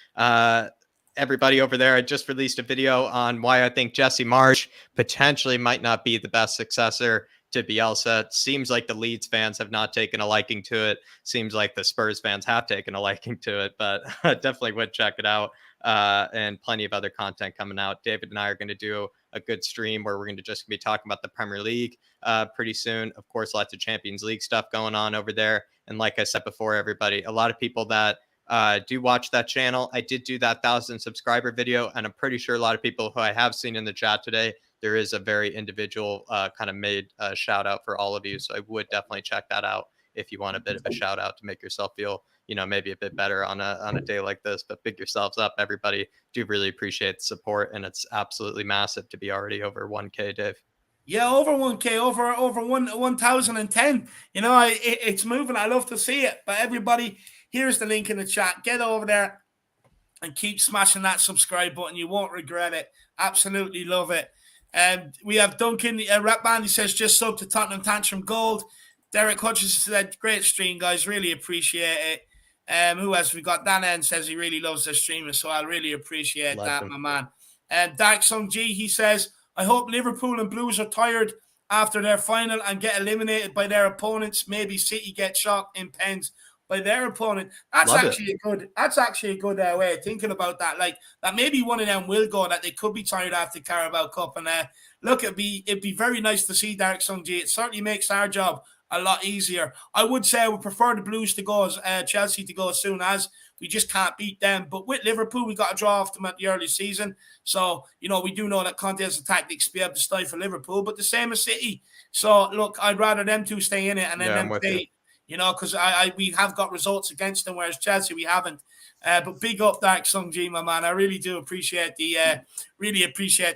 Everybody over there, I just released a video on why I think Jesse Marsch potentially might not be the best successor to Bielsa. Seems like the Leeds fans have not taken a liking to it. Seems like the Spurs fans have taken a liking to it, but definitely would check it out. And plenty of other content coming out. David and I are going to do a good stream where we're going to just be talking about the Premier League pretty soon. Of course, lots of Champions League stuff going on over there. And like I said before, everybody, a lot of people that do watch that channel. I did do that 1,000 subscriber video, and I'm pretty sure a lot of people who I have seen in the chat today, there is a very individual kind of made shout out for all of you. So I would definitely check that out if you want a bit of a shout out to make yourself feel, maybe a bit better on a day like this. But big yourselves up, everybody. Do really appreciate the support, and it's absolutely massive to be already over 1K, Dave. Yeah, over 1K, over 1,010. It's moving. I love to see it. But everybody, here's the link in the chat. Get over there and keep smashing that subscribe button. You won't regret it. Absolutely love it. We have Duncan, Rap Band, he says, just sub to Tottenham Tantrum Gold. Derek Hutchins said, great stream, guys. Really appreciate it. Who else we got? Dan N says he really loves the streaming, so I really appreciate that, my man. Dark Sung G, he says, I hope Liverpool and Blues are tired after their final and get eliminated by their opponents. Maybe City get shocked in pens by their opponent. That's actually a good way of thinking about that. Like that, maybe one of them will go. That they could be tired after Carabao Cup. And look, it'd be very nice to see Dark Sung G. It certainly makes our job a lot easier. I would say I would prefer the Blues to go, Chelsea to go as soon as. We just can't beat them. But with Liverpool, we got to draw off them at the early season. So, we do know that Conte has the tactics to be able to stifle Liverpool, but the same as City. So, look, I'd rather them two stay in it and then them stay, because we have got results against them, whereas Chelsea, we haven't. But big up Dark Sung G, my man. I really do appreciate the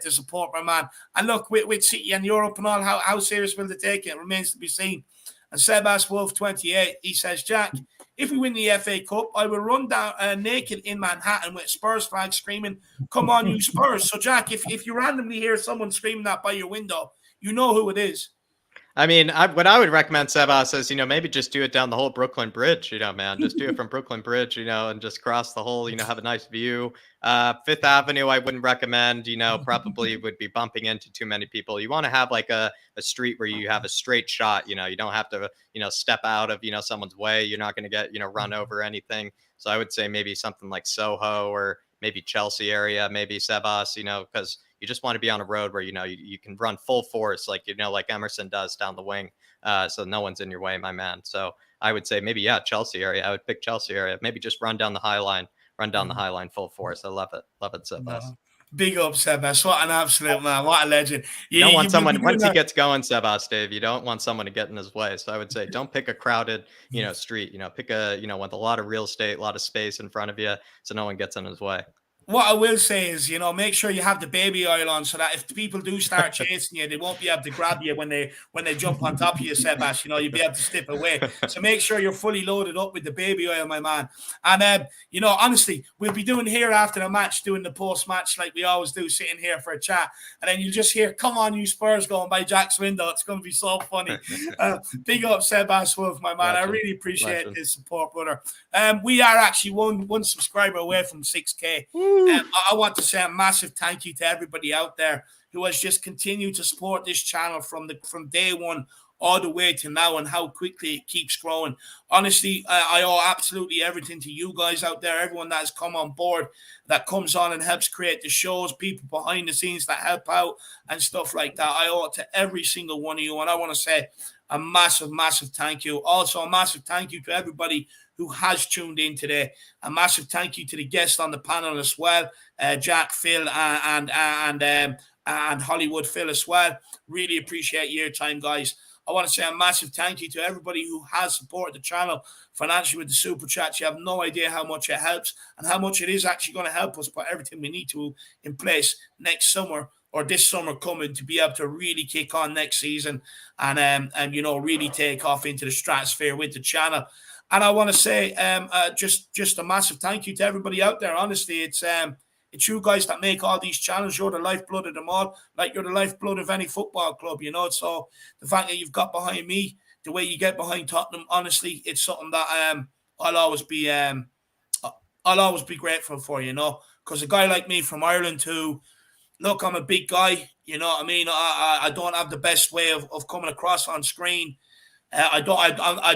support, my man. And look, with City and Europe and all, how serious will they take it? It remains to be seen. And Sebas Wolf 28, he says, Jack, if we win the FA Cup, I will run down naked in Manhattan with Spurs flag screaming, come on, you Spurs. So, Jack, if you randomly hear someone screaming that by your window, you know who it is. I mean, what I would recommend, Sebas, is, maybe just do it down the whole Brooklyn Bridge, man. Just do it from Brooklyn Bridge, and just cross the whole, have a nice view. Fifth Avenue, I wouldn't recommend, probably would be bumping into too many people. You want to have like a street where you have a straight shot, you don't have to, step out of, someone's way. You're not going to get, run over or anything. So I would say maybe something like Soho or maybe Chelsea area, maybe Sebas, because you just want to be on a road where, you can run full force, like Emerson does down the wing. So no one's in your way, my man. So I would say maybe, Chelsea area. I would pick Chelsea area. Maybe just run down the high line full force. I love it. Love it, Sebas. Big up, Sebas. What an absolute man. What a legend. You don't want someone, once he gets going, Sebas, Dave, you don't want someone to get in his way. So I would say don't pick a crowded, street. Pick a, with a lot of real estate, a lot of space in front of you so no one gets in his way. What I will say is, make sure you have the baby oil on so that if people do start chasing you, they won't be able to grab you when they jump on top of you, Sebas. You'll be able to slip away. So make sure you're fully loaded up with the baby oil, my man. And, honestly, we'll be doing here after the match, doing the post-match like we always do, sitting here for a chat. And then you just hear, come on, you Spurs, going by Jack's window. It's going to be so funny. Big up, Sebas Wolf, my man. I really appreciate this support, brother. We are actually one subscriber away from 6K. I want to say a massive thank you to everybody out there who has just continued to support this channel from day one all the way to now, and how quickly it keeps growing. Honestly, I owe absolutely everything to you guys out there, everyone that has come on board, that comes on and helps create the shows, people behind the scenes that help out and stuff like that. I owe it to every single one of you, and I want to say a massive, massive thank you. Also, a massive thank you to everybody who has tuned in today. A massive thank you to the guests on the panel as well, Jack, Phil, and Hollywood Phil as well. Really appreciate your time, guys. I want to say a massive thank you to everybody who has supported the channel financially with the super chats. You have no idea how much it helps and how much it is actually going to help us put everything we need to in place next summer or this summer coming to be able to really kick on next season and really take off into the stratosphere with the channel. And I want to say just a massive thank you to everybody out there. Honestly, it's you guys that make all these channels. You're the lifeblood of them all, like you're the lifeblood of any football club, So the fact that you've got behind me, the way you get behind Tottenham, honestly, it's something that I'll always be grateful for, because a guy like me from Ireland who, look, I'm a big guy, you know what I mean? I don't have the best way of coming across on screen. I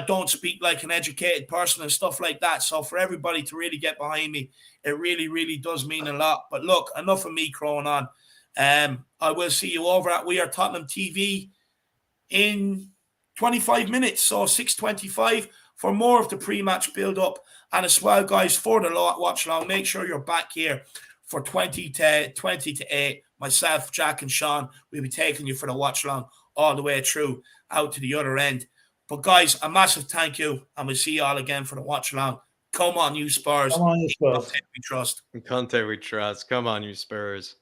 don't speak like an educated person and stuff like that. So for everybody to really get behind me, it really, really does mean a lot. But look, enough of me crowing on. I will see you over at We Are Tottenham TV in 25 minutes. So 6:25 for more of the pre-match build-up. And as well, guys, for the watch-along, make sure you're back here for 20 to 8. Myself, Jack and Sean, we'll be taking you for the watch-along all the way through out to the other end. But guys, a massive thank you, and we'll see you all again for the watch along. Come on, you Spurs. Come on, you Spurs. Conte we trust. Conte we trust. Come on, you Spurs.